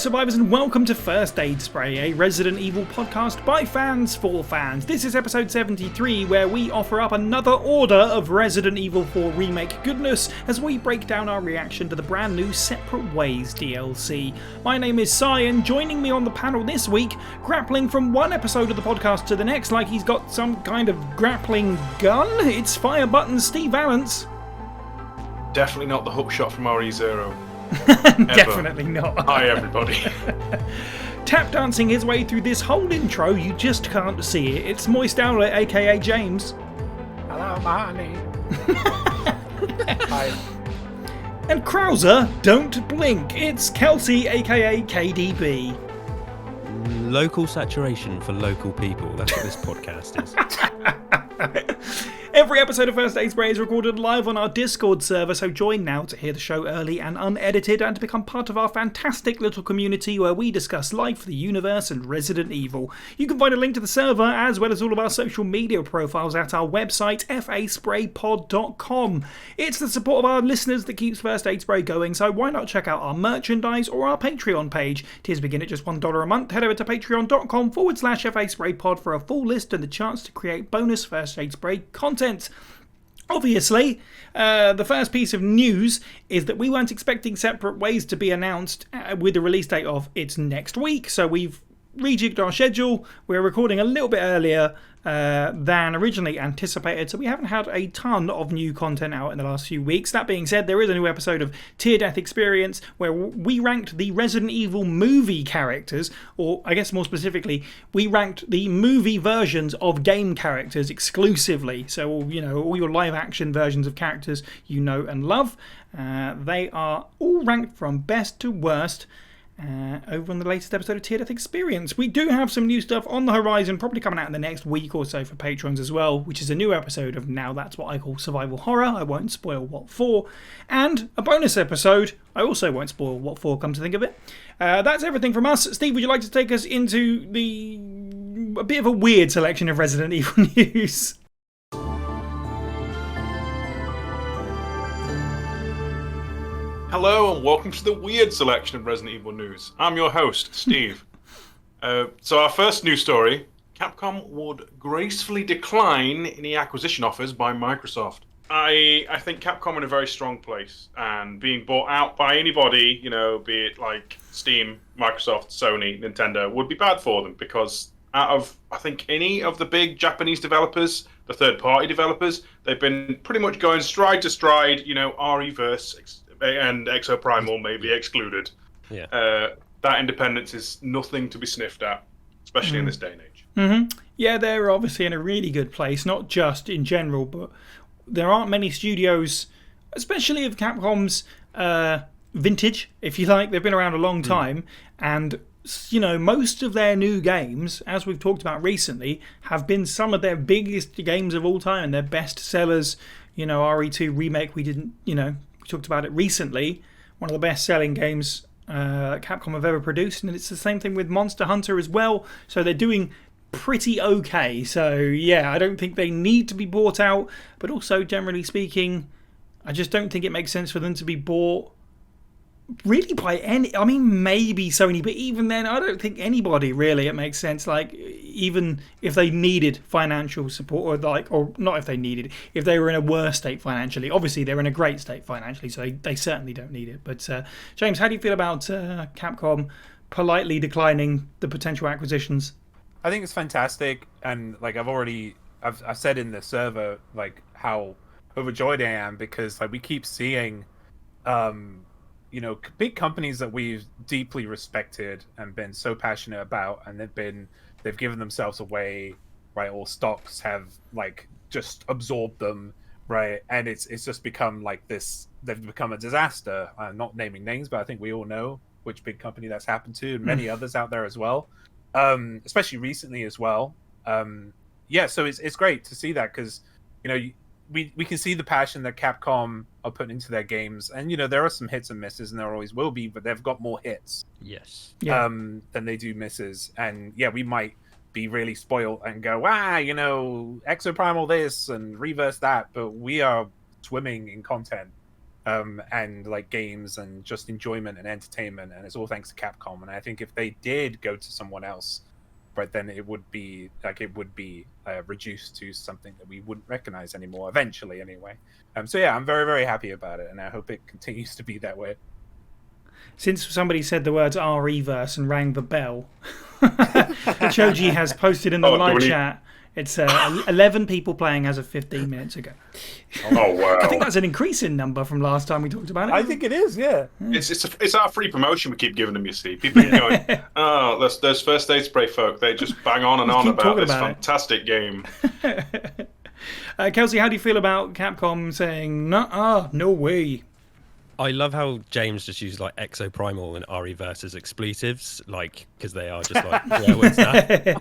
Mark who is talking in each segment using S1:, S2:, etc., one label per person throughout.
S1: survivors, and welcome to First Aid Spray, a Resident Evil podcast by fans for fans. This is episode 73, where we offer up another order of Resident Evil 4 Remake goodness as we break down our reaction to the brand new Separate Ways DLC. My name is Cy, and joining me on the panel this week, grappling from one episode of the podcast to the next like he's got some kind of grappling gun, it's Fire Button Steve Valance.
S2: Definitely not the hook shot from RE0.
S1: Definitely not.
S2: Hi, everybody.
S1: Tap dancing his way through this whole intro, you just can't see it. It's Moist Owlet, aka James.
S3: Hello, Marnie. Hi.
S1: And Krauser, don't blink. It's Kelsey, aka KDB.
S4: Local saturation for local people. That's what this podcast is.
S1: Every episode of First Aid Spray is recorded live on our Discord server, so join now to hear the show early and unedited and to become part of our fantastic little community where we discuss life, the universe, and Resident Evil. You can find a link to the server as well as all of our social media profiles at our website, faspraypod.com. It's the support of our listeners that keeps First Aid Spray going, so why not check out our merchandise or our Patreon page. Tiers begin at just $1 a month. Head over to patreon.com/faspraypod for a full list and the chance to create bonus First Aid Spray content. Obviously, the first piece of news is that we weren't expecting Separate Ways to be announced with the release date of its next week, so we've rejigged our schedule. We're recording a little bit earlier than originally anticipated, so we haven't had a ton of new content out in the last few weeks. That being said, there is a new episode of Tear Death Experience where we ranked the Resident Evil movie characters, or I guess more specifically, we ranked the movie versions of game characters exclusively. So, you know, all your live action versions of characters you know and love, they are all ranked from best to worst. Over on the latest episode of Tear Death Experience. We do have some new stuff on the horizon, probably coming out in the next week or so for patrons as well, which is a new episode of Now That's What I Call Survival Horror. I won't spoil what for. And a bonus episode. I also won't spoil what for, come to think of it. That's everything from us. Steve, would you like to take us into a bit of a weird selection of Resident Evil news?
S2: Hello and welcome to the weird selection of Resident Evil news. I'm your host, Steve. So our first news story, Capcom would gracefully decline any acquisition offers by Microsoft. I think Capcom in a very strong place, and being bought out by anybody, you know, be it like Steam, Microsoft, Sony, Nintendo, would be bad for them, because out of, I think, any of the big Japanese developers, the third-party developers, they've been pretty much going stride to stride, you know, RE-verse, and Exoprimal may be excluded.
S4: Yeah.
S2: That independence is nothing to be sniffed at, especially in this day and age.
S1: Mm-hmm. Yeah, they're obviously in a really good place, not just in general, but there aren't many studios, especially of Capcom's vintage, if you like. They've been around a long time, and you know, most of their new games, as we've talked about recently, have been some of their biggest games of all time and their best sellers. You know, RE2 Remake, we talked about it recently, one of the best selling games Capcom have ever produced, and it's the same thing with Monster Hunter as well, so they're doing pretty okay. So yeah, I don't think they need to be bought out, but also generally speaking, I just don't think it makes sense for them to be bought really by any, I mean maybe Sony, but even then I don't think anybody really, it makes sense. Like, even if they needed financial support, or not if they needed, if they were in a worse state financially. Obviously they're in a great state financially, so they certainly don't need it. But James, how do you feel about Capcom politely declining the potential acquisitions?
S3: I think it's fantastic, and like I've said in the server like how overjoyed I am, because like we keep seeing you know, big companies that we've deeply respected and been so passionate about, and they've given themselves away, right? Or stocks have like just absorbed them, right? And it's just become like this. They've become a disaster. I'm not naming names, but I think we all know which big company that's happened to, and many others out there as well, especially recently as well. Yeah, so it's great to see that, because you know, we can see the passion that Capcom are putting into their games, and you know, there are some hits and misses, and there always will be, but they've got more hits,
S4: Yes.
S3: than they do misses. And yeah, we might be really spoiled and go, you know, Exoprimal this and Reverse that, but we are swimming in content and like games and just enjoyment and entertainment, and it's all thanks to Capcom. And I think if they did go to someone else, right, then it would be reduced to something that we wouldn't recognize anymore eventually, anyway. So yeah, I'm very, very happy about it, and I hope it continues to be that way.
S1: Since somebody said the words RE-verse and rang the bell, Choji has posted in the live chat. It's 11 people playing as of 15 minutes ago.
S2: Oh, wow.
S1: I think that's an increasing number from last time we talked about it.
S3: I think it is, yeah.
S2: It's our free promotion we keep giving them, you see. People are going, oh, those First Aid Spray folk, they just bang on and on about this fantastic game.
S1: Kelsey, how do you feel about Capcom saying, nuh-uh, no way?
S4: I love how James just used like Exoprimal and RE-verse as expletives, like, because they are just like swear words now.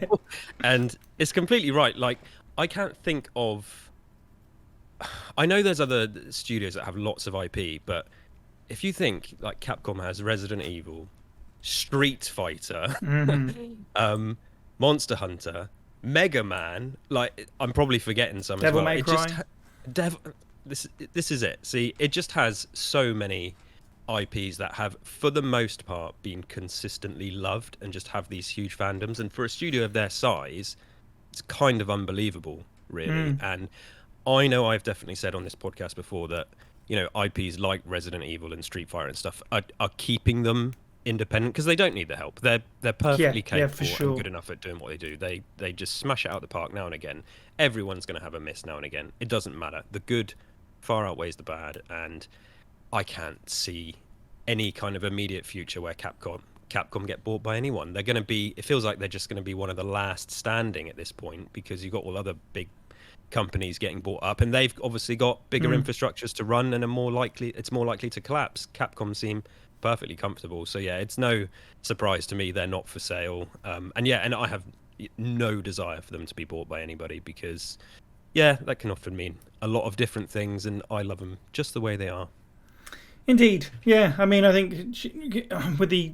S4: And it's completely right. Like, I can't think of. I know there's other studios that have lots of IP, but if you think like Capcom has Resident Evil, Street Fighter, Monster Hunter, Mega Man, like I'm probably forgetting some
S1: Devil
S4: as well.
S1: May Cry.
S4: This is it. See, it just has so many IPs that have, for the most part, been consistently loved and just have these huge fandoms. And for a studio of their size, it's kind of unbelievable, really. And I know I've definitely said on this podcast before that, you know, IPs like Resident Evil and Street Fighter and stuff are keeping them independent because they don't need the help. They're perfectly capable and good enough at doing what they do. They just smash it out of the park now and again. Everyone's going to have a miss now and again. It doesn't matter. The good far outweighs the bad, and I can't see any kind of immediate future where Capcom get bought by anyone. They're going to be. It feels like they're just going to be one of the last standing at this point because you've got all other big companies getting bought up, and they've obviously got bigger infrastructures to run, and it's more likely to collapse. Capcom seem perfectly comfortable, so yeah, it's no surprise to me they're not for sale. And I have no desire for them to be bought by anybody because, yeah, that can often mean a lot of different things, and I love them just the way they are. Indeed,
S1: yeah. I mean, I think with the,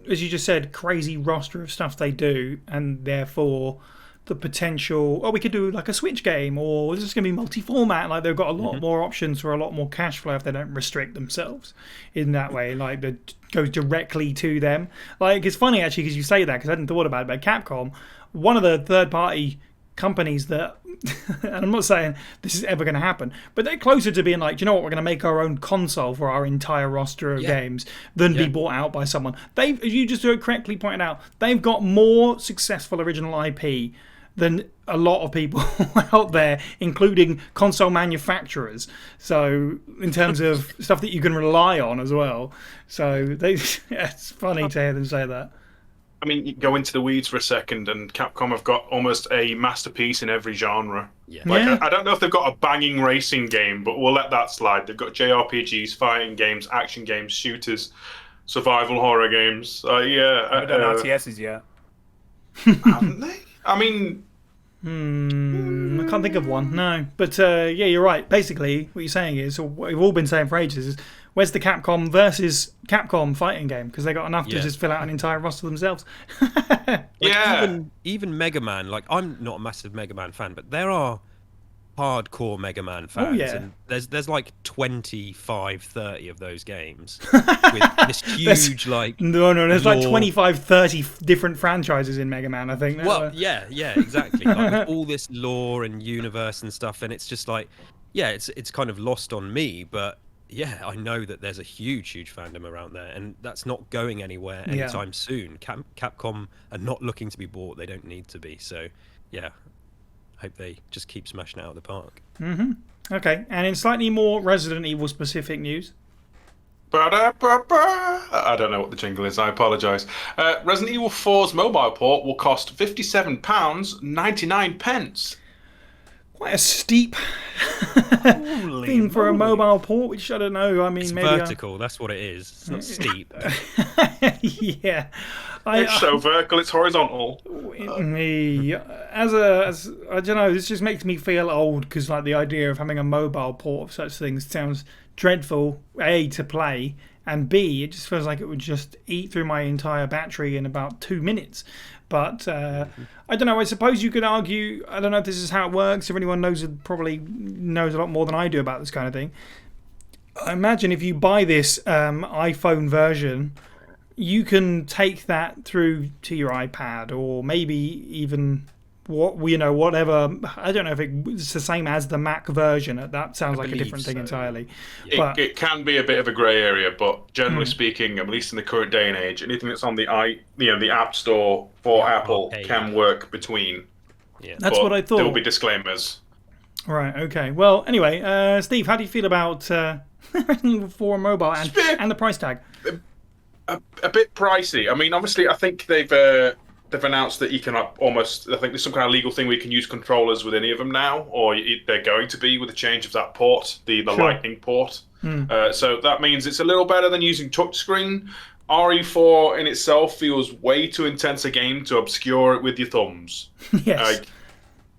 S1: as you just said, crazy roster of stuff they do, and therefore the potential, we could do like a Switch game, or this is going to be multi-format. Like they've got a lot more options for a lot more cash flow if they don't restrict themselves in that way. Like that goes directly to them. Like it's funny actually because you say that because I hadn't thought about it. But Capcom, one of the third-party companies that, and I'm not saying this is ever going to happen, but they're closer to being like, do you know what, we're going to make our own console for our entire roster of games than be bought out by someone. They've, as you just correctly pointed out, they've got more successful original IP than a lot of people out there, including console manufacturers. So in terms of stuff that you can rely on as well. So it's funny to hear them say that.
S2: I mean, you go into the weeds for a second, and Capcom have got almost a masterpiece in every genre.
S4: Yeah.
S2: I don't know if they've got a banging racing game, but we'll let that slide. They've got JRPGs, fighting games, action games, shooters, survival horror games.
S3: Haven't done RTSs yet.
S2: Haven't they? I mean...
S1: I can't think of one, no. But yeah, you're right. Basically, what you're saying is, or what we've all been saying for ages, is where's the Capcom versus Capcom fighting game? Because they got enough to just fill out an entire roster themselves.
S4: Even Mega Man, like I'm not a massive Mega Man fan, but there are hardcore Mega Man fans. And there's like 25, 30 of those games with this huge
S1: there's like 25, 30 different franchises in Mega Man, I think.
S4: Well, yeah, exactly. Like with all this lore and universe and stuff, and it's just like, it's kind of lost on me, but yeah, I know that there's a huge fandom around there, and that's not going anywhere anytime soon. Capcom are not looking to be bought; they don't need to be. So, yeah, hope they just keep smashing it out of the park.
S1: Okay, and in slightly more Resident Evil specific news.
S2: I don't know what the jingle is. I apologise. Resident Evil 4's mobile port will cost £57.99.
S1: Quite a steep thing for a mobile port, which I don't know. I mean,
S4: it's
S1: maybe
S4: vertical. That's what it is. It's not steep.
S1: Yeah,
S2: It's so vertical. It's horizontal.
S1: As I don't know. This just makes me feel old because like the idea of having a mobile port of such things sounds dreadful. A, to play, and B, it just feels like it would just eat through my entire battery in about 2 minutes. But I don't know. I suppose you could argue. I don't know if this is how it works. If anyone knows, probably knows a lot more than I do about this kind of thing. I imagine if you buy this iPhone version, you can take that through to your iPad, or maybe even whatever. I don't know if it's the same as the Mac version. That sounds like a
S4: believe
S1: different thing
S4: so.
S1: entirely.
S4: Yeah.
S1: But
S2: It can be a bit of a grey area, but generally speaking, at least in the current day and age, anything that's on the the App Store for
S4: Yeah,
S2: Apple
S4: arcade.
S2: can work between.
S4: Yeah.
S1: that's
S2: But
S1: what I
S2: there will
S1: thought.
S2: be disclaimers.
S1: Right. Okay. Well, anyway, Steve, how do you feel about for mobile and the price tag?
S2: A bit pricey. I mean, obviously, I think they've announced that you can almost. I think there's some kind of legal thing where you can use controllers with any of them now, or they're going to be with the change of that port, the
S1: Sure.
S2: Lightning port. So that means it's a little better than using touchscreen. RE4 in itself feels way too intense a game to obscure it with your thumbs.
S1: Yes.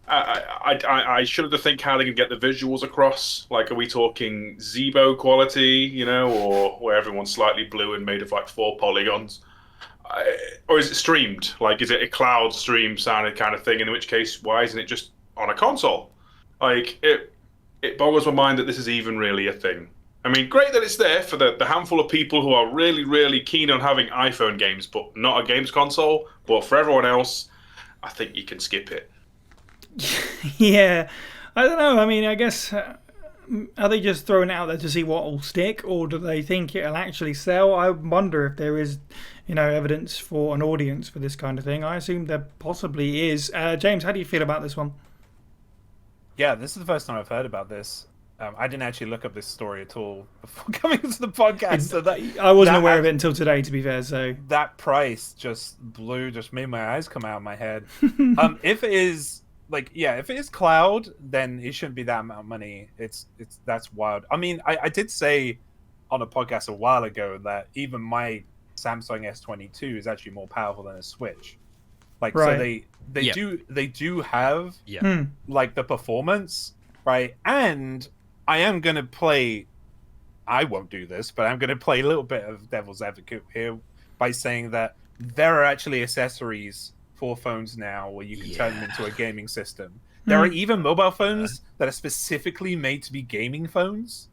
S2: I shudder to think how they can get the visuals across. Like, are we talking Zebo quality, or where everyone's slightly blue and made of like 4 polygons? Or is it streamed? Like, is it a cloud stream sounded kind of thing? In which case, why isn't it just on a console? Like, it boggles my mind that this is even really a thing. I mean, great that it's there for the handful of people who are really, really keen on having iPhone games, but not a games console. But for everyone else, I think you can skip it.
S1: Yeah. I don't know. I mean, I guess are they just throwing it out there to see what will stick, or do they think it'll actually sell? I wonder if there is, evidence for an audience for this kind of thing. I assume there possibly is. James, how do you feel about this one?
S3: Yeah, this is the first time I've heard about this. I didn't actually look up this story at all before coming to the podcast. So
S1: I wasn't aware of it until today, to be fair. So
S3: that price just made my eyes come out of my head. If it is if it is cloud, then it shouldn't be that amount of money. That's wild. I mean, I did say on a podcast a while ago that even my Samsung S22 is actually more powerful than a Switch. Like,
S1: right.
S3: so they do have
S4: Yeah.
S3: like the performance, right? And I am gonna play. I won't do this, but I'm gonna play a little bit of devil's advocate here by saying that there are actually accessories for phones now where you can turn them into a gaming system. There are even mobile phones that are specifically made to be gaming phones.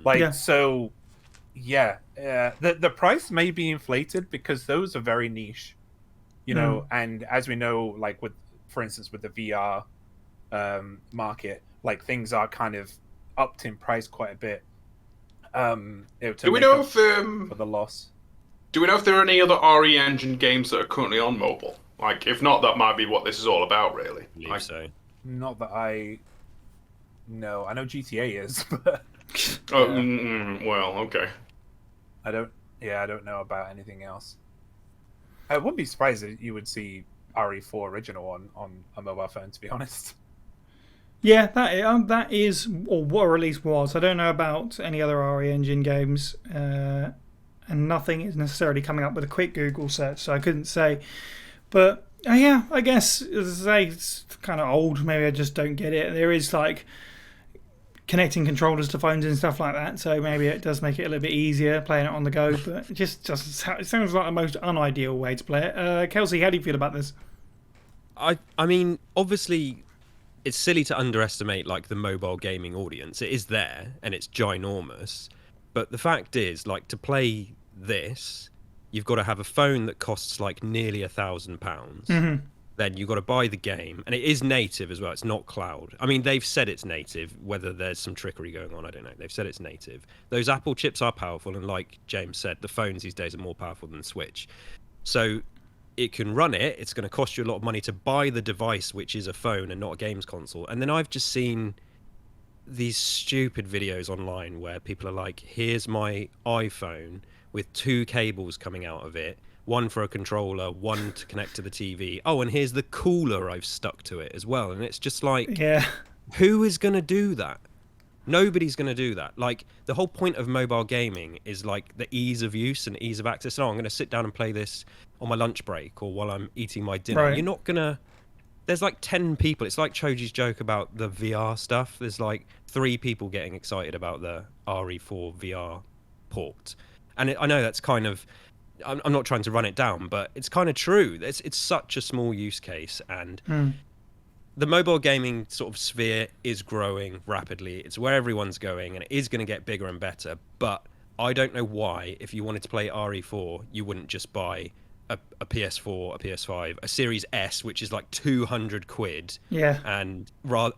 S3: Like, so, the price may be inflated because those are very niche, and as we know, like for instance, with the VR market, like things are kind of upped in price quite a bit.
S2: Do we know if
S3: for the loss?
S2: Do we know if there are any other RE Engine games that are currently on mobile? Like, if not, that might be what this is all about, really.
S4: I believe so.
S3: Not that I know. I know GTA is, but
S2: well, okay.
S3: I don't know about anything else. I wouldn't be surprised if you would see RE4 original on a mobile phone, to be honest.
S1: Yeah, that is, or at least was. I don't know about any other RE Engine games, and nothing is necessarily coming up with a quick Google search, so I couldn't say. But yeah, I guess, as I say, it's kind of old. Maybe I just don't get it. There is like connecting controllers to phones and stuff like that, so maybe it does make it a little bit easier playing it on the go. But it it sounds like the most unideal way to play it. Kelsey, how do you feel about this?
S4: I mean, obviously, it's silly to underestimate like the mobile gaming audience. It is there and it's ginormous, but the fact is, like, to play this, you've got to have a phone that costs like nearly £1,000. Then you've got to buy the game, and it is native as well. It's not cloud. I mean, they've said it's native. Whether there's some trickery going on, I don't know. They've said it's native. Those Apple chips are powerful, and like James said, the phones these days are more powerful than the Switch. So it can run it. It's going to cost you a lot of money to buy the device, which is a phone and not a games console. And then I've just seen these stupid videos online where people are like, here's my iPhone with 2 cables coming out of it, one for a controller, one to connect to the TV. Oh, and here's the cooler I've stuck to it as well. And it's just like, who is going to do that? Nobody's going to do that. Like, the whole point of mobile gaming is like the ease of use and ease of access. Oh, I'm going to sit down and play this on my lunch break or while I'm eating my dinner.
S1: Right.
S4: You're not going to... There's like 10 people. It's like Choji's joke about the VR stuff. There's like 3 people getting excited about the RE4 VR port. And I know that's kind of... I'm not trying to run it down, but it's kind of true. It's such a small use case, and the mobile gaming sort of sphere is growing rapidly. It's where everyone's going, and it is going to get bigger and better. But I don't know why, if you wanted to play RE4, you wouldn't just buy a PS4, a PS5, a Series S, which is like 200 quid,
S1: Yeah.
S4: and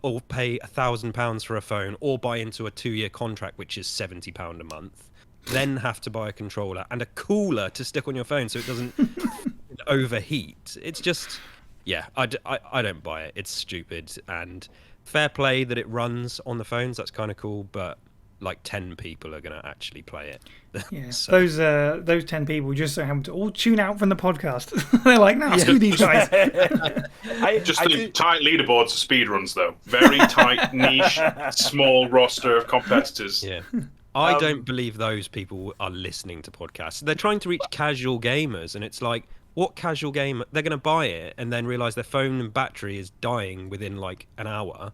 S4: or pay £1,000 for a phone, or buy into a 2-year contract, which is £70 a month. Then have to buy a controller and a cooler to stick on your phone so it doesn't overheat. It's just, yeah, I don't buy it. It's stupid. And fair play that it runs on the phones. That's kind of cool, but like 10 people are going to actually play it.
S1: Yeah,
S4: So-
S1: those 10 people just so happen to all tune out from the podcast. They're like, nah, screw these guys.
S2: Just think tight leaderboards for speedruns, though. Very tight, niche, small roster of competitors.
S4: Yeah. I don't believe those people are listening to podcasts. They're trying to reach casual gamers, and it's like, what casual gamer? They're going to buy it and then realize their phone and battery is dying within like an hour,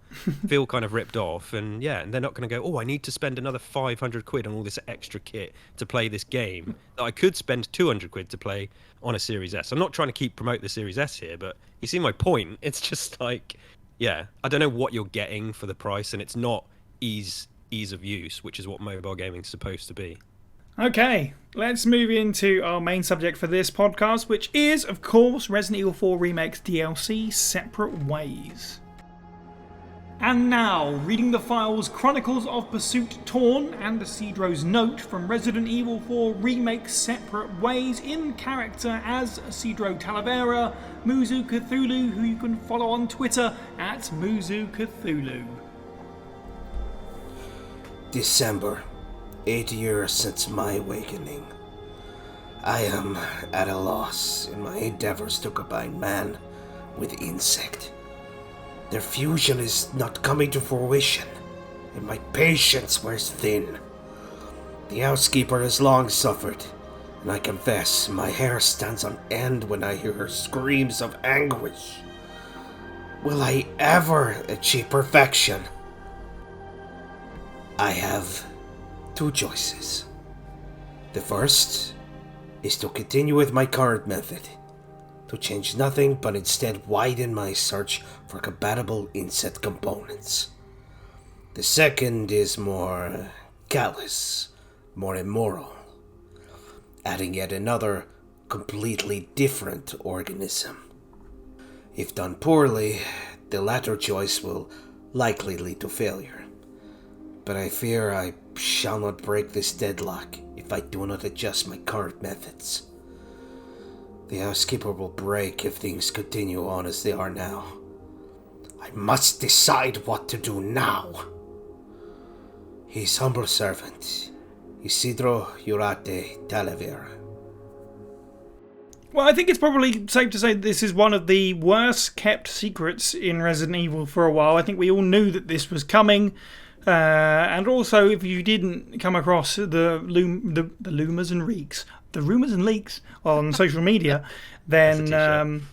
S4: feel kind of ripped off, and yeah, and they're not going to go, oh, I need to spend another 500 quid on all this extra kit to play this game that I could spend 200 quid to play on a Series S. I'm not trying to promote the Series S here, but you see my point. It's just like, yeah, I don't know what you're getting for the price, and it's not ease of use, which is what mobile gaming's supposed to be.
S1: Okay, let's move into our main subject for this podcast, which is, of course, Resident Evil 4 Remake's DLC, Separate Ways. And now, reading the files Chronicles of Pursuit Torn and Isidro's note from Resident Evil 4 Remake Separate Ways, in character as Isidro Talavera, Muzu Cthulhu, who you can follow on Twitter at Muzu Cthulhu.
S5: December, 8 years since my awakening. I am at a loss in my endeavors to combine man with insect. Their fusion is not coming to fruition, and my patience wears thin. The housekeeper has long suffered, and I confess my hair stands on end when I hear her screams of anguish. Will I ever achieve perfection? I have two choices. The first is to continue with my current method, to change nothing but instead widen my search for compatible insect components. The second is more callous, more immoral, adding yet another completely different organism. If done poorly, the latter choice will likely lead to failure. But I fear I shall not break this deadlock if I do not adjust my current methods. The housekeeper will break if things continue on as they are now. I must decide what to do now. His humble servant, Isidro Urate Talavera.
S1: Well, I think it's probably safe to say that this is one of the worst kept secrets in Resident Evil for a while. I think we all knew that this was coming. And also, if you didn't come across the rumours and leaks on social media, then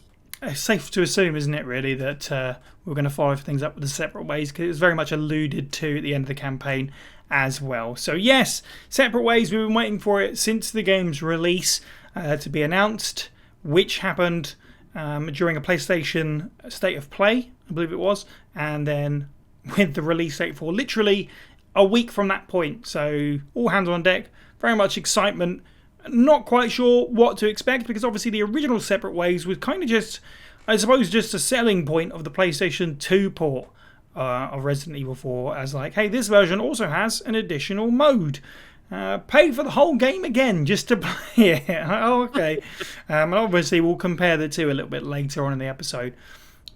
S1: it's safe to assume, isn't it, really, that we're going to follow things up with the Separate Ways, because it was very much alluded to at the end of the campaign as well. So yes, Separate Ways, we've been waiting for it since the game's release to be announced, which happened during a PlayStation State of Play, I believe it was, and then with the release date for literally a week from that point. So all hands on deck, very much excitement. Not quite sure what to expect, because obviously the original Separate Ways was kind of just, I suppose, just a selling point of the PlayStation 2 port of Resident Evil 4, as like, hey, this version also has an additional mode. Pay for the whole game again just to play it. Oh, okay. And obviously we'll compare the two a little bit later on in the episode.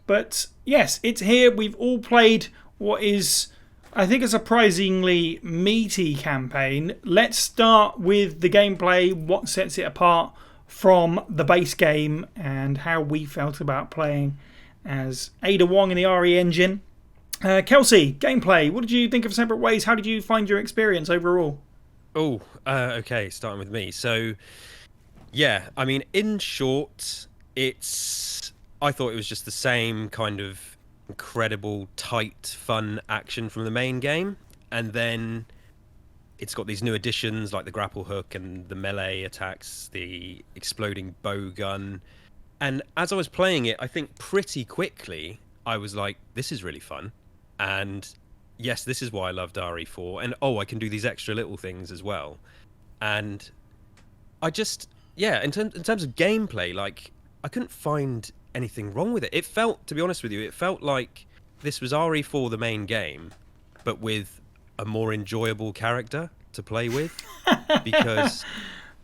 S1: But yes, it's here. We've all played what is, I think, a surprisingly meaty campaign. Let's start with the gameplay, what sets it apart from the base game, and how we felt about playing as Ada Wong in the RE engine. Kelsey, gameplay, what did you think of Separate Ways? How did you find your experience overall?
S4: Oh, okay, starting with me. So, yeah, I mean, in short, I thought it was just the same kind of incredible, tight, fun action from the main game, and then it's got these new additions like the grapple hook and the melee attacks, the exploding bow gun. And as I was playing it, I think pretty quickly I was like, this is really fun. And yes, this is why I loved RE4. And I can do these extra little things as well. And I just, yeah, in terms of gameplay, like, I couldn't find anything wrong with it. It felt, to be honest with you, it felt like this was RE4, the main game, but with a more enjoyable character to play with, because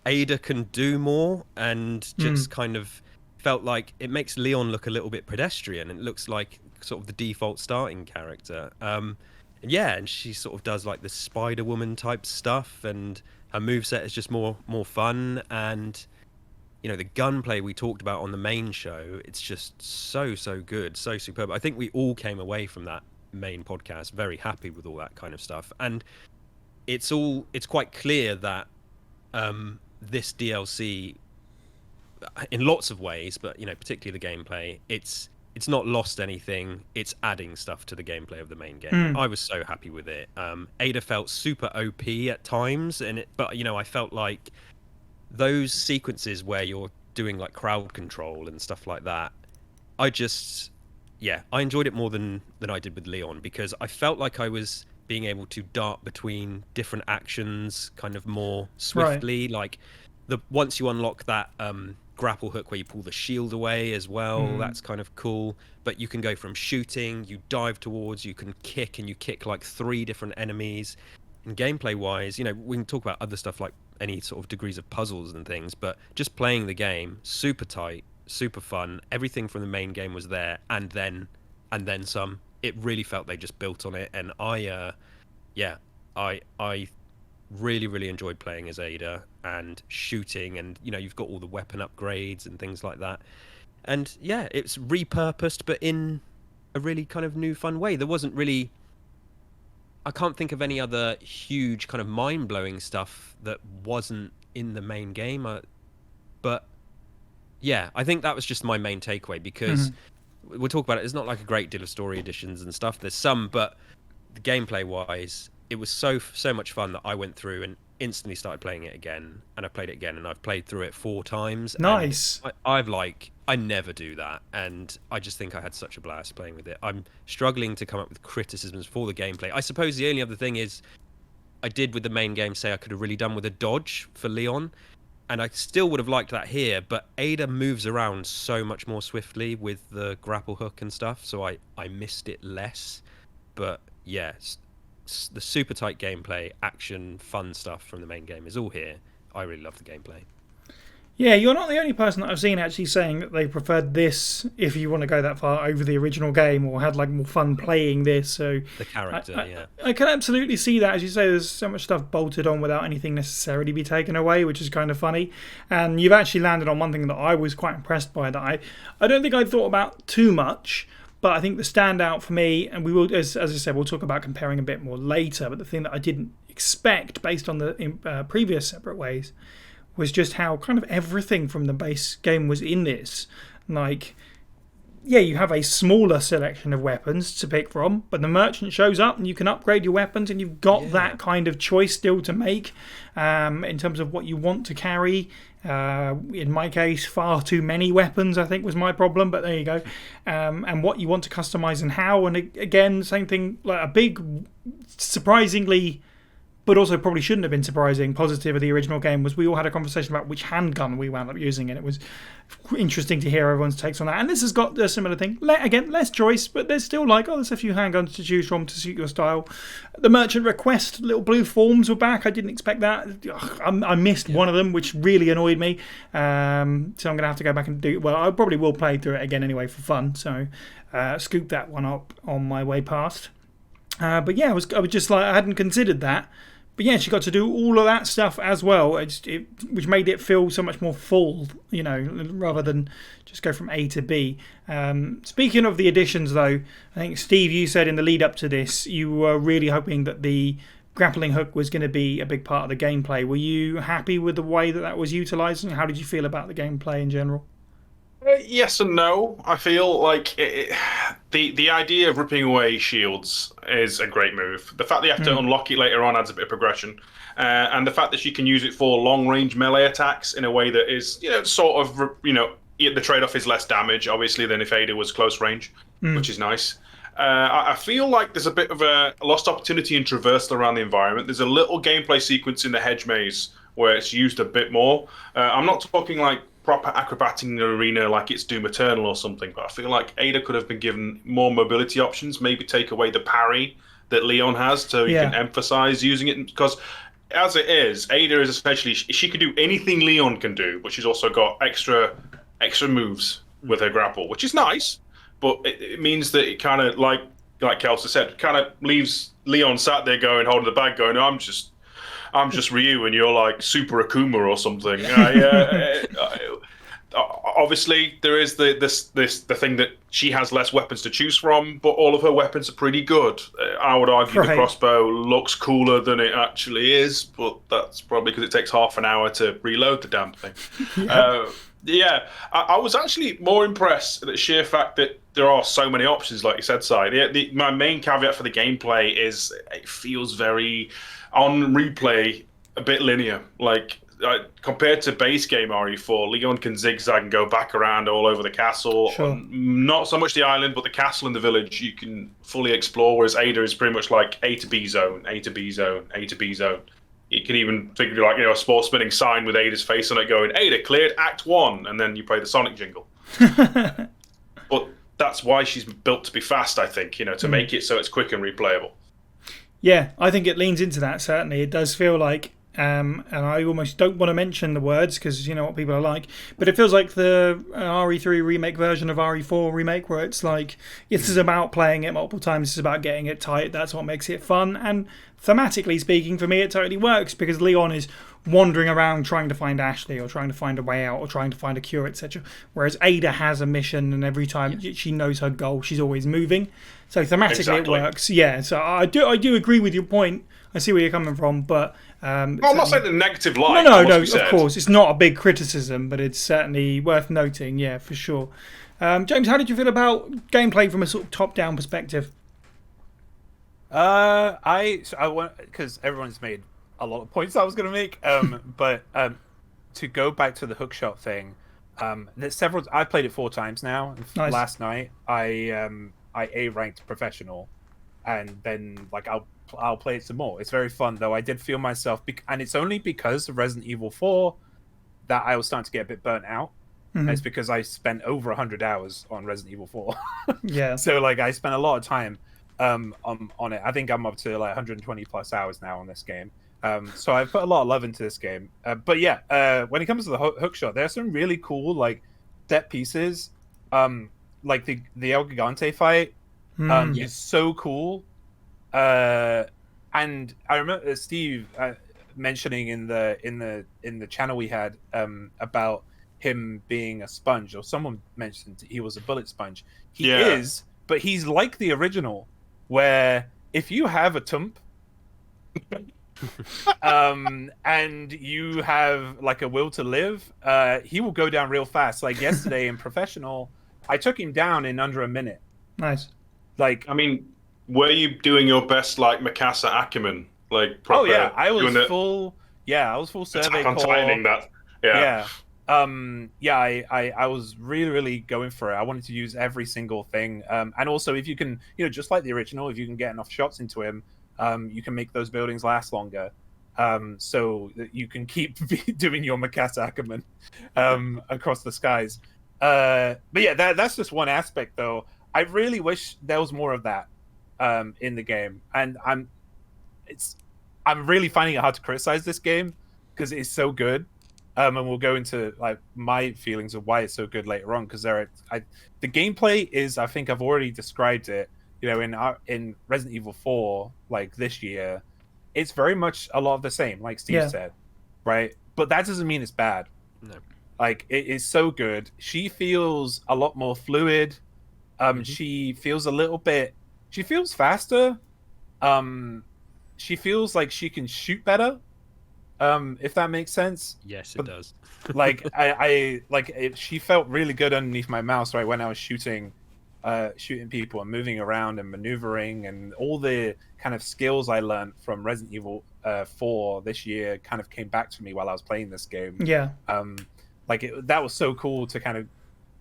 S4: Ada can do more, and just kind of felt like it makes Leon look a little bit pedestrian. It looks like sort of the default starting character. And she sort of does like the Spider-Woman type stuff, and her moveset is just more fun. And the gunplay we talked about on the main show, it's just so good, so superb. I think we all came away from that main podcast very happy with all that kind of stuff. And it's quite clear that this DLC, in lots of ways, but particularly the gameplay, it's not lost anything. It's adding stuff to the gameplay of the main game. I was so happy with it. Ada felt super OP at times, but I felt like those sequences where you're doing like crowd control and stuff like that, I enjoyed it more than I did with Leon, because I felt like I was being able to dart between different actions kind of more swiftly. Like once you unlock that grapple hook where you pull the shield away as well, that's kind of cool. But you can go from shooting, you dive towards, you can kick, and you kick like 3 different enemies. And gameplay wise, we can talk about other stuff like any sort of degrees of puzzles and things, but just playing the game, super tight, super fun. Everything from the main game was there, and then some. It really felt they just built on it, and I really enjoyed playing as Ada and shooting, and you've got all the weapon upgrades and things like that. And yeah, it's repurposed, but in a really kind of new fun way. There wasn't really, I can't think of any other huge kind of mind-blowing stuff that wasn't in the main game. But yeah, I think that was just my main takeaway, because we'll talk about it. There's not like a great deal of story additions and stuff. There's some, but the gameplay-wise, it was so much fun that I went through and instantly started playing it again, and I played it again, and I've played through it 4 times.
S1: Nice.
S4: I never do that, and I just think I had such a blast playing with it. I'm struggling to come up with criticisms for the gameplay. I suppose the only other thing is, I did with the main game say I could have really done with a dodge for Leon, and I still would have liked that here, but Ada moves around so much more swiftly with the grapple hook and stuff, so I missed it less. But yeah, the super tight gameplay, action, fun stuff from the main game is all here. I really love the gameplay.
S1: Yeah, you're not the only person that I've seen actually saying that they preferred this, if you want to go that far, over the original game, or had like more fun playing this. So
S4: the character,
S1: I can absolutely see that. As you say, there's so much stuff bolted on without anything necessarily be taken away, which is kind of funny. And you've actually landed on one thing that I was quite impressed by, that I don't think I thought about too much. But I think the standout for me, and we will, as I said, we'll talk about comparing a bit more later, but the thing that I didn't expect based on the previous separate ways was just how kind of everything from the base game was in this. Like, yeah, you have a smaller selection of weapons to pick from, but the merchant shows up and you can upgrade your weapons, and you've got that kind of choice still to make in terms of what you want to carry. In my case, far too many weapons, I think, was my problem, but there you go. And what you want to customize and how. And again, same thing, like a big, surprisingly, but also probably shouldn't have been surprising, positive of the original game was we all had a conversation about which handgun we wound up using, and it was interesting to hear everyone's takes on that. And this has got a similar thing. Again, less choice, but there's still like, there's a few handguns to choose from to suit your style. The merchant request little blue forms were back. I didn't expect that. I missed one of them, which really annoyed me. So I'm going to have to go back and do, well, I probably will play through it again anyway for fun. So scoop that one up on my way past. But yeah, I was just like, I hadn't considered that. But yeah, she got to do all of that stuff as well, which made it feel so much more full, rather than just go from A to B. Speaking of the additions, though, I think, Steve, you said in the lead up to this, you were really hoping that the grappling hook was going to be a big part of the gameplay. Were you happy with the way that was utilised, and how did you feel about the gameplay in general?
S2: Yes and no. I feel like the idea of ripping away shields is a great move. The fact that you have to unlock it later on adds a bit of progression, and the fact that you can use it for long-range melee attacks in a way that is, sort of, the trade-off is less damage, obviously, than if Ada was close range, which is nice. I feel like there's a bit of a lost opportunity in traversal around the environment. There's a little gameplay sequence in the hedge maze where it's used a bit more. I'm not talking like proper acrobatic in the arena like it's Doom Eternal or something, but I feel like Ada could have been given more mobility options, maybe take away the parry that Leon has so you can emphasize using it, because as it is, Ada is essentially, she can do anything Leon can do, but she's also got extra moves with her grapple, which is nice, but it means that it kind of, like Kelsa said, kind of leaves Leon sat there holding the bag going, I'm just Ryu and you're like Super Akuma or something. Obviously, there is the thing that she has less weapons to choose from, but all of her weapons are pretty good. I would argue the crossbow looks cooler than it actually is, but that's probably because it takes half an hour to reload the damn thing. I was actually more impressed at the sheer fact that there are so many options, like you said, Si. My main caveat for the gameplay is it feels very, on replay, a bit linear. Like, compared to base game RE4, Leon can zigzag and go back around all over the castle.
S1: Sure.
S2: Not so much the island, but the castle and the village you can fully explore, whereas Ada is pretty much like A to B zone, A to B zone, A to B zone. You can even figure like, a small spinning sign with Ada's face on it going, Ada cleared Act 1, and then you play the Sonic jingle. But that's why she's built to be fast, I think, to make it so it's quick and replayable. Yeah,
S1: I think it leans into that, certainly. It does feel like, and I almost don't want to mention the words because you know what people are like, but it feels like the RE3 remake version of RE4 remake, where it's like, this is about playing it multiple times, it's about getting it tight, that's what makes it fun. And thematically speaking, for me, it totally works because Leon is wandering around trying to find Ashley or trying to find a way out or trying to find a cure, etc. Whereas Ada has a mission, and every time she knows her goal, she's always moving. So thematically it works. Yeah, so I do agree with your point. I see where you're coming from, but
S2: I'm not saying the negative light.
S1: No, of course. It's not a big criticism, but it's certainly worth noting, yeah, for sure. James, how did you feel about gameplay from a sort of top-down perspective?
S3: I want, because everyone's made a lot of points I was going to make, but to go back to the hookshot thing, there's I played it 4 times now.
S1: Nice.
S3: Last night, I A ranked professional, and then like I'll play it some more. It's very fun, though. I did feel myself, and it's only because of Resident Evil 4 that I was starting to get a bit burnt out. Mm-hmm. It's because I spent over 100 hours on Resident Evil 4.
S1: Yeah.
S3: So like I spent a lot of time on it. I think I'm up to like 120 plus hours now on this game. So I've put a lot of love into this game. But yeah, when it comes to the hookshot, there are some really cool like set pieces. Like the El Gigante fight is so cool. And I remember Steve mentioning in the channel we had about him being a sponge, or someone mentioned he was a bullet sponge. He is, but he's like the original, where if you have a tump and you have like a will to live, he will go down real fast. Like yesterday in professional, I took him down in under a minute.
S1: Nice.
S2: Like, I mean, were you doing your best like Mikasa Ackerman? Like, proper,
S3: I was full. Yeah, I was full survey
S2: core. Timing that. Yeah.
S3: I was really going for it. I wanted to use every single thing. And also, if you can, just like the original, if you can get enough shots into him, you can make those buildings last longer. So that you can keep doing your Mikasa Ackerman across the skies. But yeah, that's just one aspect, though. I really wish there was more of that in the game, and I'm really finding it hard to criticize this game because it's so good. And we'll go into like my feelings of why it's so good later on, because the gameplay is, I think I've already described it. In Resident Evil 4, like this year, it's very much a lot of the same, like Steve said, right? But that doesn't mean it's bad. No, like it is so good. She feels a lot more fluid. She feels she feels faster. She feels like she can shoot better. If that makes sense.
S4: Yes, it does.
S3: Like she felt really good underneath my mouse, right, when I was shooting people and moving around and maneuvering, and all the kind of skills I learned from Resident Evil 4 this year kind of came back to me while I was playing this game.
S1: Yeah.
S3: That was so cool to kind of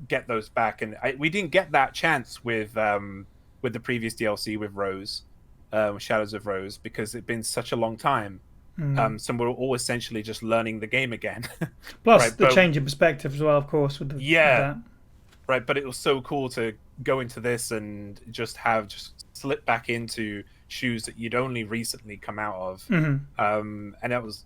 S3: get those back, and we didn't get that chance with the previous DLC with Rose, Shadows of Rose, because it'd been such a long time. So we're all essentially just learning the game again.
S1: Plus
S3: right,
S1: the change in perspective as well, of course, with with that.
S3: Right, but it was so cool to go into this and just slip back into shoes that you'd only recently come out of, and it was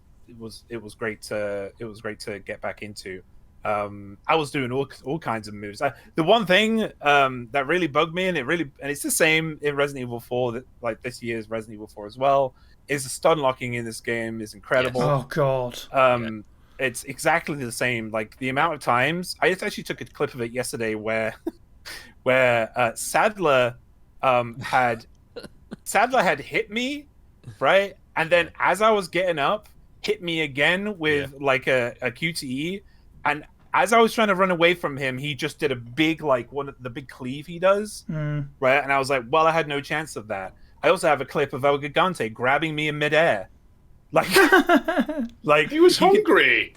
S3: great to get back into. I was doing all kinds of moves. The one thing that really bugged me, and it's the same in Resident Evil 4, that like this year's Resident Evil 4 as well, is the stun locking in this game is incredible.
S1: Yes. Oh god.
S3: It's exactly the same. Like the amount of times I actually took a clip of it yesterday where Sadler had hit me, right, and then as I was getting up, hit me again with like a QTE, and as I was trying to run away from him, he just did a big, like, one of the big cleave he does, right? And I was like, well, I had no chance of that. I also have a clip of El Gigante grabbing me in midair. Like, like
S2: he was hungry.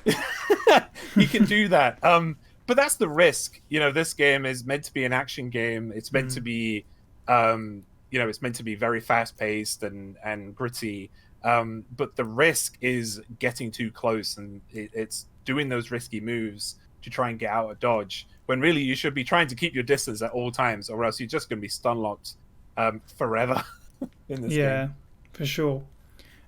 S3: He can do that. But that's the risk. You know, this game is meant to be an action game. It's meant to be, it's meant to be very fast paced and gritty. But the risk is getting too close, and it's doing those risky moves to try and get out of dodge, when really you should be trying to keep your distance at all times, or else you're just going to be stun locked forever in this game.
S1: Yeah, for sure.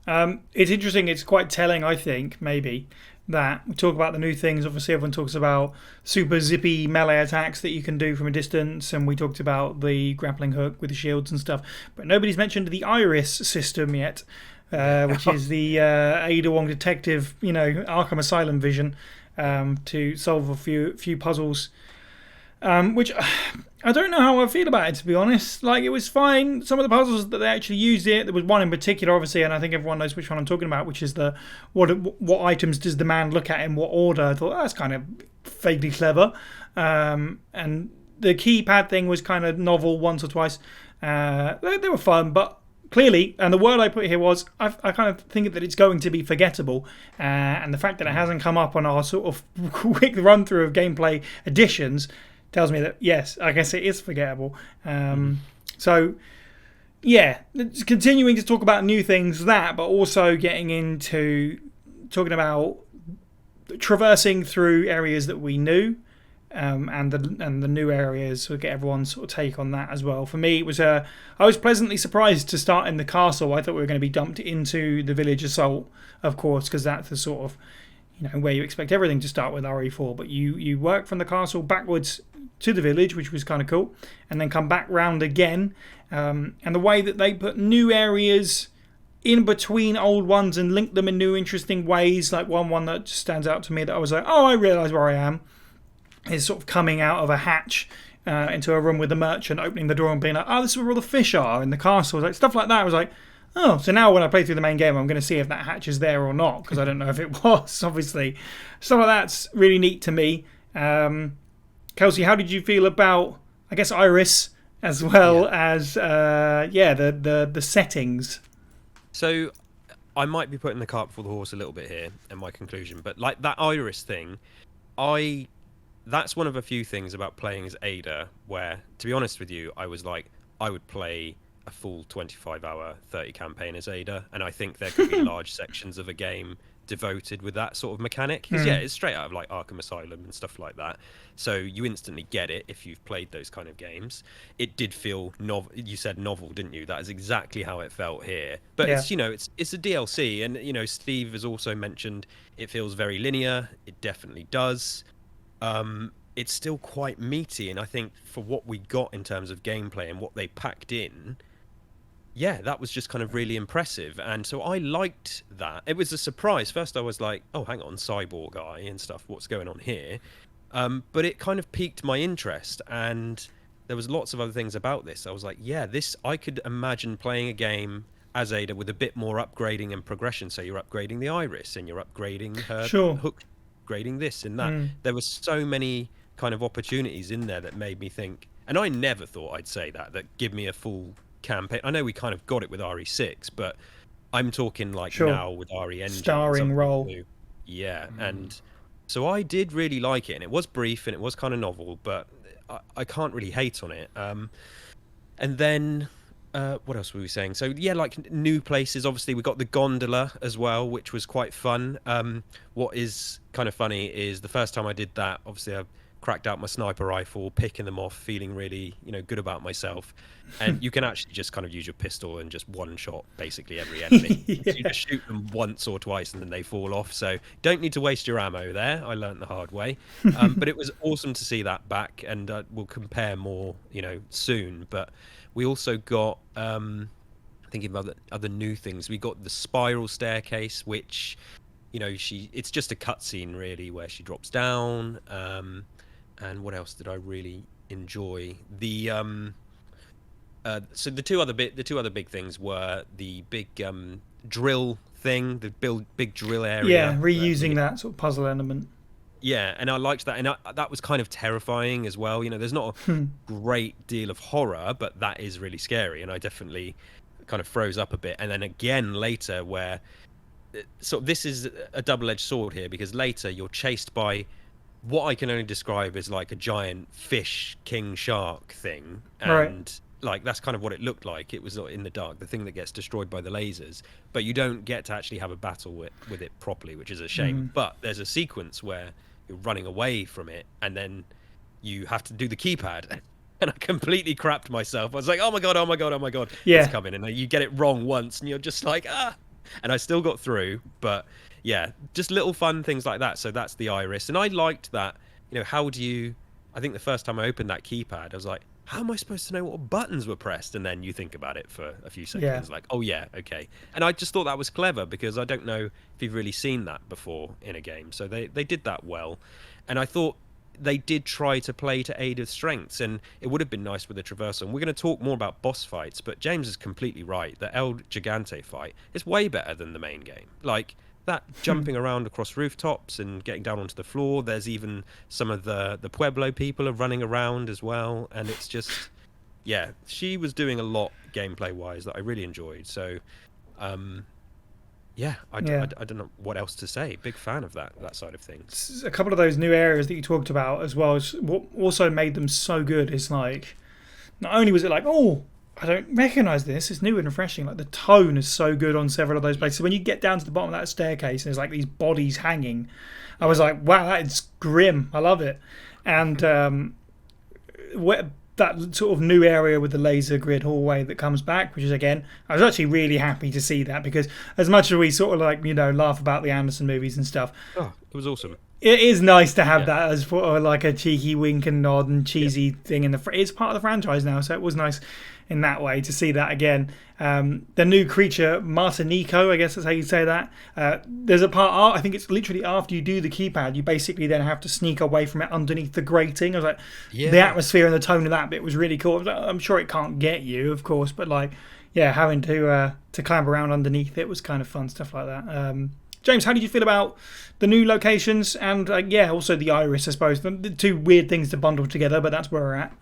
S1: It's interesting. It's quite telling, I think, maybe, that we talk about the new things. Obviously, everyone talks about super zippy melee attacks that you can do from a distance, and we talked about the grappling hook with the shields and stuff. But nobody's mentioned the Iris system yet, which is the Ada Wong detective, Arkham Asylum vision, to solve a few puzzles. Which I don't know how I feel about it, to be honest. Like, it was fine. Some of the puzzles that they actually used it. There was one in particular, obviously, and I think everyone knows which one I'm talking about, which is the what items does the man look at in what order. I thought that's kind of vaguely clever. And the keypad thing was kind of novel once or twice. They were fun, but clearly, and the word I put here was, I kind of think that it's going to be forgettable, and the fact that it hasn't come up on our sort of quick run through of gameplay additions tells me that, yes, I guess it is forgettable. So, yeah, it's continuing to talk about new things, but also getting into talking about traversing through areas that we knew, and the new areas. So get everyone's sort of take on that as well. For me, it was I was pleasantly surprised to start in the castle. I thought we were going to be dumped into the village assault, of course, because that's the sort of where you expect everything to start with RE4. But you work from the castle backwards to the village, which was kind of cool, and then come back round again. And the way that they put new areas in between old ones and link them in new interesting ways, like one that just stands out to me that I was like, oh, I realise where I am, is sort of coming out of a hatch into a room with the merchant, opening the door and being like, oh, this is where all the fish are in the castle. Like, stuff like that. I was like, oh, so now when I play through the main game, I'm going to see if that hatch is there or not, because I don't know if it was, obviously. Stuff like that's really neat to me. Kelsey, how did you feel about, I guess, Iris, as well as the settings?
S4: So I might be putting the cart before the horse a little bit here in my conclusion, but like that Iris thing, that's one of a few things about playing as Ada where, to be honest with you, I was like, I would play a full 25-hour 30 campaign as Ada, and I think there could be large sections of a game devoted with that sort of mechanic, because it's straight out of like Arkham Asylum and stuff like that, so you instantly get it if you've played those kind of games. It did feel novel. You said novel, didn't you? That is exactly how it felt here, but it's it's a DLC, and Steve has also mentioned it feels very linear. It definitely does. It's still quite meaty, and I think for what we got in terms of gameplay and what they packed in, that was just kind of really impressive. And so I liked that. It was a surprise. First I was like, oh, hang on, cyborg guy and stuff, what's going on here? But it kind of piqued my interest, and there was lots of other things about this. I was like, I could imagine playing a game as Ada with a bit more upgrading and progression. So you're upgrading the Iris, and you're upgrading her hook, upgrading this and that. There were so many kind of opportunities in there that made me think, and I never thought I'd say that give me a full campaign. I know we kind of got it with RE6, but I'm talking like now with RE Engine,
S1: starring role.
S4: And So I did really like it, and it was brief and it was kind of novel, but I can't really hate on it. And then what else were we saying? So yeah, like new places. Obviously, we got the gondola as well, which was quite fun. What is kind of funny is the first time I did that, obviously I cracked out my sniper rifle, picking them off, feeling really, good about myself. And you can actually just kind of use your pistol and just one shot basically every enemy.
S1: Yeah.
S4: You just shoot them once or twice and then they fall off. So don't need to waste your ammo there. I learned the hard way. But it was awesome to see that back, and we'll compare more, soon. But we also got, thinking about the other new things, we got the spiral staircase, which, it's just a cutscene really where she drops down. And what else did I really enjoy? So the two other big things were the big drill thing, the big drill area.
S1: Yeah, reusing that sort of puzzle element.
S4: Yeah, and I liked that, and that was kind of terrifying as well. There's not a great deal of horror, but that is really scary, and I definitely kind of froze up a bit. And then again later, where this is a double-edged sword here, because later you're chased by what I can only describe as like a giant fish king shark thing, and
S1: Right.
S4: like that's kind of what it looked like. It was in the dark, the thing that gets destroyed by the lasers, but you don't get to actually have a battle with it properly, which is a shame. But there's a sequence where you're running away from it, and then you have to do the keypad. And I completely crapped myself. I was like, oh my god,
S1: Yeah.
S4: it's coming. And you get it wrong once, and you're just like, ah. And I still got through, but yeah, just little fun things like that. So that's the iris, and I liked that. How do you? I think the first time I opened that keypad, I was like, how am I supposed to know what buttons were pressed? And then you think about it for a few seconds, like, oh yeah, okay. And I just thought that was clever, because I don't know if you've really seen that before in a game. So they did that well, and I thought they did try to play to Ada's strengths, and it would have been nice with a traversal. And we're going to talk more about boss fights, but James is completely right. The El Gigante fight is way better than the main game. Like, that jumping around across rooftops and getting down onto the floor. There's even some of the Pueblo people are running around as well, and it's just, yeah, she was doing a lot gameplay wise that I really enjoyed. So yeah, I don't know what else to say. Big fan of that side of things.
S1: A couple of those new areas that you talked about as well, what also made them so good is like, not only was it like, oh, I don't recognise this, it's new and refreshing, like the tone is so good on several of those places. When you get down to the bottom of that staircase and there's like these bodies hanging, I was like, wow, that is grim. I love it. And that sort of new area with the laser grid hallway that comes back, which is, again, I was actually really happy to see that, because as much as we sort of like, laugh about the Anderson movies and stuff,
S4: Oh, it was awesome.
S1: it is nice to have that as like a cheeky wink and nod and cheesy thing in it's part of the franchise now, so it was nice in that way to see that again. The new creature, Martinico, I guess that's how you say that. There's a part, I think it's literally after you do the keypad, you basically then have to sneak away from it underneath the grating. I was like, the atmosphere and the tone of that bit was really cool. I'm sure it can't get you, of course, but like, yeah, having to clamber around underneath it was kind of fun, stuff like that. James, how did you feel about the new locations and also the iris? I suppose the two weird things to bundle together, but that's where we're at.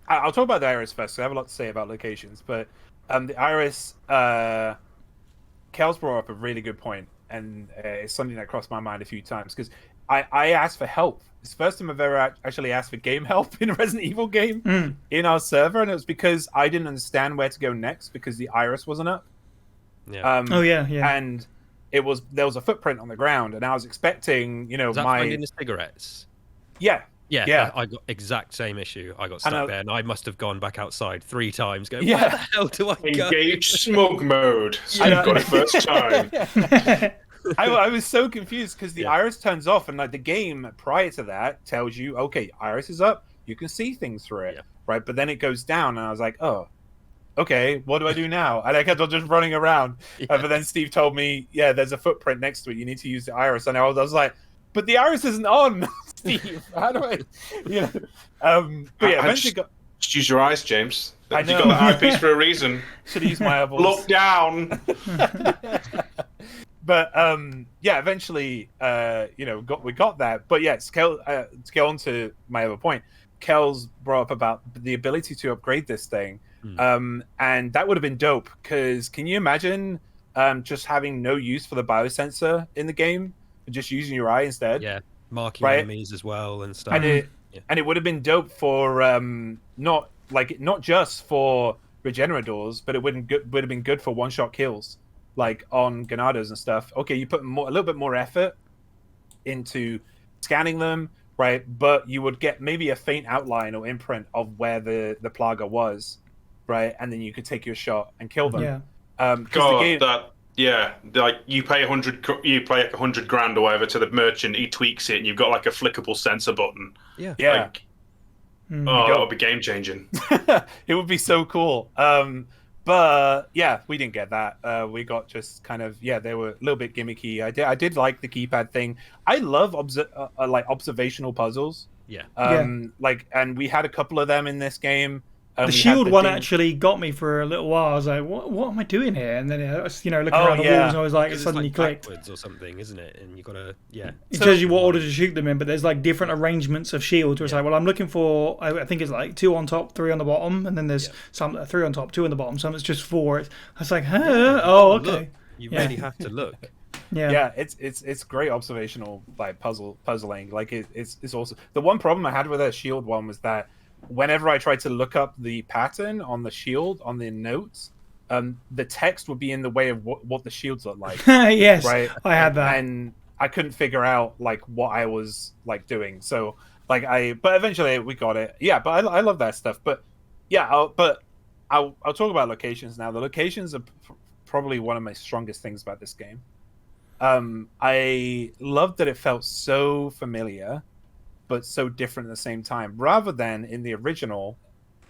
S3: I'll talk about the iris first, because I have a lot to say about locations. But the iris, Kel's brought up a really good point, and it's something that crossed my mind a few times, because I asked for help. It's the first time I've ever actually asked for game help in a Resident Evil game in our server, and it was because I didn't understand where to go next, because the iris wasn't up.
S4: Yeah.
S3: And there was a footprint on the ground, and I was expecting,
S4: Was that finding the cigarettes?
S3: Yeah.
S4: I got exact same issue. I got stuck there, and I must have gone back outside 3 times going, where the hell do I go?
S2: Engage smug mode. So you got it first time.
S3: I was so confused, because the iris turns off, and like the game prior to that tells you, okay, iris is up, you can see things through it, right? But then it goes down, and I was like, oh, okay, what do I do now? And I kept on just running around. But then Steve told me, there's a footprint next to it, you need to use the iris. And I was like, but the iris isn't on, Steve. How do I? But yeah, eventually
S2: just use your eyes, James.
S3: I know.
S2: You got the eyepiece for a reason.
S3: Should have used my eyeballs.
S2: Look down.
S3: But eventually, we got that. But yeah, to go on to my other point, Kel's brought up about the ability to upgrade this thing, and that would have been dope. Because can you imagine just having no use for the biosensor in the game, and just using your eye instead.
S4: Yeah, marking
S3: Right.
S4: enemies as well and stuff.
S3: And it would have been dope for not just for regenerators, but it would have been good for one-shot kills, like on Ganados and stuff. Okay, you put a little bit more effort into scanning them, right? But you would get maybe a faint outline or imprint of where the Plaga was, right? And then you could take your shot and kill them.
S1: Yeah.
S2: Like you pay $100 grand or whatever to the merchant, he tweaks it, and you've got like a flickable sensor button.
S3: Yeah.
S2: Like, that would be game changing.
S3: It would be so cool. But yeah, we didn't get that. We got just kind of they were a little bit gimmicky. I did like the keypad thing. I love like observational puzzles.
S4: Yeah.
S3: Like, and we had a couple of them in this game.
S1: The shield one actually got me for a little while. I was like, "What am I doing here?" And then looking around the walls, and I was like, it suddenly clicked.
S4: Backwards or something, isn't it? And you gotta
S1: It tells you what order to shoot them in, but there's like different arrangements of shields. Where it's like, well, I'm looking for. I think it's like 2 on top, 3 on the bottom, and then there's some 3 on top, 2 on the bottom. Some it's just 4. I was like, huh? Oh, okay.
S4: Look. You really have to look.
S3: Yeah, it's great observational like puzzling. Like it's also the one problem I had with that shield one was that whenever I tried to look up the pattern on the shield on the notes, the text would be in the way of what the shields look like.
S1: Yes,
S3: right.
S1: I had that,
S3: and I couldn't figure out like what I was like doing. So like but eventually we got it. Yeah, but I love that stuff. But yeah, I'll talk about locations now. The locations are probably one of my strongest things about this game. I loved that it felt so familiar, but so different at the same time, rather than in the original.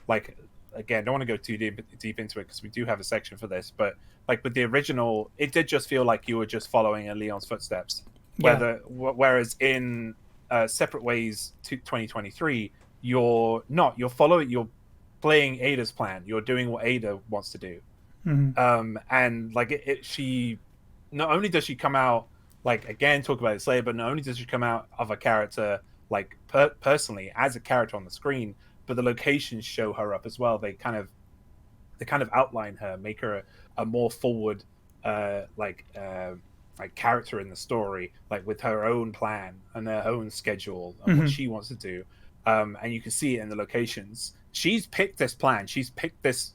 S3: Like, again, don't want to go too deep into it because we do have a section for this, but like with the original, it did just feel like you were just following in Leon's footsteps. Whereas in Separate Ways to 2023, you're playing Ada's plan. You're doing what Ada wants to do.
S1: Mm-hmm.
S3: And like she not only does she come out, like, again, talk about this later, but not only does she come out of a character like personally as a character on the screen, but the locations show her up as well. They kind of outline her, make her a more forward like character in the story, like with her own plan and her own schedule and what she wants to do. And you can see it in the locations. She's picked this plan. She's picked this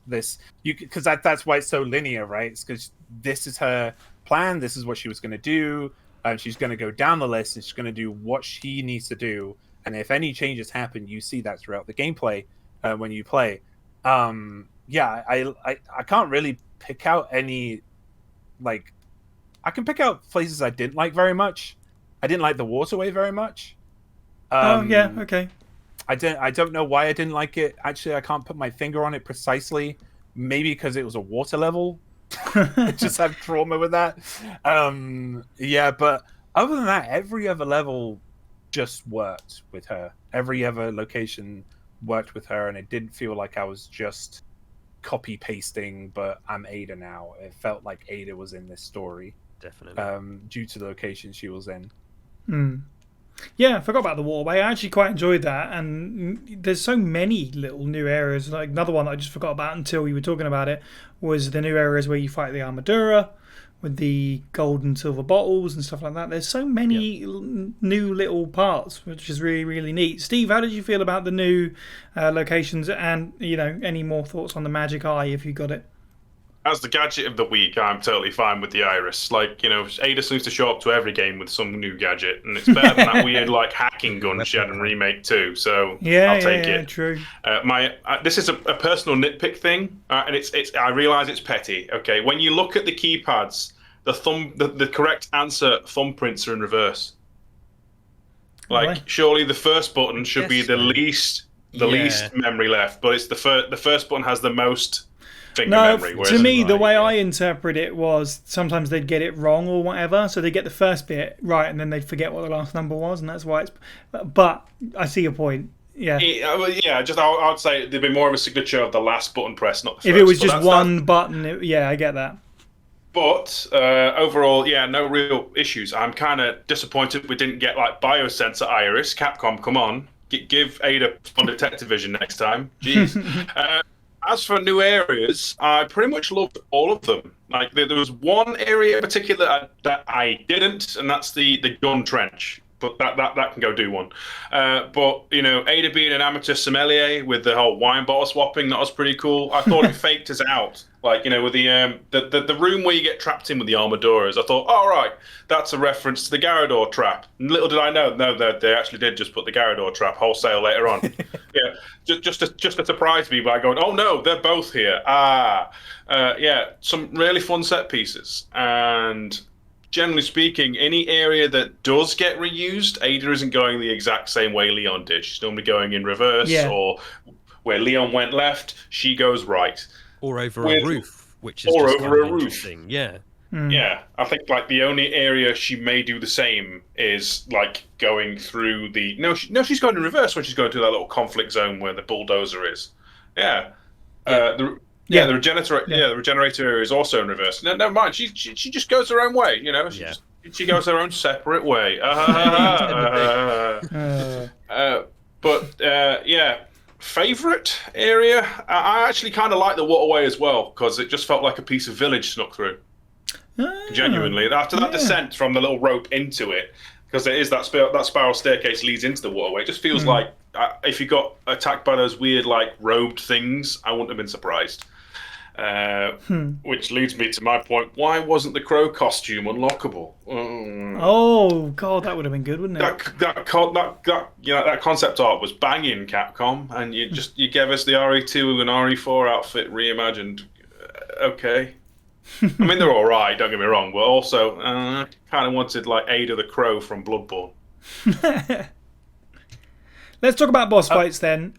S3: because that's why it's so linear, right? It's because this is her plan. This is what she was going to do. And she's going to go down the list and she's going to do what she needs to do. And if any changes happen, you see that throughout the gameplay when you play. I can't really pick out any, like, I can pick out places I didn't like very much. I didn't like the waterway very much.
S1: Okay.
S3: I don't know why I didn't like it. Actually, I can't put my finger on it precisely. Maybe because it was a water level. I just have trauma with that. But other than that, every other level just worked with her. Every other location worked with her, and it didn't feel like I was just copy pasting, but I'm Ada now. It felt like Ada was in this story.
S4: Definitely.
S3: Due to the location she was in.
S1: Yeah, I forgot about the waterway. I actually quite enjoyed that, and there's so many little new areas. Like another one that I just forgot about until you were talking about it was the new areas where you fight the Armadura with the gold and silver bottles and stuff like that. There's so many new little parts, which is really, really neat. Steve, how did you feel about the new locations, and any more thoughts on the magic eye if you got it?
S2: As the gadget of the week, I'm totally fine with the iris. Like, Ada seems to show up to every game with some new gadget, and it's better than that weird, like, hacking gun she had in Remake 2, so I'll take it.
S1: True.
S2: This is a personal nitpick thing, and it's I realise it's petty, okay? When you look at the keypads, the correct answer thumbprints are in reverse. Like,
S1: Really?
S2: surely the first button should be the least memory left, but it's the first button has the most finger memory.
S1: To me, the way I interpret it was sometimes they'd get it wrong or whatever, so they get the first bit right and then they'd forget what the last number was, and that's why it's. But I see your point. Yeah.
S2: I would say there'd be more of a signature of the last button press, not the first.
S1: If it was just one button, I get that.
S2: But overall, no real issues. I'm kind of disappointed we didn't get like biosensor iris. Capcom, come on, give Ada on detective vision next time. Jeez. As for new areas, I pretty much loved all of them. Like there was one area in particular that I didn't, and that's the gun trench. But that can go do one. But Ada being an amateur sommelier with the whole wine bottle swapping, that was pretty cool. I thought it faked us out, like with the room where you get trapped in with the armaduras. I thought, all right, that's a reference to the Garrador trap. And little did I know, no, they actually did just put the Garrador trap wholesale later on. Yeah, just to surprise me by going, oh no, they're both here. Yeah, some really fun set pieces. And generally speaking, any area that does get reused, Ada isn't going the exact same way Leon did. She's normally going in reverse, or where Leon went left, she goes right.
S4: Or over a roof, which is just kind of interesting. Yeah.
S2: Yeah, I think like the only area she may do the same is like going through the she's going in reverse when she's going through that little conflict zone where the bulldozer is. Yeah. The regenerator area is also in reverse. No, never mind. She just goes her own way. She goes her own separate way. Favorite area? I actually kind of like the waterway as well because it just felt like a piece of village snuck through. Genuinely, after that descent from the little rope into it, because there is that spiral staircase leads into the waterway. It just feels like if you got attacked by those weird like robed things, I wouldn't have been surprised. Which leads me to my point: why wasn't the crow costume unlockable?
S1: Oh god, that would have been good, wouldn't it?
S2: That concept art was banging, Capcom, and you gave us the RE2 and RE4 outfit reimagined. Okay. I mean, they're all right, don't get me wrong, but also kind of wanted like Ada the Crow from Bloodborne.
S1: Let's talk about boss fights then,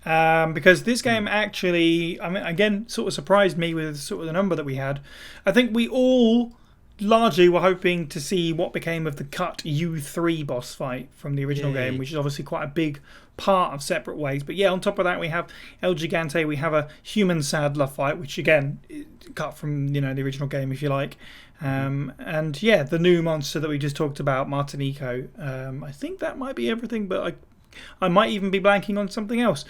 S1: because this game actually, I mean, again, sort of surprised me with sort of the number that we had. I think we all largely were hoping to see what became of the cut U3 boss fight from the original game, which is obviously quite a big part of Separate Ways. But yeah, on top of that, we have El Gigante, we have a human saddler fight, which again, cut from the original game, if you like. And yeah, the new monster that we just talked about, Martinico. I think that might be everything, but I might even be blanking on something else.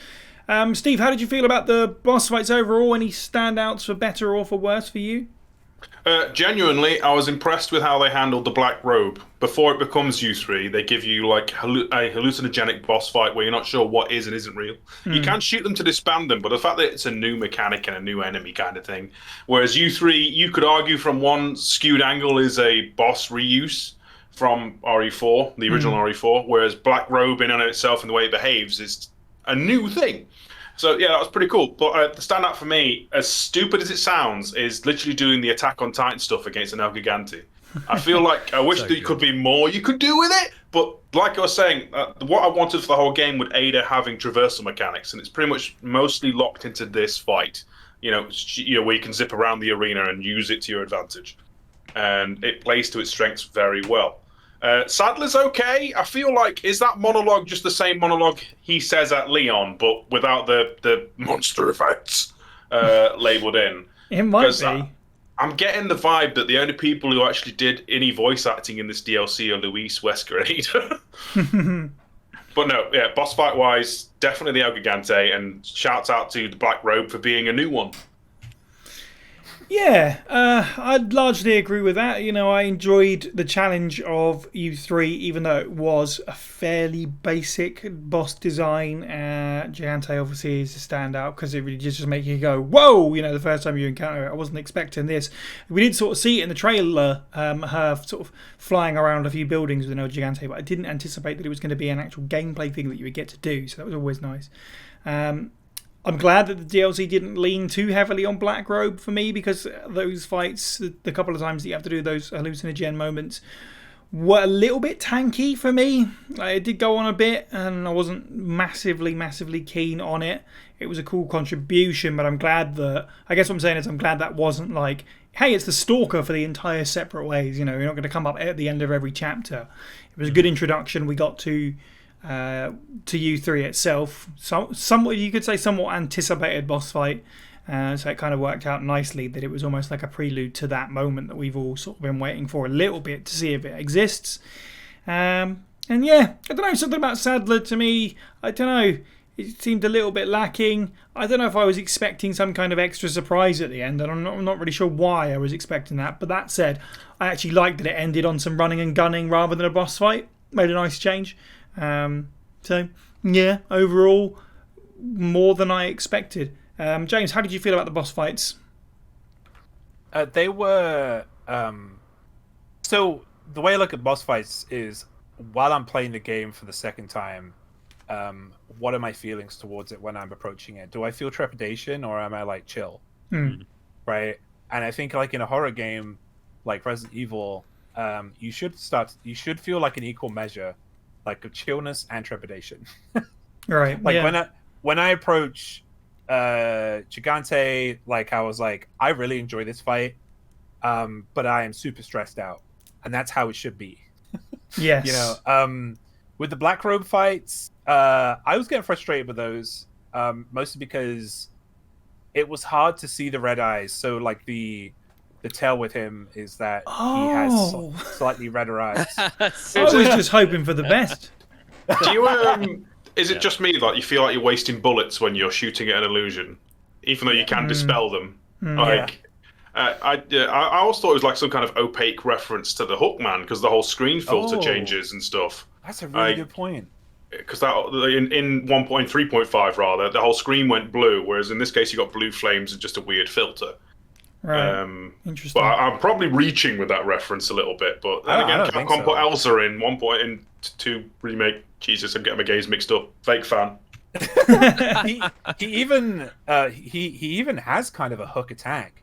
S1: Steve, how did you feel about the boss fights overall? Any standouts for better or for worse for you?
S2: Genuinely, I was impressed with how they handled the Black Robe. Before it becomes U3, they give you like a hallucinogenic boss fight where you're not sure what is and isn't real. You can shoot them to disband them, but the fact that it's a new mechanic and a new enemy kind of thing. Whereas U3, you could argue from one skewed angle is a boss reuse from RE4, the original RE4, whereas Black Robe in and of itself and the way it behaves is a new thing. So yeah, that was pretty cool. But the standout for me, as stupid as it sounds, is literally doing the Attack on Titan stuff against an El Gigante. I feel like I wish there could be more you could do with it, but like I was saying, what I wanted for the whole game with Ada having traversal mechanics, and it's pretty much mostly locked into this fight. Where you can zip around the arena and use it to your advantage, and it plays to its strengths very well. Sadler's okay. I feel like, is that monologue just the same monologue he says at Leon, but without the monster effects labelled in?
S1: It might be.
S2: I'm getting the vibe that the only people who actually did any voice acting in this DLC are Luis, Wesker, and Ada. But no, yeah, boss fight wise, definitely the El Gigante, and shouts out to the Black Robe for being a new one.
S1: Yeah, I'd largely agree with that. I enjoyed the challenge of U3, even though it was a fairly basic boss design. Gigante obviously is a standout because it really just makes you go, whoa, the first time you encounter it. I wasn't expecting this. We did sort of see it in the trailer, her sort of flying around a few buildings with an El Gigante, but I didn't anticipate that it was going to be an actual gameplay thing that you would get to do, so that was always nice. I'm glad that the DLC didn't lean too heavily on Black Robe for me, because those fights, the couple of times that you have to do those hallucinogen moments, were a little bit tanky for me. It did go on a bit, and I wasn't massively keen on it. It was a cool contribution, but I'm glad that... I guess what I'm saying is I'm glad that wasn't like, hey, it's the Stalker for the entire Separate Ways. You're not going to come up at the end of every chapter. It was a good introduction. We got to U3 itself, somewhat you could say somewhat anticipated boss fight, so it kind of worked out nicely that it was almost like a prelude to that moment that we've all sort of been waiting for a little bit to see if it exists. And yeah, I don't know, something about Sadler to me, I don't know, it seemed a little bit lacking. I don't know if I was expecting some kind of extra surprise at the end, and I'm not really sure why I was expecting that. But that said, I actually liked that it ended on some running and gunning rather than a boss fight. Made a nice change. So, yeah, overall, more than I expected. James, how did you feel about the boss fights?
S3: They were... So, the way I look at boss fights is, while I'm playing the game for the second time, what are my feelings towards it when I'm approaching it? Do I feel trepidation, or am I, like, chill? Right? And I think, like, in a horror game, like Resident Evil, you should feel like an equal measure, like of chillness and trepidation.
S1: Right.
S3: Like when I approach Gigante, like I was like, I really enjoy this fight, but I am super stressed out, and that's how it should be.
S1: Yes.
S3: You know, with the Black Robe fights, I was getting frustrated with those, mostly because it was hard to see the red eyes. So like the tell with him is that he has slightly redder eyes.
S1: I was just hoping for the best.
S2: Do you is it just me like you feel like you're wasting bullets when you're shooting at an illusion, even though you can dispel them? Like, I always thought it was like some kind of opaque reference to the Hookman because the whole screen filter changes and stuff.
S3: That's a really good point.
S2: Because that in 1.3.5 rather, the whole screen went blue, whereas in this case you got blue flames and just a weird filter.
S1: Right. Interesting.
S2: But I'm probably reaching with that reference a little bit. But then again, Capcom put Elsa in 1.2 remake. Jesus, I'm getting my games mixed up. Fake fan.
S3: he even has kind of a hook attack,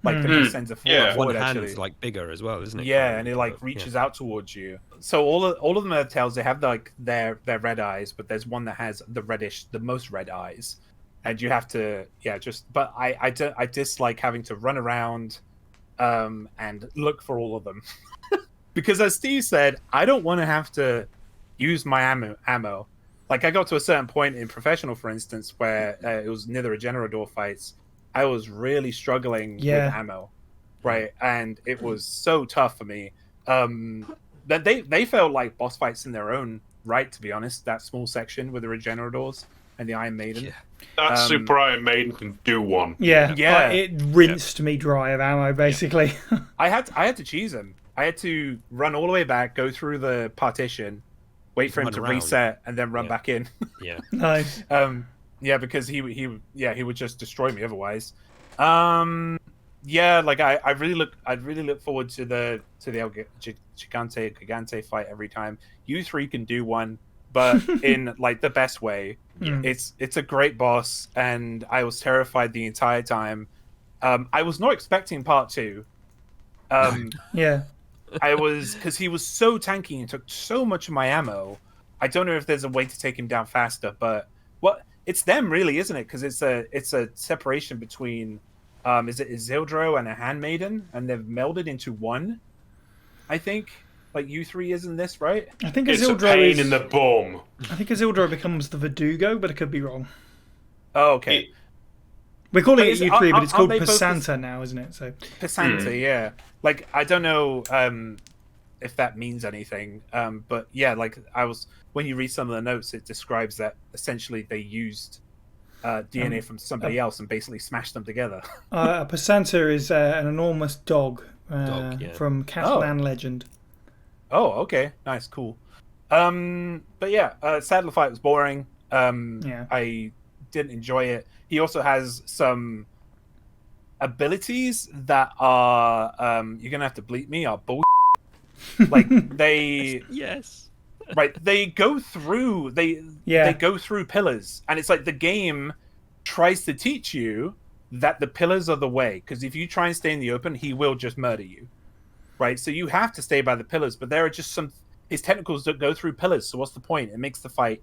S3: like that he sends a forward.
S4: One hand's like bigger as well, isn't it?
S3: Yeah, and it like reaches out towards you. So all of them are tails. They have like their red eyes, but there's one that has the most red eyes, and you have to But I dislike having to run around, and look for all of them, because as Steve said, I don't want to have to use my ammo. Like I got to a certain point in professional, for instance, where it was near the Regenerador fights. I was really struggling with ammo, right? And it was so tough for me. That they felt like boss fights in their own right, to be honest. That small section with the Regeneradors and the Iron Maiden.
S2: Yeah. That Super Iron Maiden can do one.
S1: Yeah. It rinsed me dry of ammo, basically.
S3: I had to cheese him. I had to run all the way back, go through the partition, wait for him to reset, and then run back in.
S4: Yeah.
S1: Nice.
S3: Because he would just destroy me otherwise. Like I really look forward to the Gigante fight every time. You three can do one, but in like the best way.
S1: Yeah.
S3: It's a great boss, and I was terrified the entire time. I was not expecting part 2.
S1: Yeah.
S3: I was, because he was so tanky and took so much of my ammo. I don't know if there's a way to take him down faster, but it's them really, isn't it? Because it's a separation between is it Isildur and a handmaiden, and they've melded into one. I think like U3 is in this, right?
S1: I think
S2: it's a pain in the bum.
S1: I think Isildur becomes the Verdugo, but I could be wrong.
S3: Oh, okay.
S1: We're calling it U3, but it's called Pasanta now, isn't it? So
S3: Pasanta, yeah. Like I don't know if that means anything, but yeah, like when you read some of the notes, it describes that essentially they used DNA from somebody else and basically smashed them together.
S1: Pasanta is an enormous dog, from Catalan legend.
S3: Oh, okay, nice, cool. But yeah, Saddler fight was boring. I didn't enjoy it. He also has some abilities that are you're gonna have to bleep me, are bull. Like they right, they go through they go through pillars, and it's like the game tries to teach you that the pillars are the way, because if you try and stay in the open, he will just murder you, right? So you have to stay by the pillars, but there are just his tentacles that go through pillars, so what's the point? It makes the fight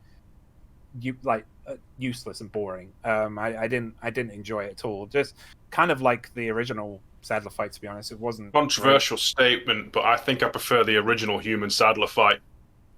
S3: useless and boring. I didn't enjoy it at all. Just kind of like the original Saddler fight, to be honest. It wasn't
S2: controversial statement, but I think I prefer the original human Saddler fight.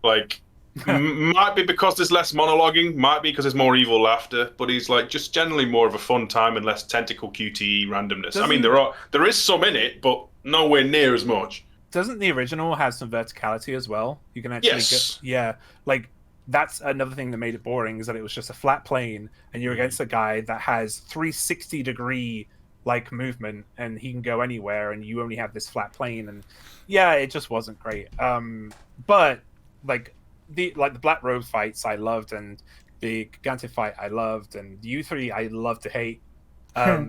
S2: Like, might be because there's less monologuing, might be because there's more evil laughter, but he's like just generally more of a fun time and less tentacle QTE randomness. I mean, there is some in it, but nowhere near as much.
S3: Doesn't the original have some verticality as well? You can actually
S2: yes.
S3: like that's another thing that made it boring, is that it was just a flat plane, and you're against a guy that has 360-degree like movement, and he can go anywhere, and you only have this flat plane, and yeah, it just wasn't great. But like the Black Robe fights I loved, and the Gigante fight I loved, and the U3 I love to hate.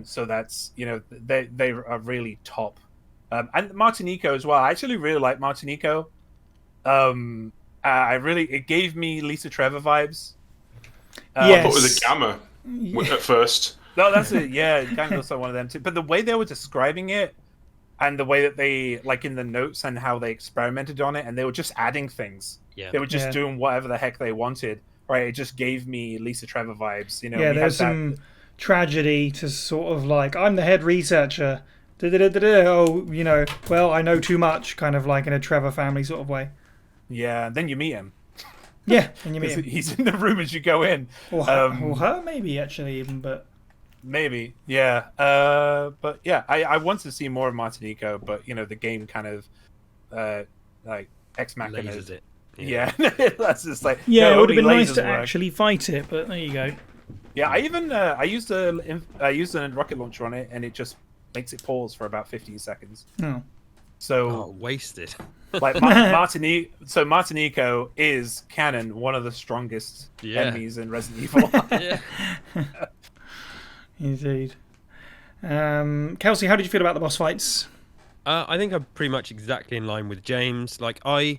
S3: So that's, you know, they are really top. And Martinico as well. I actually really like Martinico. It gave me Lisa Trevor vibes.
S2: I thought it was a Gamma at first.
S3: No, that's it. Yeah, kind of also one of them too. But the way they were describing it, and the way that they, like in the notes and how they experimented on it, and they were just adding things.
S4: Yeah.
S3: They were just doing whatever the heck they wanted. Right? It just gave me Lisa Trevor vibes. You know.
S1: Yeah, there's some tragedy to sort of like, I'm the head researcher. Oh, you know, well, I know too much, kind of like in a Trevor family sort of way.
S3: Yeah, then you meet him.
S1: Yeah, and you meet him.
S3: He's in the room as you go in.
S1: Or her, maybe, actually, even, but...
S3: Maybe, yeah. But yeah, I want to see more of Martinico, but, you know, the game kind of, like, Ex Machina.
S4: Lasers it.
S3: Yeah, that's just like...
S1: Yeah,
S3: no,
S1: it would have been
S3: only
S1: nice
S3: lasers
S1: to
S3: work.
S1: actually fight it, but there you go.
S3: Yeah, I even, I used a rocket launcher on it, and it just makes it pause for about 15 seconds.
S1: Oh.
S3: So...
S4: Oh, wasted.
S3: Like Martinico is canon one of the strongest enemies in Resident Evil.
S4: Yeah.
S1: Indeed. Kelsey, how did you feel about the boss fights?
S4: I think I'm pretty much exactly in line with James. Like what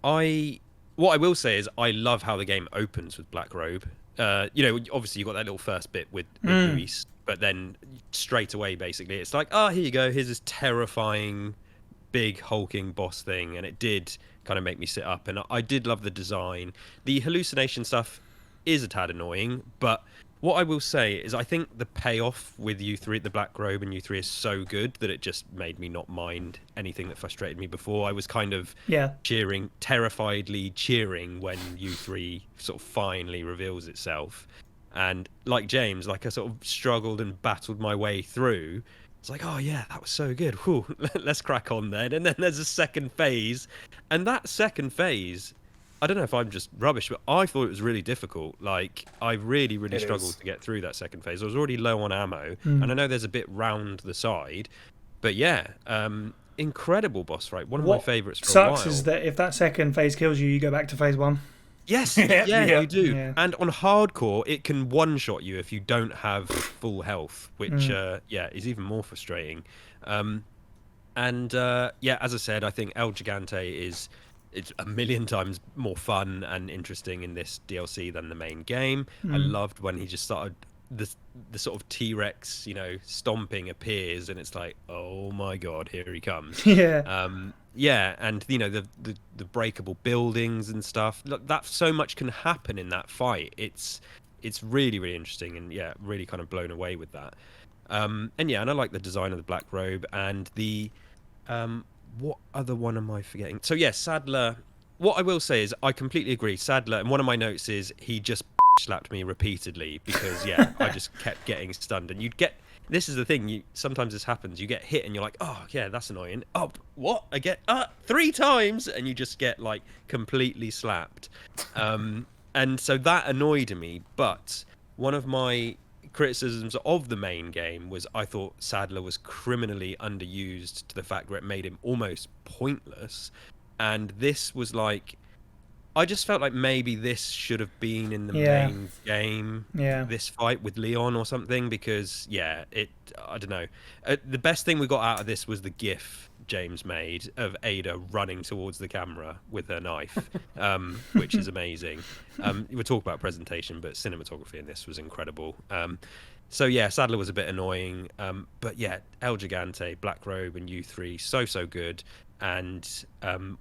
S4: I will say is I love how the game opens with Black Robe. You know, obviously you got that little first bit with Luis, but then straight away basically it's like, oh, here you go, here's this terrifying big hulking boss thing, and it did kind of make me sit up, and I did love the design. The hallucination stuff is a tad annoying, but what I will say is I think the payoff with U3, the Black Robe and U3 is so good that it just made me not mind anything that frustrated me before. I was kind of terrifiedly cheering when U3 sort of finally reveals itself. And like James, like I sort of struggled and battled my way through. It's like, oh yeah, that was so good. Whew, let's crack on then. And then there's a second phase. And that second phase, I don't know if I'm just rubbish, but I thought it was really difficult. Like, I really, really struggled to get through that second phase. I was already low on ammo. And I know there's a bit round the side. But yeah, incredible boss fight. One of my favourites for a while.
S1: Sucks is that if that second phase kills you, you go back to phase 1.
S4: Yes, you do.
S1: Yeah.
S4: And on hardcore, it can one-shot you if you don't have full health, which, is even more frustrating. As I said, I think El Gigante it's a million times more fun and interesting in this DLC than the main game. I loved when he just started, the sort of T-Rex, you know, stomping appears, and it's like, oh my god, here he comes.
S1: Yeah.
S4: And you know the breakable buildings and stuff. That so much can happen in that fight. It's really, really interesting, and yeah, really kind of blown away with that. And I like the design of the Black Robe and the what other one am I forgetting? So yeah, Sadler. What I will say is I completely agree. Sadler, and one of my notes is he just slapped me repeatedly because I just kept getting stunned. And this is the thing, sometimes this happens, you get hit and you're like, oh yeah, that's annoying. Oh, what? I get 3 times, and you just get like completely slapped. And so that annoyed me, but one of my criticisms of the main game was I thought Sadler was criminally underused to the fact where it made him almost pointless. And this was like, I just felt like maybe this should have been in the main game, this fight with Leon or something, because, I don't know. The best thing we got out of this was the GIF James made of Ada running towards the camera with her knife, which is amazing. We'll talk about presentation, but cinematography in this was incredible. Sadler was a bit annoying, but yeah, El Gigante, Black Robe, and U3, so good. And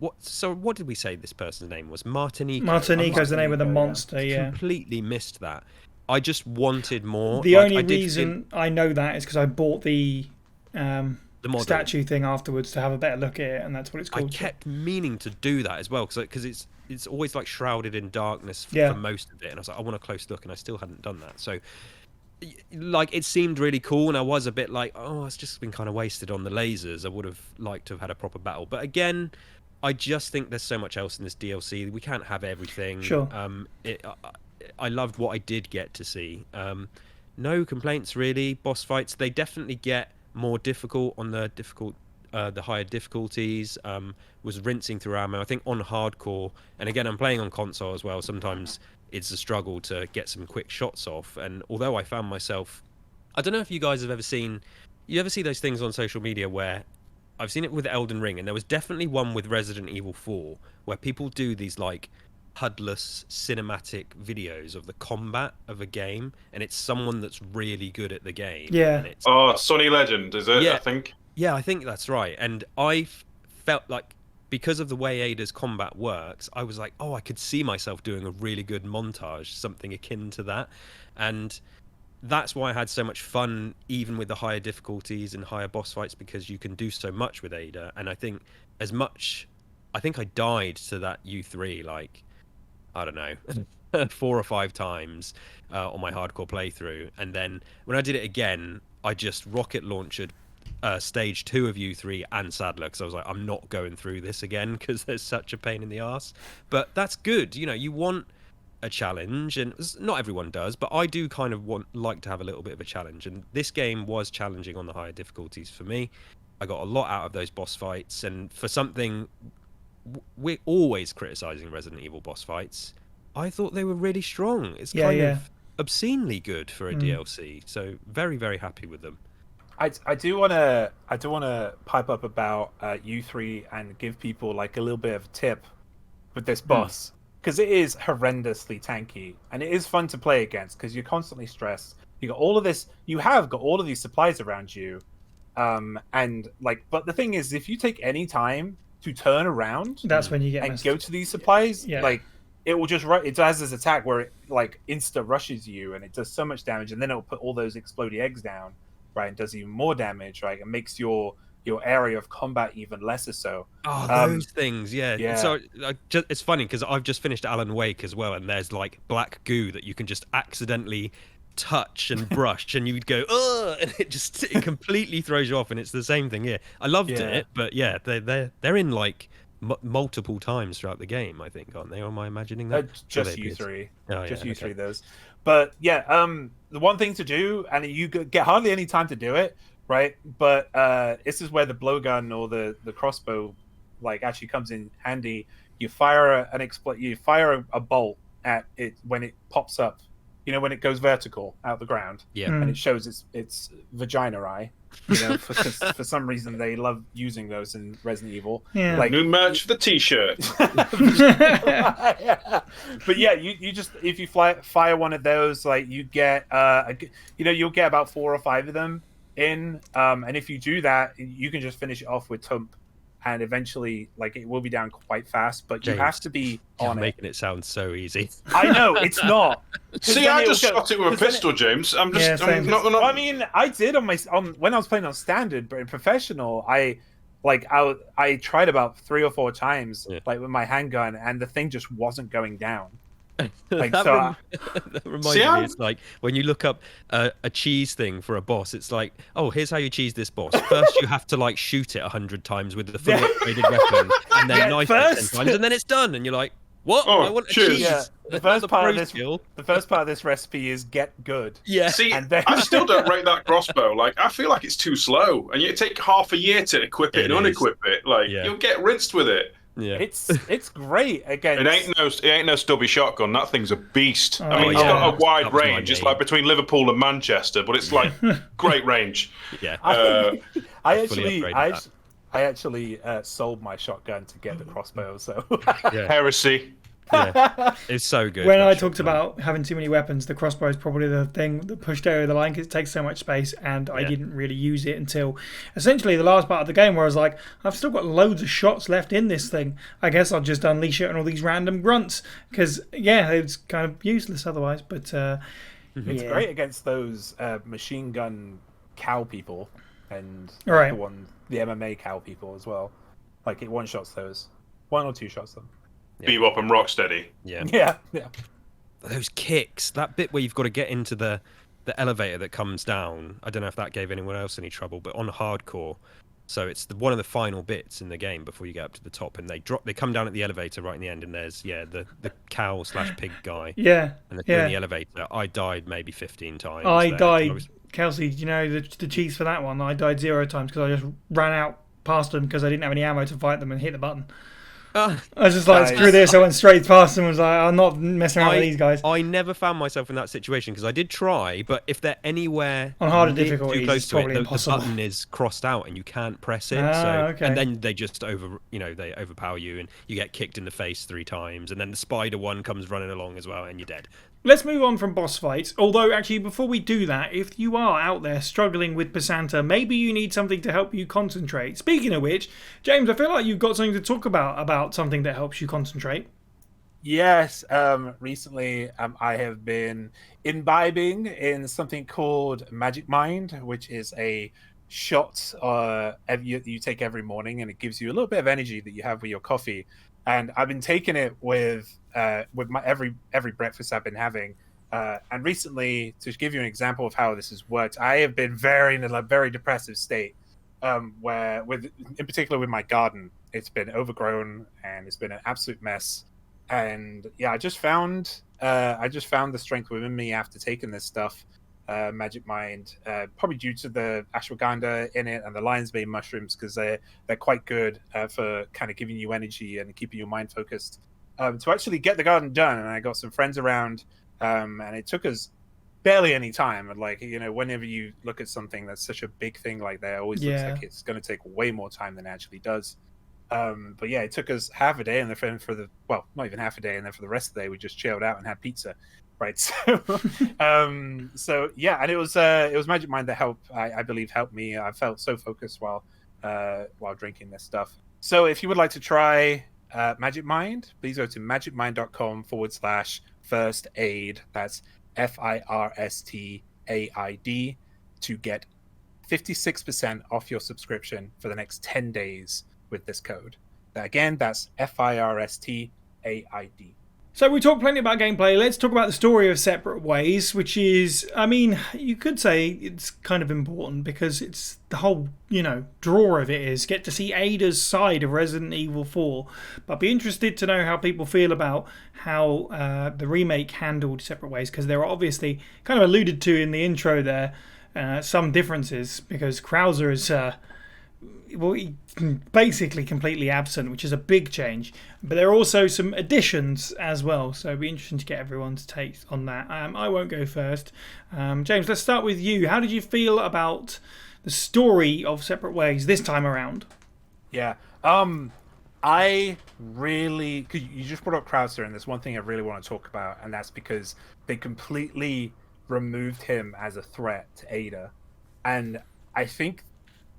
S4: what did we say this person's name was? Martinico.
S1: Martinico's the name of the monster,
S4: Completely missed that. I just wanted more.
S1: The only reason I know that is because I bought the statue thing afterwards to have a better look at it, and that's what it's called.
S4: I kept meaning to do that as well, because it's always like shrouded in darkness for most of it, and I was like, I want a close look, and I still hadn't done that. So like, it seemed really cool, and I was a bit like, oh, it's just been kind of wasted on the lasers. I would have liked to have had a proper battle, but again, I just think there's so much else in this DLC. We can't have everything.
S1: Sure.
S4: I loved what I did get to see. No complaints really. Boss fights, they definitely get more difficult on the higher difficulties. Was rinsing through ammo. I think on hardcore, and again, I'm playing on console as well. Sometimes it's a struggle to get some quick shots off. And although I found myself, I don't know if you guys have ever seen, you ever see those things on social media where I've seen it with Elden Ring, and there was definitely one with Resident Evil 4 where people do these like HUDless cinematic videos of the combat of a game, and it's someone that's really good at the game.
S1: Yeah.
S4: And it's,
S2: Oh, Sonny Legend, is it?
S4: Yeah.
S2: I think.
S4: yeah, I think that's right. And I felt like because of the way Ada's combat works, I was like, oh, I could see myself doing a really good montage, something akin to that. And that's why I had so much fun, even with the higher difficulties and higher boss fights, because you can do so much with Ada. And I think I think I died to that U3 like, I don't know, 4 or 5 times on my hardcore playthrough. And then when I did it again, I just rocket launched stage 2 of U3 and Sadler, because I was like, I'm not going through this again because there's such a pain in the ass. But that's good. You know, you want a challenge, and not everyone does, but I do kind of like to have a little bit of a challenge. And this game was challenging on the higher difficulties for me. I got a lot out of those boss fights, and for something, we're always criticizing Resident Evil boss fights. I thought they were really strong. It's kind of obscenely good for a DLC. So very, very happy with them.
S3: I do want to pipe up about U3 and give people like a little bit of a tip with this boss, because it is horrendously tanky and it is fun to play against because you're constantly stressed. You got all of this. You have got all of these supplies around you, and like. But the thing is, if you take any time to turn around,
S1: that's when you get
S3: and go to these supplies, like it will just it has this attack where it like insta rushes you and it does so much damage, and then it'll put all those explodey eggs down, right, and does even more damage, right, and makes your area of combat even lesser so.
S4: Oh, those things, yeah. So it's funny because I've just finished Alan Wake as well, and there's like black goo that you can just accidentally touch and brush, and you'd go, oh, and it completely throws you off. And it's the same thing here. I loved it, but yeah, they're in like multiple times throughout the game, I think, aren't they? Or am I imagining that?
S3: Just U3, just U3
S4: okay.
S3: those. But yeah, the one thing to do, and you get hardly any time to do it, right? But this is where the blowgun or the crossbow like actually comes in handy. You fire a bolt at it when it pops up. You know, when it goes vertical out the ground, and it shows its vagina eye. You know, for some reason they love using those in Resident Evil.
S1: Yeah.
S3: Like
S2: New merch for the T-shirt.
S3: But yeah, you just if you fire one of those, like you get you'll get about 4 or 5 of them in, and if you do that, you can just finish it off with Tump. And eventually, like, it will be down quite fast, but
S4: James,
S3: you have to be on it.
S4: Making it sound so easy.
S3: I know, it's not.
S2: See, I just shot it with a pistol, James. I'm not.
S3: I mean, I did on when I was playing on standard, but in professional, I tried about 3 or 4 times, like with my handgun, and the thing just wasn't going down. Like,
S4: that reminds me, it's like when you look up a cheese thing for a boss, it's like, oh, here's how you cheese this boss. First, you have to like shoot it 100 times with the fully upgraded weapon, and then knife it 10 times, and then it's done, and you're like, what?
S2: Oh,
S4: I want a
S2: cheers.
S4: cheese.
S3: Yeah, the first part of this recipe is get good.
S4: Yeah.
S2: See,
S3: and then...
S2: I still don't rate that crossbow. Like, I feel like it's too slow, and you take half a year to equip it and unequip it. Like, you'll get rinsed with it.
S4: Yeah,
S3: it's great. Again,
S2: it ain't no stubby shotgun. That thing's a beast.
S1: Oh,
S2: I mean, it's got a wide
S4: That was my
S2: range. It's
S4: name.
S2: like between Liverpool and Manchester, but it's like great range.
S4: Yeah.
S3: I actually sold my shotgun to get the crossbow. So
S2: Heresy.
S4: Yeah. It's so good.
S1: When
S4: that
S1: I talked
S4: shotgun.
S1: about having too many weapons, the crossbow is probably the thing that pushed over the line because it takes so much space, and I didn't really use it until essentially the last part of the game where I was like, I've still got loads of shots left in this thing. I guess I'll just unleash it on all these random grunts because, it's kind of useless otherwise. But
S3: it's great against those machine gun cow people and the MMA cow people as well. Like it one-shots those. 1 or 2 shots them.
S2: Bebop and Rocksteady.
S3: Yeah.
S4: Those kicks, that bit where you've got to get into the elevator that comes down. I don't know if that gave anyone else any trouble, but on hardcore, So it's one of the final bits in the game before you get up to the top, and they come down at the elevator right in the end, and there's the cow / pig guy,
S1: Yeah,
S4: and they're in the
S1: yeah.
S4: elevator. I died maybe 15 times
S1: I
S4: there 'cause
S1: died, Kelsey. Do you know the cheats for that one? I died 0 times because I just ran out past them because I didn't have any ammo to fight them and hit the button. I was just like, screw this. I went straight past them and was like, I'm not messing around with these guys.
S4: I never found myself in that situation because I did try, but if they're anywhere
S1: on harder
S4: too
S1: difficulties,
S4: close
S1: it's
S4: to it,
S1: probably
S4: the
S1: impossible.
S4: button is crossed out and you can't press it.
S1: Okay.
S4: And then they just they overpower you and you get kicked in the face 3 times, and then the spider one comes running along as well, and you're dead.
S1: Let's move on from boss fights. Although, actually, before we do that, if you are out there struggling with Basanta, maybe you need something to help you concentrate. Speaking of which, James, I feel like you've got something to talk about something that helps you concentrate.
S3: Yes, recently I have been imbibing in something called Magic Mind, which is a shot you take every morning, and it gives you a little bit of energy that you have with your coffee. And I've been taking it with my every breakfast I've been having. And recently, to give you an example of how this has worked, I have been in a very depressive state, where in particular with my garden, it's been overgrown and it's been an absolute mess. And yeah, I just found the strength within me after taking this stuff, Magic Mind, probably due to the ashwagandha in it and the lion's mane mushrooms, because they're quite good for kind of giving you energy and keeping your mind focused, to actually get the garden done. And I got some friends around, and it took us barely any time. And whenever you look at something that's such a big thing like that, it always looks like it's going to take way more time than it actually does. But yeah, it took us half a day, and then not even half a day, and then for the rest of the day we just chilled out and had pizza, right? So yeah, and it was Magic Mind that I believe helped me. I felt so focused while drinking this stuff. So if you would like to try Magic Mind, please go to magicmind.com/first aid. That's FIRSTAID to get 56% off your subscription for the next 10 days with this code. Again, that's FIRSTAID.
S1: So we talked plenty about gameplay. Let's talk about the story of Separate Ways, which is, I mean, you could say it's kind of important because it's the whole, draw of it is get to see Ada's side of Resident Evil 4. But I'd be interested to know how people feel about how the remake handled Separate Ways, because there are obviously, kind of alluded to in the intro there, some differences, because Krauser is basically completely absent, which is a big change. But there are also some additions as well, so it'd be interesting to get everyone's take on that. I won't go first. James, let's start with you. How did you feel about the story of Separate Ways this time around?
S3: Yeah, I really, because you just brought up Krauser, and there's one thing I really want to talk about, and that's because they completely removed him as a threat to Ada. And I think,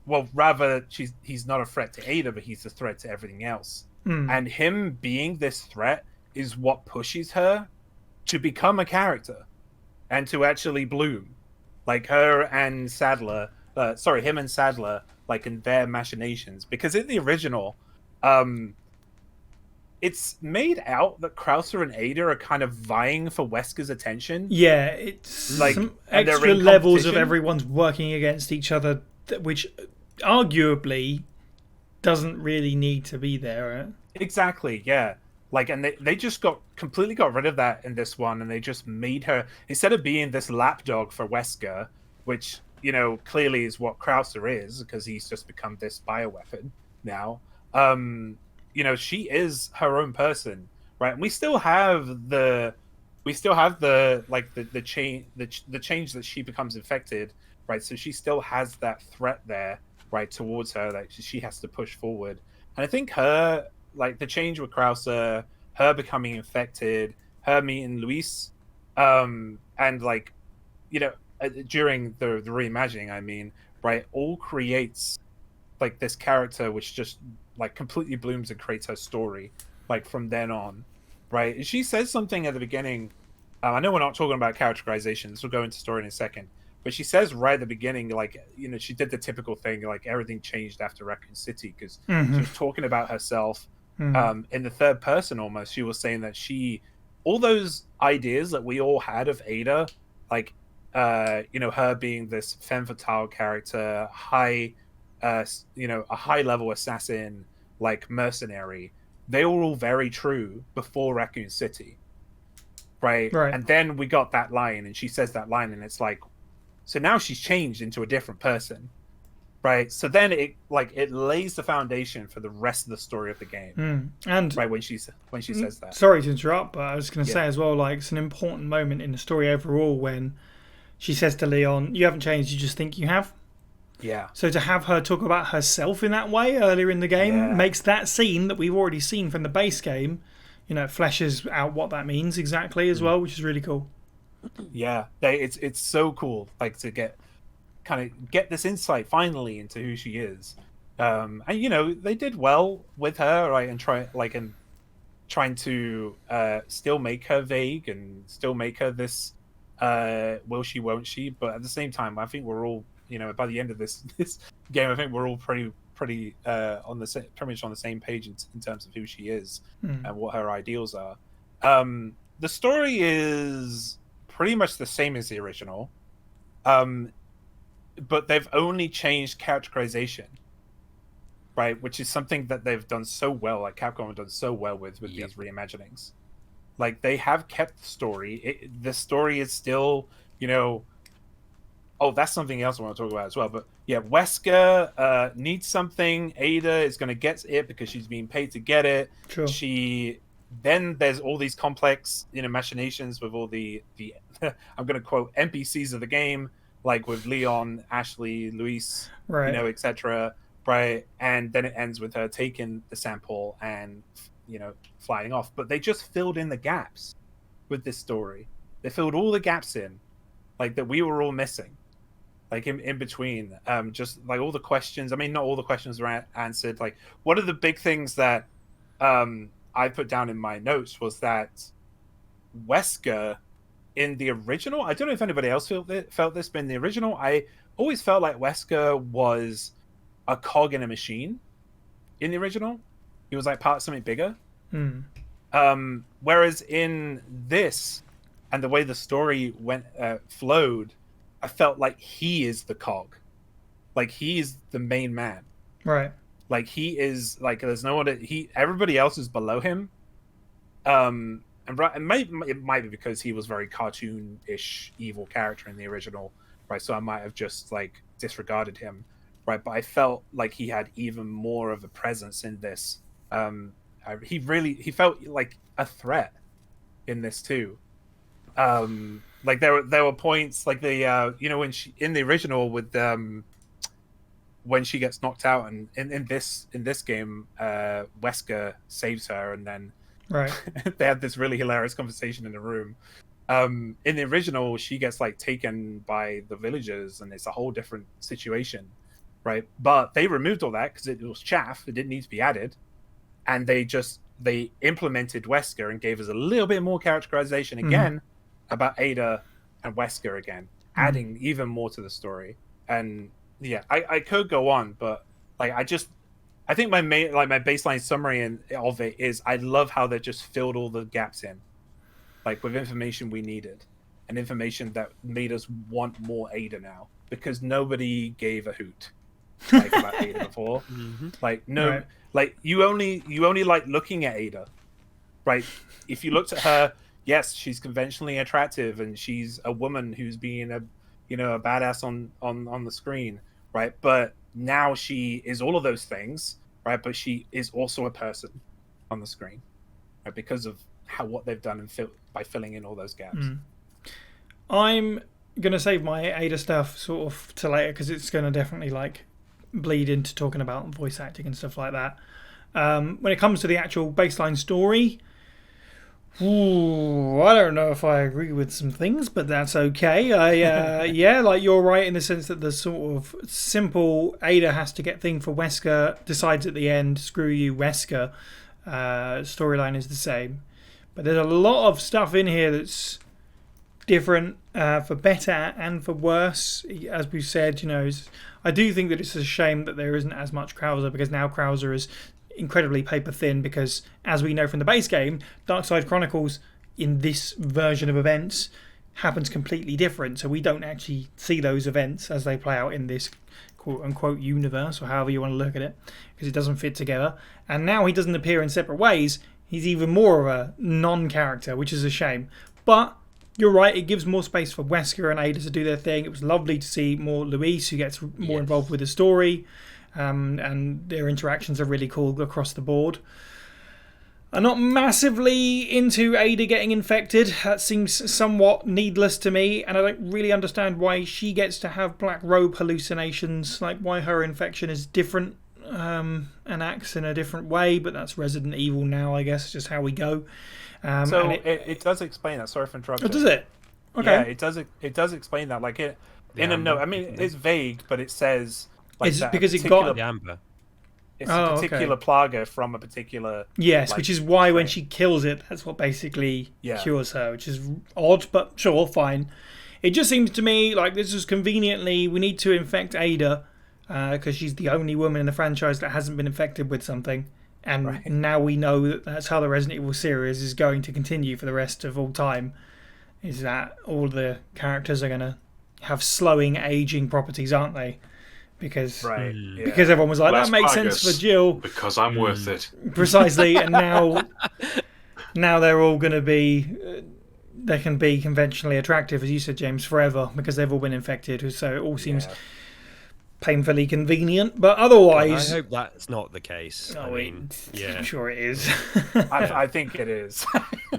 S3: well, rather, he's not a threat to Ada, but he's a threat to everything else. And him being this threat is what pushes her to become a character and to actually bloom. Like him and Sadler, like in their machinations. Because in the original, it's made out that Krauser and Ada are kind of vying for Wesker's attention.
S1: Yeah, it's
S3: like
S1: some extra levels of everyone's working against each other, which arguably doesn't really need to be there. Right?
S3: Exactly, yeah. Like, and they just completely got rid of that in this one, and they just made her, instead of being this lapdog for Wesker, which, clearly is what Krauser is, because he's just become this bioweapon now. She is her own person, right? And we still have the change that she becomes infected, right? So she still has that threat there, right, towards her that she has to push forward. And I think the change with Krauser, her becoming infected, her meeting Luis, and during the reimagining, right, all creates like this character which just like completely blooms and creates her story, like from then on, right? And she says something at the beginning. I know we're not talking about characterizations. We'll go into story in a second. But she says right at the beginning, she did the typical thing, like everything changed after Raccoon City, because she was talking about herself in the third person almost. She was saying that all those ideas that we all had of Ada, like, her being this femme fatale character, high a high level assassin like mercenary, they were all very true before Raccoon City, right? And then we got that line, and she says that line, and it's like, so now she's changed into a different person, right? So then it lays the foundation for the rest of the story of the game.
S1: And
S3: right when she says that.
S1: Sorry to interrupt, but I was going to say as well, like, it's an important moment in the story overall when she says to Leon, "You haven't changed, you just think you have."
S3: Yeah.
S1: So to have her talk about herself in that way earlier in the game makes that scene that we've already seen from the base game, fleshes out what that means exactly as well, which is really cool.
S3: Yeah, it's so cool, like, to get this insight finally into who she is, and they did well with her, right, and trying to still make her vague and still make her this will she, won't she, but at the same time, I think we're all, by the end of this game, I think we're all pretty pretty much on the same page in terms of who she is and what her ideals are. The story is pretty much the same as the original, but they've only changed characterization, right? Which is something that they've done so well, like Capcom have done so well with these reimaginings. Like, they have kept the story. The story is still, oh, that's something else I want to talk about as well. But yeah, Wesker needs something. Ada is going to get it because she's being paid to get it.
S1: Sure.
S3: Then there's all these complex, machinations with all the I'm going to quote NPCs of the game, like with Leon, Ashley, Luis,
S1: right,
S3: etc. Right, and then it ends with her taking the sample and flying off. But they just filled in the gaps with this story. They filled all the gaps in, like, that we were all missing, like in between. Just like all the questions. I mean, not all the questions were answered. Like, one of the big things that I put down in my notes was that Wesker in the original, I don't know if anybody else felt this, but in the original, I always felt like Wesker was a cog in a machine. In the original, he was like part of something bigger. Whereas in this, and the way the story flowed, I felt like he is the cog, like he is the main man,
S1: right?
S3: Like, he is, like, there's no one. Everybody else is below him. And it might be because he was very cartoon-ish evil character in the original, right? So I might have just like disregarded him, right? But I felt like he had even more of a presence in this. He felt like a threat in this too. Like there were points like the when she in the original with when she gets knocked out, and in this game Wesker saves her, and then
S1: right
S3: they had this really hilarious conversation in the room. In the original, she gets like taken by the villagers, and it's a whole different situation, right? But they removed all that because it was chaff. It didn't need to be added, and they implemented Wesker and gave us a little bit more characterization again about Ada and Wesker again, adding even more to the story. And yeah, I could go on, but like I think my baseline summary of it is I love how they just filled all the gaps in, like with information we needed, and information that made us want more Ada now, because nobody gave a hoot like about Ada before. Like like you only like looking at Ada, right? If you looked at her, yes, she's conventionally attractive, and she's a woman who's being a badass on the screen, right? But now she is all of those things, right? But she is also a person on the screen, right? Because of what they've done by filling in all those gaps.
S1: I'm gonna save my Ada stuff sort of to later, because it's gonna definitely like bleed into talking about voice acting and stuff like that. When it comes to the actual baseline story, I don't know if I agree with some things, but that's okay. Yeah, like, you're right in the sense that the sort of simple Ada has to get thing for Wesker decides at the end, screw you, Wesker. Storyline is the same, but there's a lot of stuff in here that's different, for better and for worse. As we've said, I do think that it's a shame that there isn't as much Krauser, because now Krauser is incredibly paper thin, because as we know from the base game, Darkside Chronicles in this version of events happens completely different, so we don't actually see those events as they play out in this quote unquote universe, or however you want to look at it, because it doesn't fit together. And now he doesn't appear in separate ways. He's even more of a non-character, which is a shame. But you're right, it gives more space for Wesker and Ada to do their thing. It was lovely to see more Luis, who gets more involved with the story, and their interactions are really cool across the board. I'm not massively into Ada getting infected. That seems somewhat needless to me, and I don't really understand why she gets to have black robe hallucinations, like why her infection is different and acts in a different way, but that's Resident Evil now, I guess, just how we go.
S3: So it does explain that. Sorry for interrupting.
S1: Oh, does it? Okay.
S3: Yeah, it does explain that. Like it in a note. I mean, it's vague, but it says like
S1: it's
S3: that
S1: because it got
S4: the amber.
S3: It's a particular plaga from a particular...
S1: Yes,
S3: like,
S1: which is why when
S3: strain.
S1: she kills it, that's what basically cures her, which is odd, but sure, fine. It just seems to me like this is conveniently, we need to infect Ada, because she's the only woman in the franchise that hasn't been infected with something. And now we know that that's how the Resident Evil series is going to continue for the rest of all time, is that all the characters are going to have slowing, aging properties, aren't they? Because everyone was like,
S2: Less
S1: that makes sense for Jill.
S2: Because I'm worth it.
S1: Precisely, and now they're all going to be... they can be conventionally attractive, as you said, James, forever, because they've all been infected, so it all seems painfully convenient, but otherwise...
S4: I hope that's not the case.
S1: I'm sure it is.
S3: I think it is.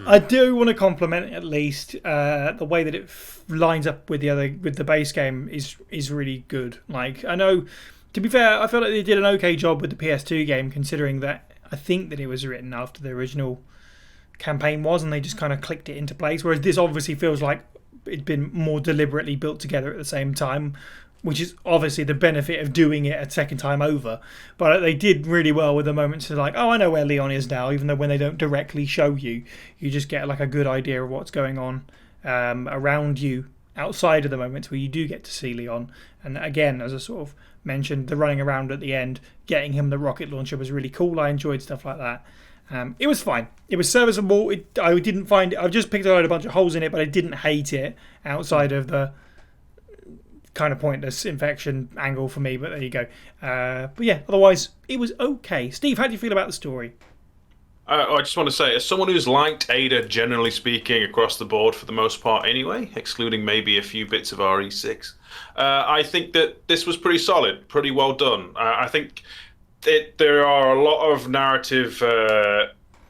S1: I do want to compliment at least the way that it lines up with the base game is really good. Like, I know, to be fair, I feel like they did an okay job with the PS2 game, considering that I think that it was written after the original campaign was, and they just kind of clicked it into place. Whereas this obviously feels like it'd been more deliberately built together at the same time, which is obviously the benefit of doing it a second time over. But they did really well with the moments of like, oh, I know where Leon is now, even though when they don't directly show you, you just get like a good idea of what's going on around you outside of the moments where you do get to see Leon. And again, as I sort of mentioned, the running around at the end, getting him the rocket launcher was really cool. I enjoyed stuff like that. It was fine. It was serviceable. I didn't find it. I've just picked out a bunch of holes in it, but I didn't hate it outside of the kind of pointless infection angle for me, but there you go. But yeah, otherwise it was okay. Steve, how do you feel about the story?
S2: I just want to say, as someone who's liked Ada, generally speaking, across the board for the most part anyway, excluding maybe a few bits of RE6, I think that this was pretty solid, pretty well done. I think there are a lot of narrative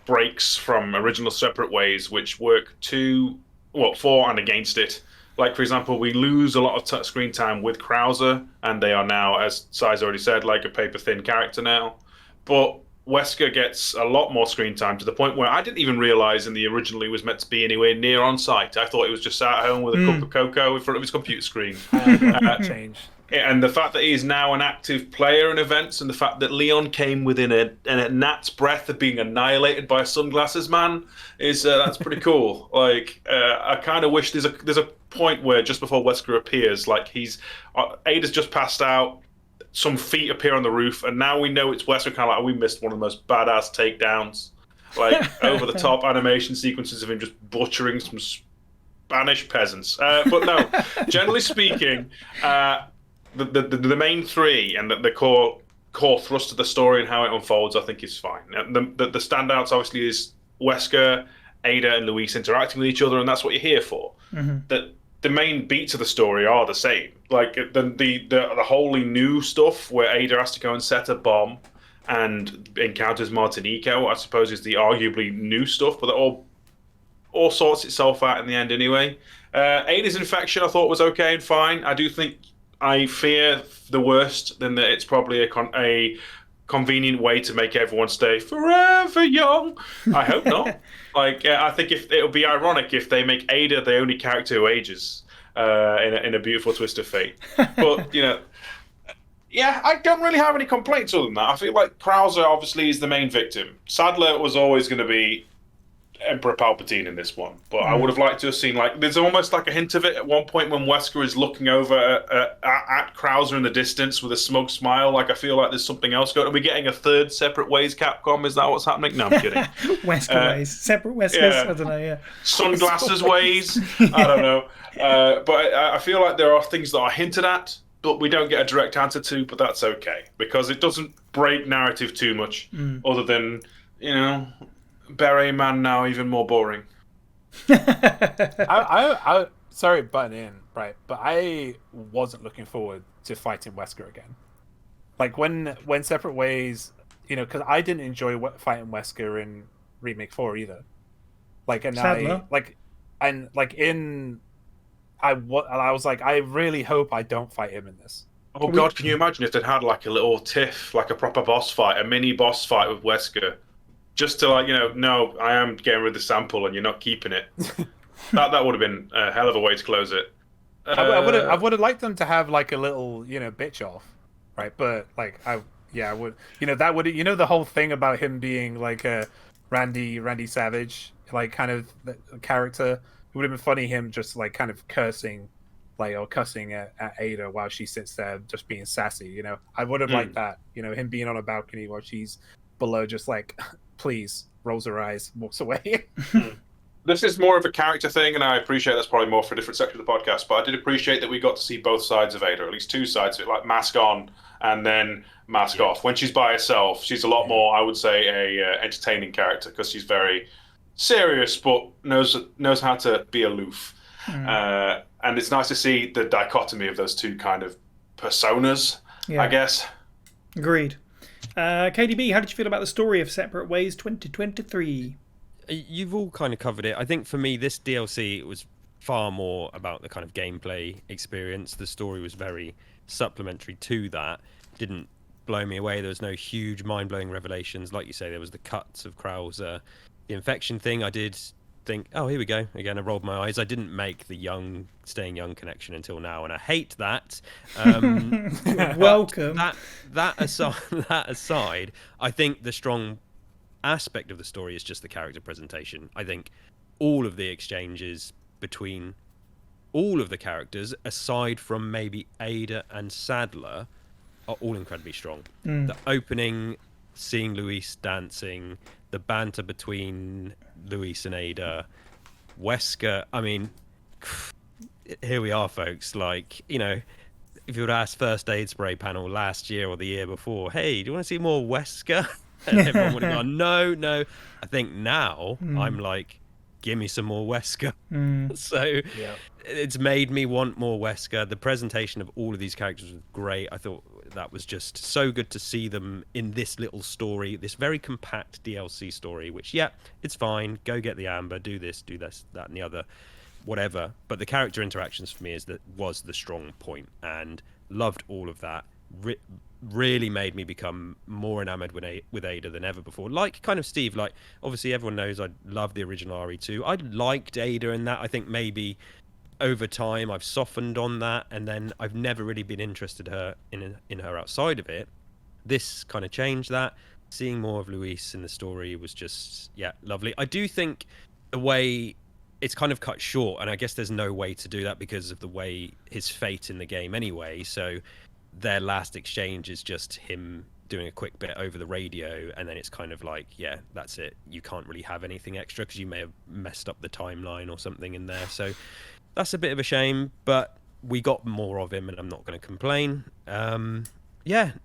S2: breaks from original separate ways which work for and against it. Like, for example, we lose a lot of screen time with Krauser, and they are now, as Sai's already said, like a paper-thin character now. But Wesker gets a lot more screen time, to the point where I didn't even realise in the original he was meant to be anywhere near on site. I thought he was just sat at home with a cup of cocoa in front of his computer screen.
S3: Change.
S2: And the fact that he is now an active player in events, and the fact that Leon came within a gnat's breath of being annihilated by a sunglasses man, that's pretty cool. Like, I kind of wish there's a point where just before Wesker appears, like Ada's just passed out, some feet appear on the roof, and now we know it's Wesker. Kind of like, we missed one of the most badass takedowns, like over the top animation sequences of him just butchering some Spanish peasants. But no, generally speaking. The main three and the core thrust of the story and how it unfolds, I think, is fine. The standouts obviously is Wesker, Ada, and Luis interacting with each other, and that's what you're here for. Mm-hmm. The main beats of the story are the same. Like the wholly new stuff where Ada has to go and set a bomb and encounters Martinico, I suppose, is the arguably new stuff, but it all sorts itself out in the end anyway. Ada's infection I thought was okay and fine. I fear the worst, then that it's probably a convenient way to make everyone stay forever young. I hope not. I think it'll be ironic if they make Ada the only character who ages in a beautiful twist of fate. But, I don't really have any complaints other than that. I feel like Krauser obviously is the main victim. Sadler was always going to be Emperor Palpatine in this one, but I would have liked to have seen, like, there's almost like a hint of it at one point when Wesker is looking over at Krauser in the distance with a smug smile. Like, I feel like there's something else going on. Are we getting a third Separate Ways Capcom? Is that what's happening? No, I'm kidding.
S1: Wesker Ways. Separate Weskers? Yeah. I don't know, yeah.
S2: Sunglasses Ways? I don't know. But I feel like there are things that are hinted at, but we don't get a direct answer to. But that's okay because it doesn't break narrative too much, other than Beret Man now even more boring.
S3: I sorry, butting in, right? But I wasn't looking forward to fighting Wesker again. Like when Separate Ways, because I didn't enjoy fighting Wesker in Remake 4 either. Like, and
S1: Sadler.
S3: I was like, I really hope I don't fight him in this.
S2: Oh God, can you imagine if they'd had like a little tiff, like a proper boss fight, a mini boss fight with Wesker, just to no, I am getting rid of the sample and you're not keeping it. that would have been a hell of a way to close it.
S3: I would have liked them to have like a little bitch off, right? But like I would that would the whole thing about him being like a Randy Savage like kind of character. It would have been funny him just like kind of cussing at Ada while she sits there just being sassy. I would have liked that. Him being on a balcony while she's below, just like please, rolls her eyes, walks away.
S2: This is more of a character thing, and I appreciate that's probably more for a different section of the podcast, but I did appreciate that we got to see both sides of Ada, or at least two sides of it, like mask on and then mask off. When she's by herself, she's a lot more, I would say, a entertaining character, because she's very serious, but knows how to be aloof. And it's nice to see the dichotomy of those two kind of personas, I guess.
S1: Agreed. KDB, how did you feel about the story of Separate Ways 2023?
S4: You've all kind of covered it. I think for me, this DLC was far more about the kind of gameplay experience. The story was very supplementary to that. Didn't blow me away. There was no huge mind-blowing revelations. Like you say, there was the cuts of Krauser. The infection thing, I did think, oh, here we go. Again, I rolled my eyes. I didn't make the staying young connection until now, and I hate that.
S1: Welcome.
S4: That aside, I think the strong aspect of the story is just the character presentation. I think all of the exchanges between all of the characters, aside from maybe Ada and Sadler, are all incredibly strong. The opening, seeing Luis dancing, the banter between Luis and Ada, Wesker. I mean, here we are, folks. Like, if you would ask First Aid Spray panel last year or the year before, hey, do you want to see more Wesker? And everyone would have gone, no. I think now I'm like, give me some more Wesker. So it's made me want more Wesker. The presentation of all of these characters was great. I thought that was just so good to see them in this little story, this very compact DLC story, which, it's fine. Go get the amber, do this, that, and the other, whatever. But the character interactions for me was the strong point, and loved all of that. Really made me become more enamored with Ada than ever before. Like kind of Steve, like obviously everyone knows I love the original RE2. I liked Ada in that. I think maybe over time I've softened on that, and then I've never really been interested in her outside of it. This kind of changed that. Seeing more of Luis in the story was just lovely. I do think the way it's kind of cut short, and I guess there's no way to do that because of the way his fate in the game anyway. So their last exchange is just him doing a quick bit over the radio, and then it's kind of like, that's it. You can't really have anything extra because you may have messed up the timeline or something in there. So that's a bit of a shame, but we got more of him, and I'm not going to complain.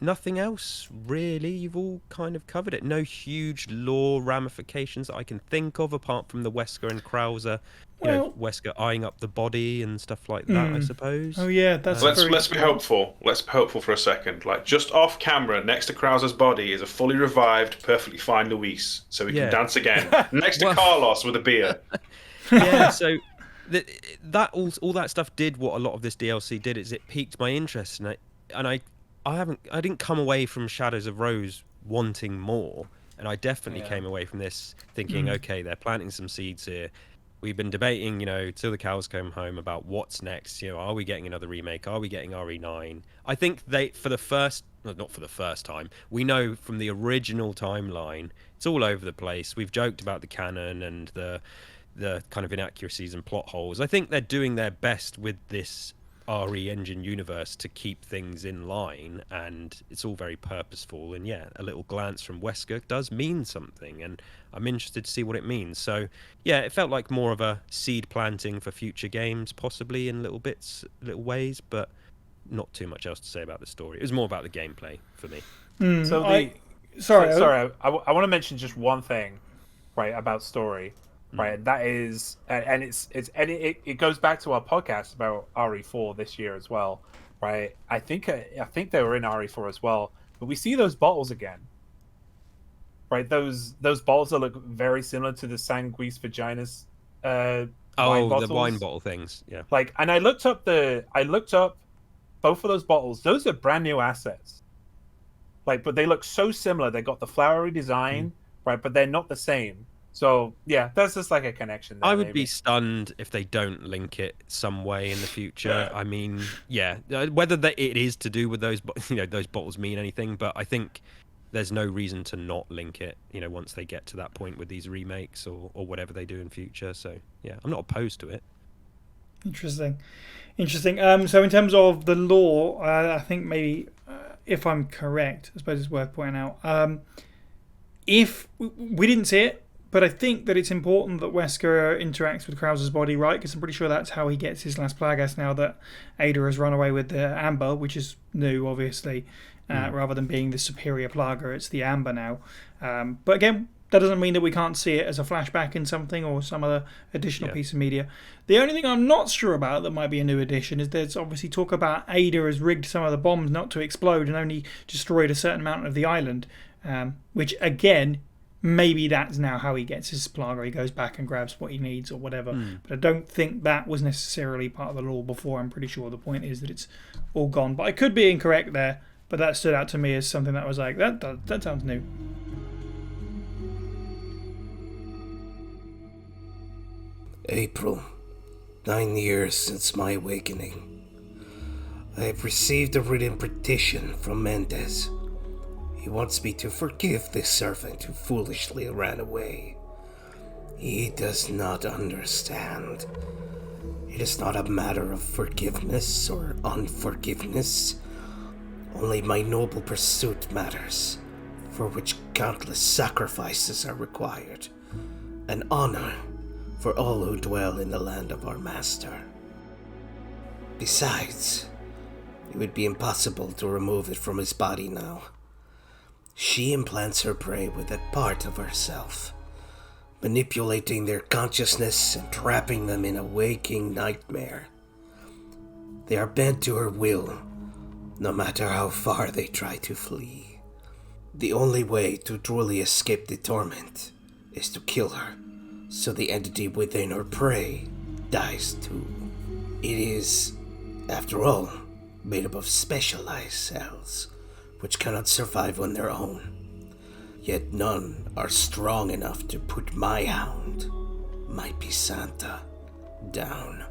S4: Nothing else really. You've all kind of covered it. No huge lore ramifications that I can think of, apart from the Wesker and Krauser. Wesker eyeing up the body and stuff like that, I suppose.
S1: Oh yeah, that's
S2: let's be hopeful. Let's be hopeful for a second. Like, just off camera, next to Krauser's body is a fully revived, perfectly fine Luis, so he can dance again. Next to Carlos with a beer.
S4: So all that stuff did what a lot of this DLC did. Is it piqued my interest, and I didn't come away from Shadows of Rose wanting more, and I definitely came away from this thinking, okay, they're planting some seeds here. We've been debating, till the cows come home about what's next. Are we getting another remake? Are we getting RE9? I think not for the first time, we know from the original timeline, it's all over the place. We've joked about the canon and the kind of inaccuracies and plot holes. I think they're doing their best with this RE Engine universe to keep things in line, and it's all very purposeful, and a little glance from Wesker does mean something, and I'm interested to see what it means. So it felt like more of a seed planting for future games, possibly in little ways, but not too much else to say about the story. It was more about the gameplay for me.
S3: Sorry, I want to mention just one thing, right, about story, right? And that is, and it goes back to our podcast about RE4 this year as well, right? I think they were in RE4 as well, but we see those bottles again, right? Those bottles that look very similar to the Sanguis Vaginas. Wine bottles.
S4: The wine bottle things, yeah.
S3: Like, and I looked up both of those bottles. Those are brand new assets. Like, but they look so similar. They got the flowery design, right? But they're not the same. So yeah, that's just like a connection there,
S4: I would
S3: maybe.
S4: be stunned if they don't link it some way in the future.
S2: Yeah.
S4: I mean, whether it is to do with those, those bottles mean anything, but I think there's no reason to not link it, once they get to that point with these remakes or whatever they do in future. So yeah, I'm not opposed to it.
S1: Interesting. So in terms of the lore, I think maybe, if I'm correct, I suppose it's worth pointing out, if we didn't see it, but I think that it's important that Wesker interacts with Krauser's body, right? Because I'm pretty sure that's how he gets his last Plagas now that Ada has run away with the Amber, which is new, obviously. Rather than being the superior Plaga, it's the Amber now. But again, that doesn't mean that we can't see it as a flashback in something or some other additional piece of media. The only thing I'm not sure about that might be a new addition is there's obviously talk about Ada has rigged some of the bombs not to explode and only destroyed a certain amount of the island, which again, maybe that's now how he gets his Plaga. He goes back and grabs what he needs or whatever. But I don't think that was necessarily part of the lore before. I'm pretty sure the point is that it's all gone. But I could be incorrect there. But that stood out to me as something that was like, that sounds new.
S5: April, 9 years since my awakening. I have received a written petition from Mendez. He wants me to forgive this servant who foolishly ran away. He does not understand. It is not a matter of forgiveness or unforgiveness. Only my noble pursuit matters, for which countless sacrifices are required, an honor for all who dwell in the land of our master. Besides, it would be impossible to remove it from his body now. She implants her prey with a part of herself, manipulating their consciousness and trapping them in a waking nightmare. They are bent to her will, no matter how far they try to flee. The only way to truly escape the torment is to kill her, so the entity within her prey dies too. It is, after all, made up of specialized cells, which cannot survive on their own. Yet none are strong enough to put my hound, my Pisanta, down.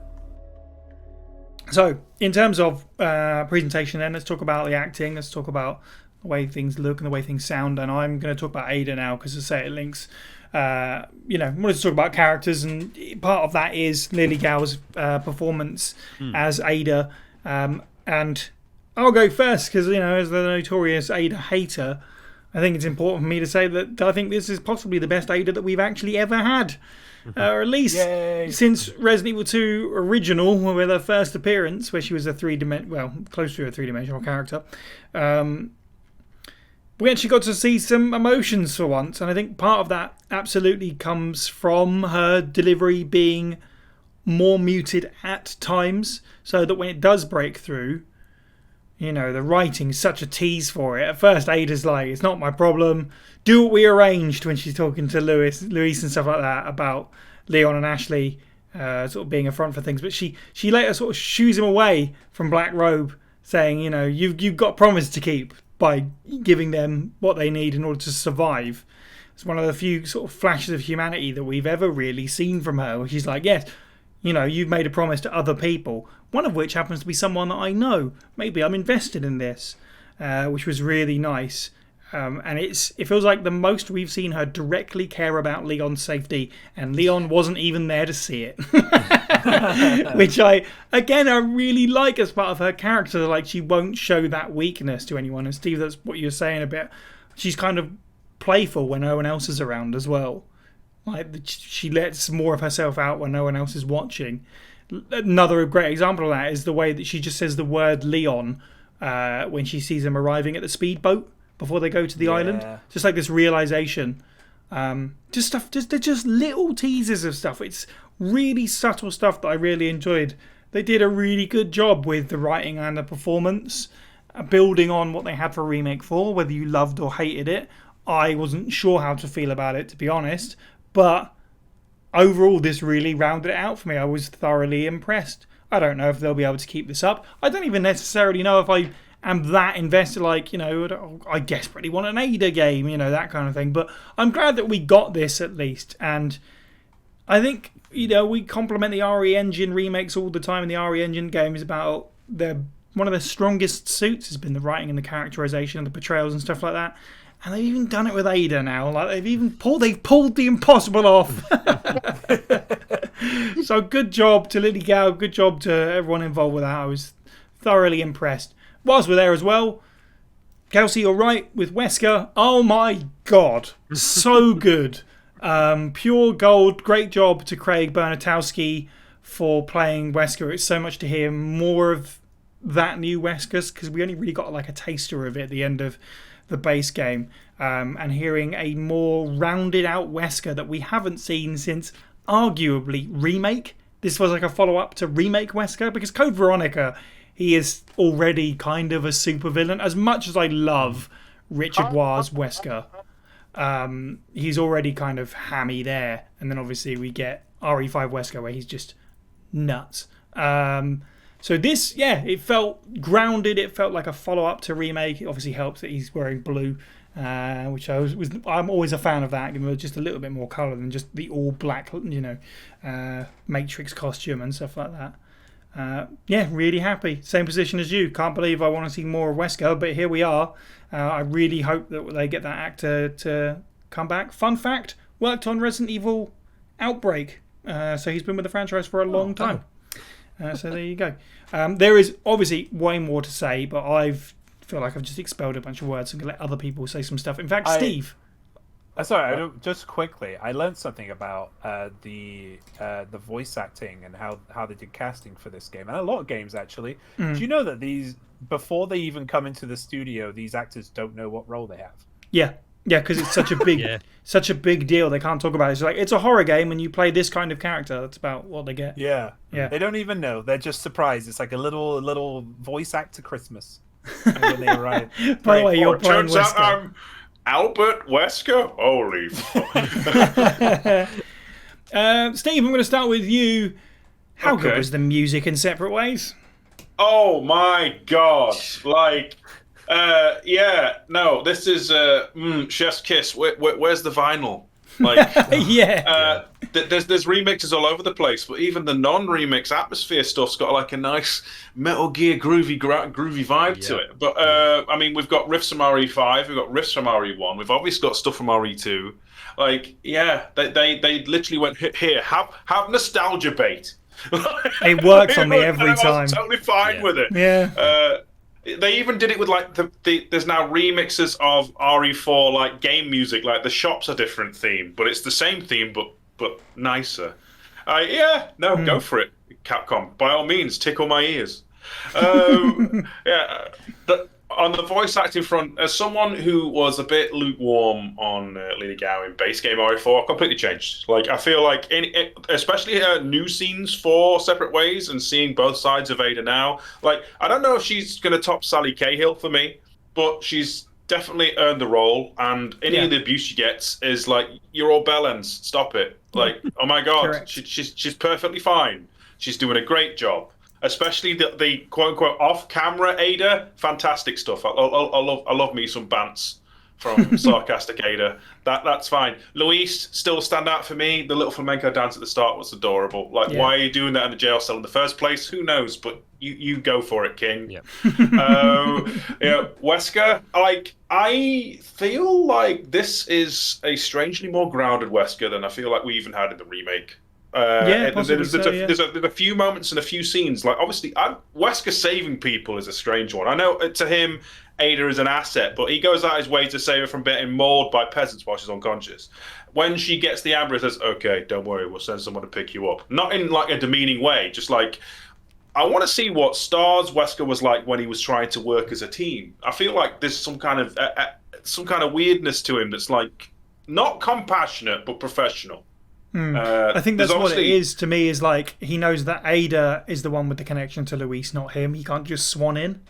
S1: So, in terms of presentation then, let's talk about the acting, let's talk about the way things look and the way things sound, and I'm going to talk about Ada now, because I say it links, I wanted to talk about characters, and part of that is Lily Gao's performance as Ada, and I'll go first, because, as the notorious Ada hater, I think it's important for me to say that I think this is possibly the best Ada that we've actually ever had. Or at least since Resident Evil 2 original, with her first appearance, where she was close to a three-dimensional character. We actually got to see some emotions for once, and I think part of that absolutely comes from her delivery being more muted at times, so that when it does break through, the writing's such a tease for it. At first, Ada's like, it's not my problem. Do what we arranged, when she's talking to Luis and stuff like that about Leon and Ashley sort of being a front for things. But she later sort of shoos him away from Black Robe, saying, you've got promise to keep by giving them what they need in order to survive. It's one of the few sort of flashes of humanity that we've ever really seen from her, where she's like, yes, you've made a promise to other people, one of which happens to be someone that I know. Maybe I'm invested in this, which was really nice. And it feels like the most we've seen her directly care about Leon's safety, and Leon wasn't even there to see it. Which I really like as part of her character. Like, she won't show that weakness to anyone. And Steve, that's what you're saying a bit. She's kind of playful when no one else is around as well. Like, she lets more of herself out when no one else is watching. another great example of that is the way that she just says the word Leon when she sees him arriving at the speedboat before they go to the island. Just like this realization. Just stuff, they're just little teasers of stuff. It's really subtle stuff that I really enjoyed. They did a really good job with the writing and the performance, building on what they had for Remake 4, whether you loved or hated it. I wasn't sure how to feel about it, to be honest, but overall this really rounded it out for me. I was thoroughly impressed. I don't know if they'll be able to keep this up. I don't even necessarily know if I am that invested, like, I desperately want an Ada game, that kind of thing. But I'm glad that we got this at least. And I think, we compliment the RE Engine remakes all the time, and the RE Engine game is about one of the strongest suits has been the writing and the characterization and the portrayals and stuff like that. And they've even done it with Ada now. Like they've pulled the impossible off. So good job to Lily Gao, good job to everyone involved with that. I was thoroughly impressed. Whilst we're there as well, Kelsey, you're right with Wesker. Oh my god, so good. Pure gold. Great job to Craig Bernatowski for playing Wesker. It's so much to hear more of that new Wesker, because we only really got like a taster of it at the end of the base game, and hearing a more rounded out Wesker that we haven't seen since arguably Remake. This was like a follow-up to Remake Wesker, because Code Veronica, he is already kind of a supervillain. As much as I love Richard Ware's Wesker, he's already kind of hammy there. And then obviously we get RE5 Wesker, where he's just nuts. So this, it felt grounded. It felt like a follow-up to Remake. It obviously helps that he's wearing blue, which I'm always a fan of that. Give him just a little bit more colour than just the all-black, Matrix costume and stuff like that. Really happy. Same position as you. Can't believe I want to see more of Wesker, but here we are. I really hope that they get that actor to come back. Fun fact, worked on Resident Evil Outbreak. So he's been with the franchise for a long time. So there you go. There is obviously way more to say, but I feel like I've just expelled a bunch of words. I'm going to let other people say some stuff. In fact, Steve.
S3: Sorry, just quickly, I learned something about the voice acting and how they did casting for this game, and a lot of games actually. Do you know that before they even come into the studio, these actors don't know what role they have?
S1: Yeah, because it's such a big, such a big deal. They can't talk about it. It's like, it's a horror game, and you play this kind of character. That's about what they get.
S3: Yeah. They don't even know. They're just surprised. It's like a little voice actor Christmas when they arrive.
S1: By the way, you're playing
S2: turns out
S1: Wesker.
S2: I'm Albert Wesker. Holy fuck.
S1: Steve, I'm going to start with you. How good was the music in Separate Ways?
S2: Oh my god! This is Chef's Kiss. Where's the vinyl? There's remixes all over the place, but even the non-remix atmosphere stuff's got like a nice Metal Gear groovy vibe to it. But we've got riffs from RE5, we've got riffs from RE1, we've obviously got stuff from RE2. They literally went, here, have nostalgia bait.
S1: It works on me every time.
S2: I was totally fine with it.
S1: Yeah.
S2: They even did it with there's now remixes of RE4 game music. Like the shop's a different theme, but it's the same theme but nicer. Go for it, Capcom. By all means, tickle my ears. On the voice acting front, as someone who was a bit lukewarm on Lily Gao in base game RE4, completely changed. I feel like, especially her new scenes for Separate Ways and seeing both sides of Ada now, I don't know if she's going to top Sally Cahill for me, but she's definitely earned the role, and any of the abuse she gets is you're all bellends, stop it. Oh my god, she's perfectly fine. She's doing a great job. Especially the quote unquote off camera Ada, fantastic stuff. I love me some bants from sarcastic Ada. That's fine. Luis still stand out for me. The little flamenco dance at the start was adorable. Why are you doing that in the jail cell in the first place? Who knows? But you go for it, King.
S4: Yeah.
S2: Wesker, I feel like this is a strangely more grounded Wesker than I feel like we even had in the remake. There's a few moments and a few scenes. Obviously, Wesker saving people is a strange one. I know to him, Ada is an asset, but he goes out his way to save her from being mauled by peasants while she's unconscious. When she gets the amber, he says, "Okay, don't worry, we'll send someone to pick you up." Not in like a demeaning way, just like, I want to see what Star's Wesker was like when he was trying to work as a team. I feel like there's some kind of weirdness to him that's like not compassionate but professional.
S1: I think that's what it is to me. Is like he knows that Ada is the one with the connection to Luis, not him. He can't just swan in.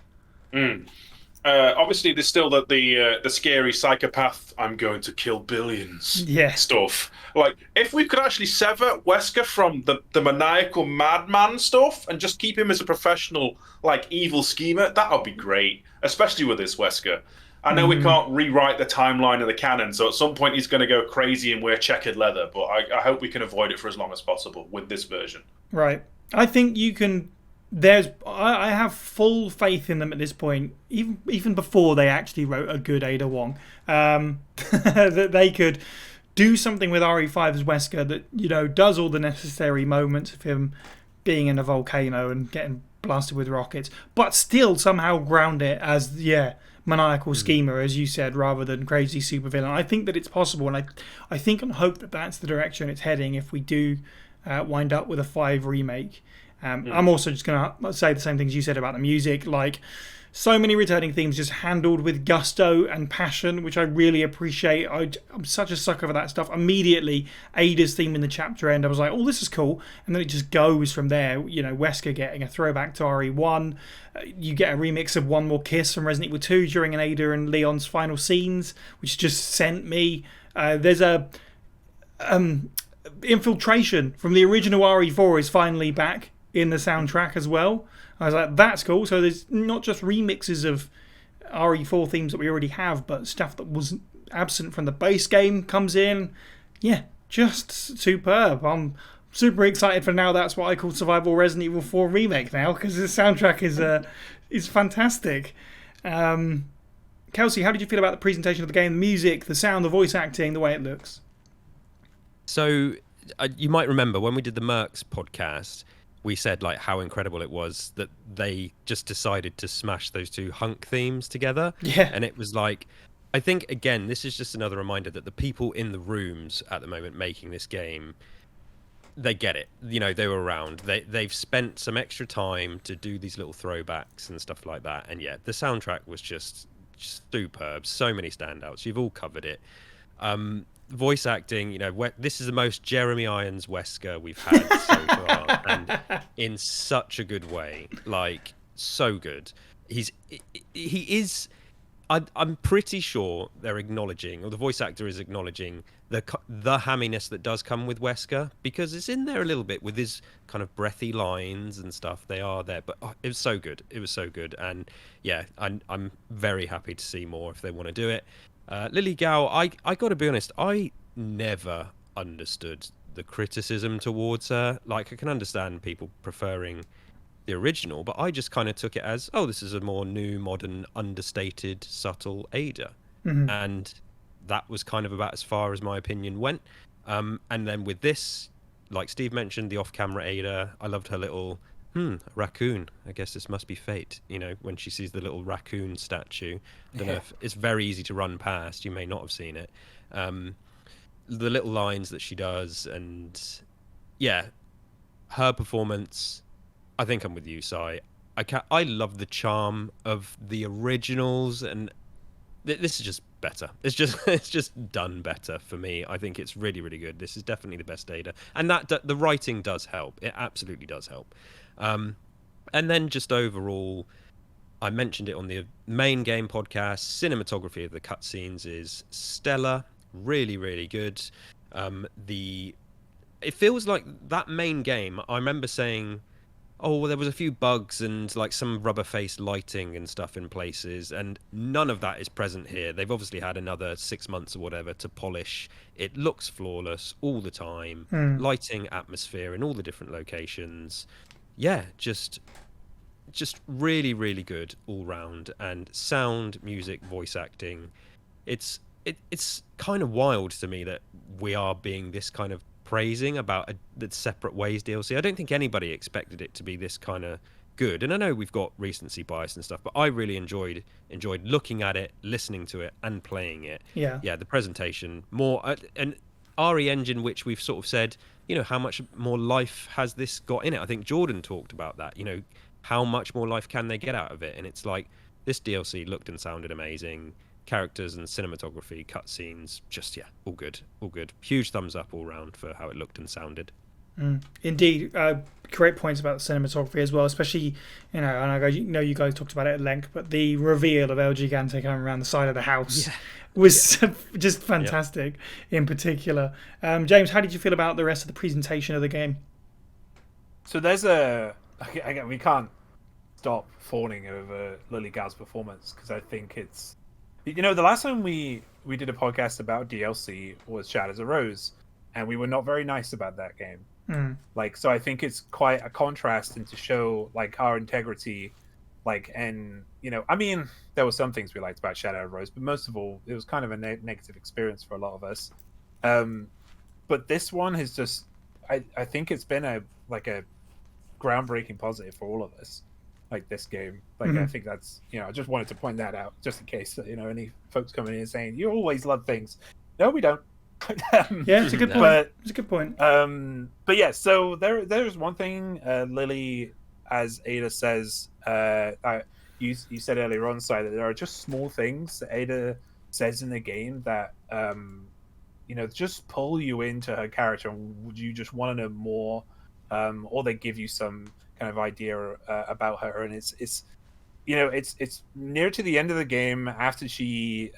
S2: Obviously, there's still the scary psychopath. I'm going to kill billions. Stuff. Like if we could actually sever Wesker from the maniacal madman stuff and just keep him as a professional, like evil schemer, that would be great. Especially with this Wesker. I know we can't rewrite the timeline of the canon, so at some point he's going to go crazy and wear checkered leather. But I hope we can avoid it for as long as possible with this version.
S1: Right. I think you can. I have full faith in them at this point, even before they actually wrote a good Ada Wong, that they could do something with RE5's Wesker that does all the necessary moments of him being in a volcano and getting blasted with rockets, but still somehow ground it as maniacal schemer, as you said, rather than crazy supervillain. I think that it's possible, and I think and hope that that's the direction it's heading if we do wind up with a 5 remake. I'm also just going to say the same things you said about the music, like so many returning themes just handled with gusto and passion, which I really appreciate. I'm such a sucker for that stuff. Immediately, Ada's theme in the chapter end, I was like, oh, this is cool. And then it just goes from there. Wesker getting a throwback to RE1. You get a remix of One More Kiss from Resident Evil 2 during an Ada and Leon's final scenes, which just sent me. There's a infiltration from the original RE4 is finally back in the soundtrack as well. I was like, that's cool. So there's not just remixes of RE4 themes that we already have, but stuff that was absent from the base game comes in. Yeah, just superb. I'm super excited for now. That's what I call Survival Resident Evil 4 Remake now, because the soundtrack is fantastic. Kelsey, how did you feel about the presentation of the game, the music, the sound, the voice acting, the way it looks?
S4: So you might remember when we did the Mercs podcast, we said like how incredible it was that they just decided to smash those two hunk themes together.
S1: Yeah.
S4: And it was like, I think, again, this is just another reminder that the people in the rooms at the moment making this game, they get it. They were around. They've spent some extra time to do these little throwbacks and stuff like that. And yeah, the soundtrack was just superb. So many standouts. You've all covered it. Voice acting, this is the most Jeremy Irons Wesker we've had so far, and in such a good way, like so good. He is. I'm pretty sure they're acknowledging, or the voice actor is acknowledging the hamminess that does come with Wesker, because it's in there a little bit with his kind of breathy lines and stuff. They are there, but it was so good. It was so good, and yeah, I'm very happy to see more if they want to do it. Lily Gao, I got to be honest, I never understood the criticism towards her. Like, I can understand people preferring the original, but I just kind of took it as, oh, this is a more new, modern, understated, subtle Ada.
S1: Mm-hmm.
S4: And that was kind of about as far as my opinion went. And then with this, like Steve mentioned, the off-camera Ada, I loved her little... raccoon. I guess this must be fate. When she sees the little raccoon statue. I don't know if it's very easy to run past. You may not have seen it. The little lines that she does, and yeah, her performance. I think I'm with you, Sai. I love the charm of the originals, and this is just better. It's just done better for me. I think it's really, really good. This is definitely the best Ada, and that the writing does help. It absolutely does help. And then just overall, I mentioned it on the main game podcast, cinematography of the cutscenes is stellar, really, really good. It feels like that main game, I remember saying, oh, well, there was a few bugs and like some rubber-faced lighting and stuff in places, and none of that is present here. They've obviously had another 6 months or whatever to polish. It looks flawless all the time. Lighting, atmosphere in all the different locations. Yeah, just really, really good all round. And sound, music, voice acting. It's kind of wild to me that we are being this kind of praising about the Separate Ways DLC. I don't think anybody expected it to be this kind of good. And I know we've got recency bias and stuff, but I really enjoyed looking at it, listening to it, and playing it.
S1: Yeah.
S4: Yeah, the presentation more an RE engine, which we've sort of said, how much more life has this got in it? I think Jordan talked about that. How much more life can they get out of it? And it's like this DLC looked and sounded amazing. Characters and cinematography, cutscenes, just all good, all good. Huge thumbs up all round for how it looked and sounded.
S1: Indeed, great points about the cinematography as well, especially and I know you guys talked about it at length, but the reveal of El Gigante coming around the side of the house was just fantastic. In particular, James, how did you feel about the rest of the presentation of the game?
S3: So there's we can't stop fawning over Lily Gal's performance because I think it's the last time we did a podcast about DLC was Shadows of Rose, and we were not very nice about that game. So I think it's quite a contrast and to show our integrity, and I mean there were some things we liked about Shadow of Rose, but most of all it was kind of a negative experience for a lot of us. But this one has just I think it's been a groundbreaking positive for all of us. This game, I think that's I just wanted to point that out just in case any folks coming in saying you always love things. No, we don't.
S1: Yeah, it's a good point. It's a good point.
S3: But yeah, so there's one thing Lily, as Ada says, you said earlier on, Si, that there are just small things that Ada says in the game that just pull you into her character, and would you just want to know more, or they give you some kind of idea about her, and it's near to the end of the game after she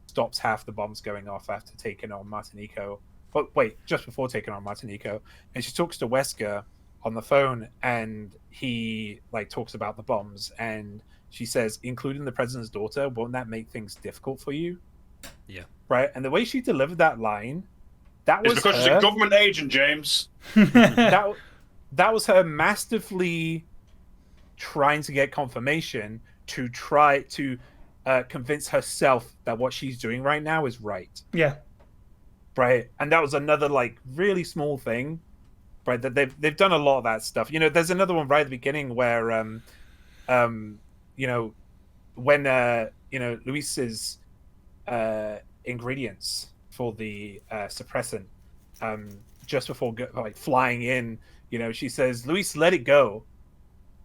S3: stops half the bombs going off after taking on Martinico. But wait, just before taking on Martinico, and she talks to Wesker on the phone, and he talks about the bombs, and she says, including the president's daughter, won't that make things difficult for you?
S4: Yeah.
S3: Right? And the way she delivered that line, that was
S2: because she's a government agent, James.
S3: that was her masterfully trying to get confirmation to try to convince herself that what she's doing right now is right.
S1: Yeah.
S3: Right. And that was another really small thing. Right. That they've done a lot of that stuff. There's another one right at the beginning where when Luis's ingredients for the suppressant just before flying in, she says, Luis, let it go.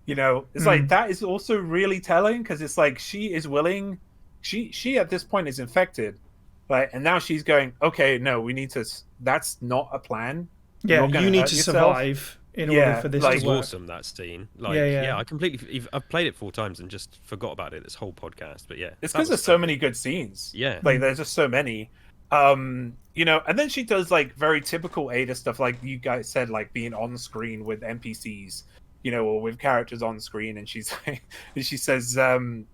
S3: It's that is also really telling, because it's she is willing. She at this point is infected, right? And now she's going, okay, no, we need to. That's not a plan.
S1: Yeah, you need to survive in order for this to work.
S4: It's awesome, that scene. I completely. I've played it 4 times and just forgot about it this whole podcast. But yeah,
S3: it's because there's so many good scenes.
S4: Yeah,
S3: there's just so many. And then she does very typical Ada stuff, like you guys said, being on screen with NPCs. Or with characters on screen, and she says to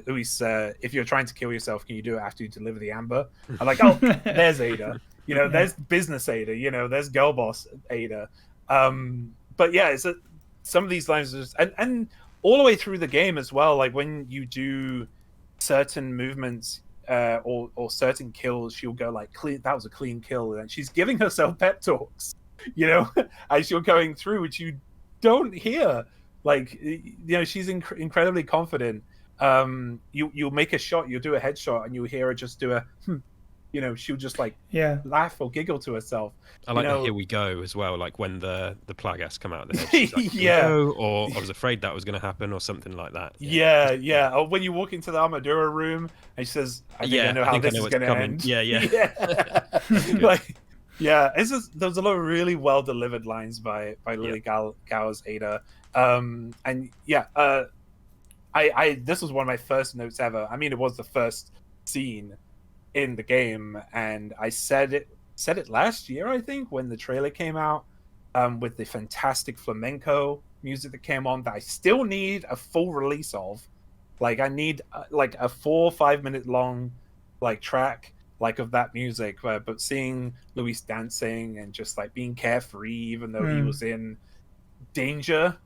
S3: Luis, if you're trying to kill yourself, can you do it after you deliver the amber? I'm like, oh, there's Ada. There's business Ada. There's girl boss Ada. But yeah, some of these lines are just and all the way through the game as well. When you do certain movements or certain kills, she'll go clean. That was a clean kill, and she's giving herself pep talks. As you're going through, which you don't hear. She's incredibly confident. You'll make a shot, you'll do a headshot, and you'll hear her just do a she'll just laugh or giggle to herself.
S4: I like the here we go as well, when the Plagas come out of the head, she's
S3: yeah,
S4: or I was afraid that was going to happen, or something like that.
S3: Yeah. Or when you walk into the Armadura room and she says, I know how this is going to end.
S4: Yeah.
S3: Yeah, there's a lot of really well delivered lines by Lily Gal's Ada, and this was one of my first notes ever. I mean, it was the first scene in the game, and I said it last year, I think, when the trailer came out, with the fantastic flamenco music that came on, that I still need a full release of. I need a 4 or 5 minute long track of that music, but seeing Luis dancing and just being carefree even though he was in danger.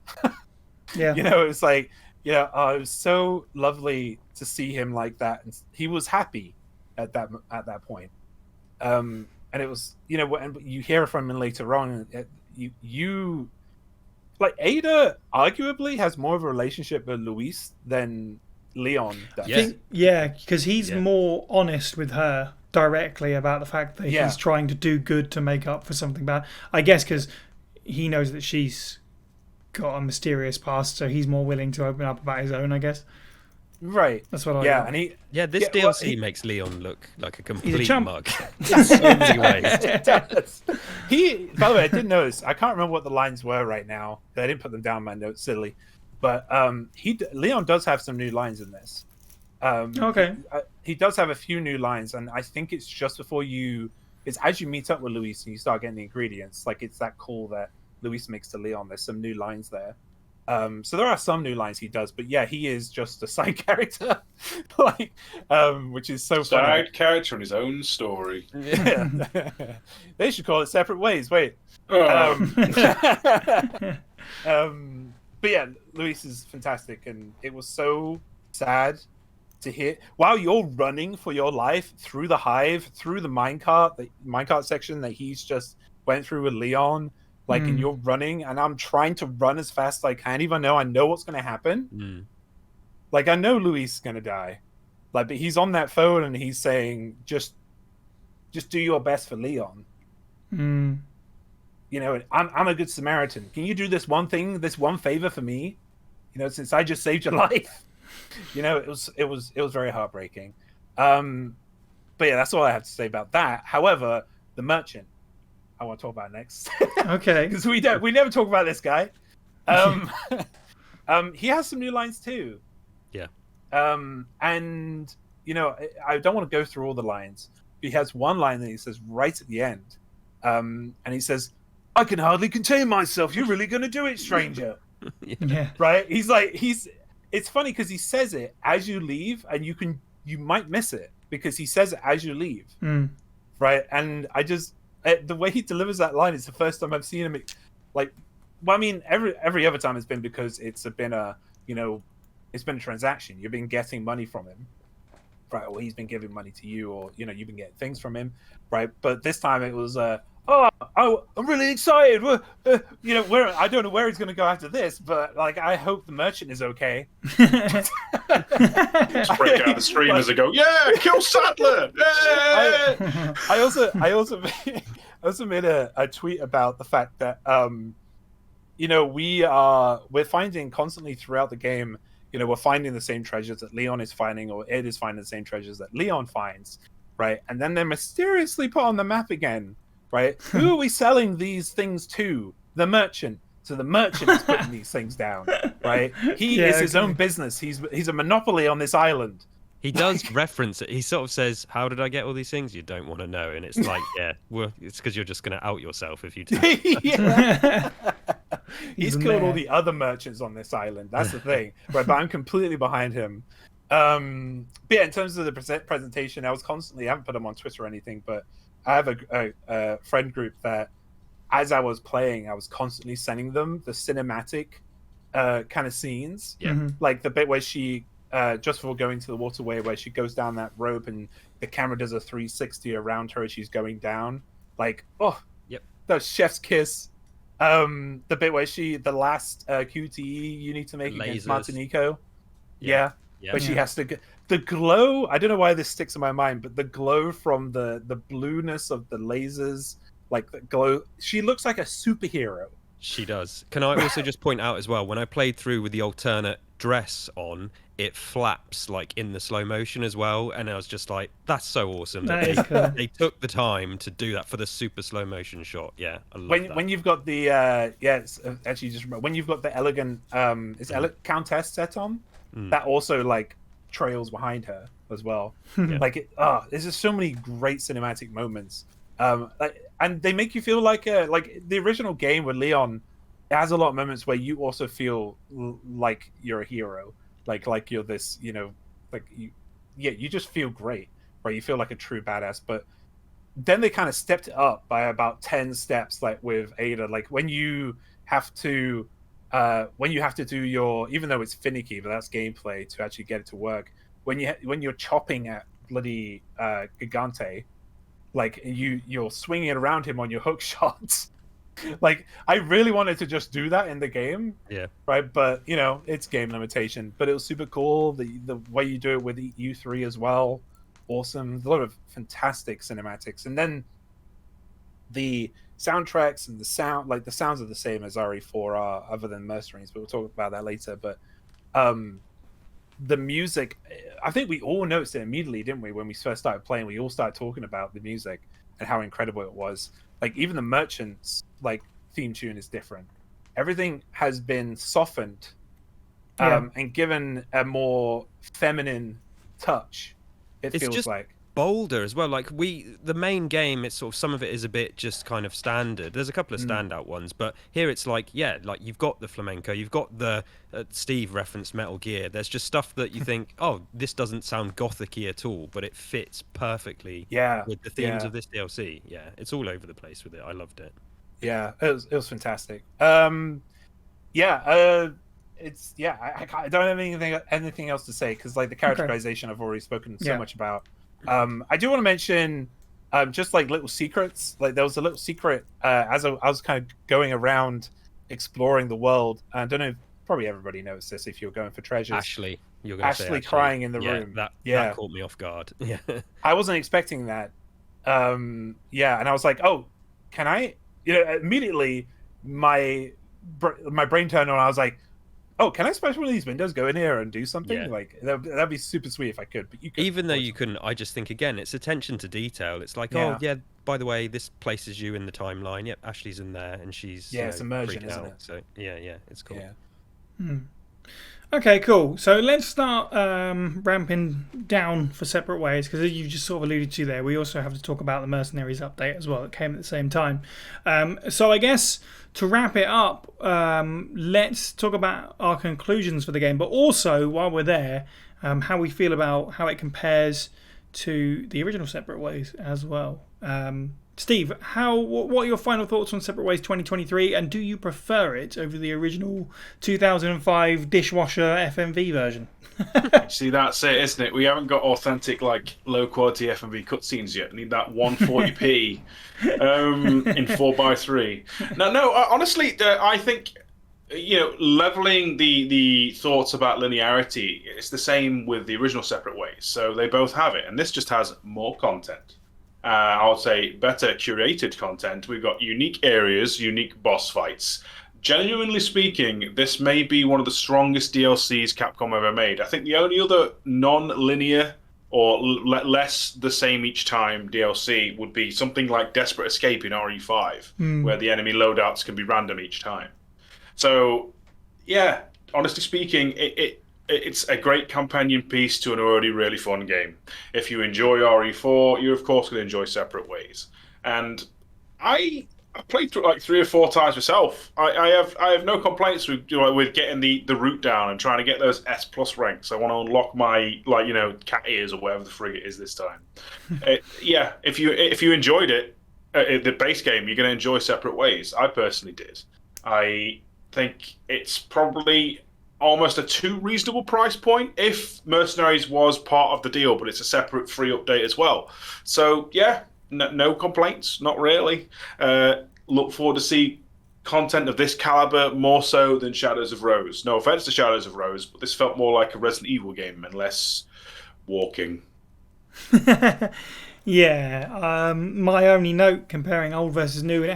S1: Yeah.
S3: It was it was so lovely to see him like that, and he was happy at that point. And it was and you hear from him later on, you like Ada arguably has more of a relationship with Luis than Leon does.
S4: Yeah.
S1: Because he's
S4: Yeah.
S1: more honest with her directly about the fact that
S3: Yeah.
S1: he's trying to do good to make up for something bad. I guess because he knows that she's got a mysterious past, so he's more willing to open up about his own, I guess.
S3: Right.
S1: That's what I
S3: Yeah,
S1: got.
S3: and he
S4: Yeah, this
S3: Yeah, well,
S4: DLC makes Leon look like a
S1: a
S4: complete
S1: chump.
S4: mug in so many ways.
S3: does. By the way, I didn't notice. I can't remember what the lines were right now. I didn't put them down in my notes, silly. But Leon does have some new lines in this.
S1: Okay.
S3: He does have a few new lines, and I think it's just before it's as you meet up with Luis and you start getting the ingredients. Like it's that call that Luis makes to Leon. There's some new lines there. So there are some new lines he does, but yeah, he is just a side character, which is so funny.
S2: Side character in his own story.
S3: Yeah. They should call it Separate Ways. Wait.
S2: Oh.
S3: But yeah, Luis is fantastic, and it was so sad to hear while you're running for your life through the hive, through the minecart section that he's just went through with Leon. And you're running, and I'm trying to run as fast as I can, even though I know what's going to happen. I know Luis is going to die. But he's on that phone, and he's saying, just do your best for Leon. I'm a good Samaritan. Can you do this one thing, this one favor for me? Since I just saved your life. It was very heartbreaking. But yeah, that's all I have to say about that. However, the merchant, I want to talk about next.
S1: Okay.
S3: Because we never talk about this guy. He has some new lines too.
S4: Yeah.
S3: And I don't want to go through all the lines. He has one line that he says right at the end. And he says, "I can hardly contain myself. You're really going to do it, stranger."
S1: Yeah.
S3: Right? It's funny because he says it as you leave, and you might miss it because he says it as you leave. Right? And the way he delivers that line is the first time I've seen him. Every other time it's been because it's been a transaction. You've been getting money from him, right? Or he's been giving money to you, or you've been getting things from him, right? But this time it was, I'm really excited. I don't know where he's going to go after this, but I hope the merchant is okay.
S2: Just break out the streamers and go, yeah, kill Sadler! Yeah!
S3: I also made a tweet about the fact that we're finding constantly throughout the game, we're finding the same treasures that Leon is finding, or Ed is finding the same treasures that Leon finds, right? And then they're mysteriously put on the map again, right? Who are we selling these things to? The merchant. So the merchant is putting these things down, right? He is his own business. He's a monopoly on this island.
S4: He does reference it. He sort of says, "How did I get all these things?" You don't want to know, and it's like, yeah, well, it's because you're just going to out yourself if you do.
S3: He's killed all the other merchants on this island. That's the thing, right? But I'm completely behind him. But yeah, in terms of the presentation, I haven't put them on Twitter or anything, but I have a friend group that, as I was playing, I was constantly sending them the cinematic kind of scenes.
S4: Yeah.
S3: Like the bit where she, just before going to the waterway, where she goes down that rope and the camera does a 360 around her as she's going down.
S4: Yep.
S3: That chef's kiss. The bit where the last QTE you need to make against Martinico. Yeah. Where she has to the glow. I don't know why this sticks in my mind, but the glow from the blueness of the lasers, the glow. She looks like a superhero.
S4: She does. Can I also just point out as well, when I played through with the alternate dress on, it flaps in the slow motion as well, and I was just like, that's so awesome that they took the time to do that for the super slow motion shot. Yeah, I love that.
S3: When you've got the actually just remember, when you've got the elegant Countess set on, that also trails behind her as well. There's just so many great cinematic moments. And they make you feel like the original game with Leon. It has a lot of moments where you also feel like you're a hero, like you're this, you just feel great, right? You feel like a true badass. But then they kind of stepped it up by about 10 steps, with Ada, when you have to do your, even though it's finicky, but that's gameplay to actually get it to work. When you're chopping at bloody Gigante, you're swinging it around him on your hook shots, Like, I really wanted to just do that in the game,
S4: Yeah.
S3: right? But you know, it's game limitation. But it was super cool. The way you do it with U3 as well, awesome. A lot of fantastic cinematics, and then the soundtracks and the sound, like the sounds are the same as RE4 are, other than Mercenaries. But we'll talk about that later. But the music, I think we all noticed it immediately, didn't we? When we first started playing, we all started talking about the music and how incredible it was. Like, even the merchants like theme tune is different. Everything has been softened and given a more feminine touch. It's feels
S4: just
S3: like
S4: bolder as well. Like, the main game, it's sort of, some of it is a bit just kind of standard. There's a couple of standout ones, but here it's like, yeah, like you've got the flamenco, you've got the Steve referenced Metal Gear. There's just stuff that you think, oh, this doesn't sound gothic-y at all, but it fits perfectly with the themes of this DLC. Yeah, it's all over the place with it. I loved it.
S3: Yeah, it was fantastic. It's I don't have anything else to say, because like the characterization I've already spoken so much about. I do want to mention just like little secrets. Like, there was a little secret as I was kind of going around exploring the world. I don't know if probably everybody knows this if you're going for treasures.
S4: Ashley, you're going to say
S3: Ashley crying in the room.
S4: That caught me off guard. Yeah,
S3: I wasn't expecting that. And I was like, oh, can I? You know, immediately my brain turned on. I was like, oh, can I smash one of these windows, go in here and do something?
S4: Yeah.
S3: Like, that'd be super sweet if I could. But you couldn't,
S4: even though you couldn't, I just think, again, it's attention to detail. It's like, oh yeah, by the way, this places you in the timeline. Yep, Ashley's in there, and she's
S3: it's immersion, isn't
S4: out.
S3: it?
S4: So yeah, it's cool.
S3: Yeah.
S1: Okay, cool. So let's start ramping down for separate ways, because as you just sort of alluded to there, we also have to talk about the Mercenaries update as well that came at the same time. So I guess to wrap it up, let's talk about our conclusions for the game, but also, while we're there, how we feel about how it compares to the original Separate Ways as well. Steve, what are your final thoughts on Separate Ways 2023, and do you prefer it over the original 2005 dishwasher FMV version?
S2: See, that's it, isn't it? We haven't got authentic, like, low-quality FMV cutscenes yet. We need that 140p in 4:3. No, honestly, I think, you know, leveling the thoughts about linearity, it's the same with the original Separate Ways. So they both have it, and this just has more content. I would say better curated content. We've got unique areas, unique boss fights. Genuinely speaking, this may be one of the strongest DLCs Capcom ever made. I think the only other non-linear or less the same each time DLC would be something like Desperate Escape in RE5, where the enemy loadouts can be random each time. So, yeah, honestly speaking, it's a great companion piece to an already really fun game. If you enjoy RE4, you're of course going to enjoy Separate Ways. And I played through it like 3 or 4 times myself. I have no complaints with getting the route down and trying to get those S+ ranks. I want to unlock my cat ears or whatever the frig it is this time. If you enjoyed it, the base game, you're going to enjoy Separate Ways. I personally did. I think it's probably almost a too reasonable price point if Mercenaries was part of the deal, but it's a separate free update as well. So yeah, no complaints, not really. Look forward to see content of this caliber more so than Shadows of Rose. No offense to Shadows of Rose, but this felt more like a Resident Evil game and less walking.
S1: Yeah, my only note comparing old versus new, and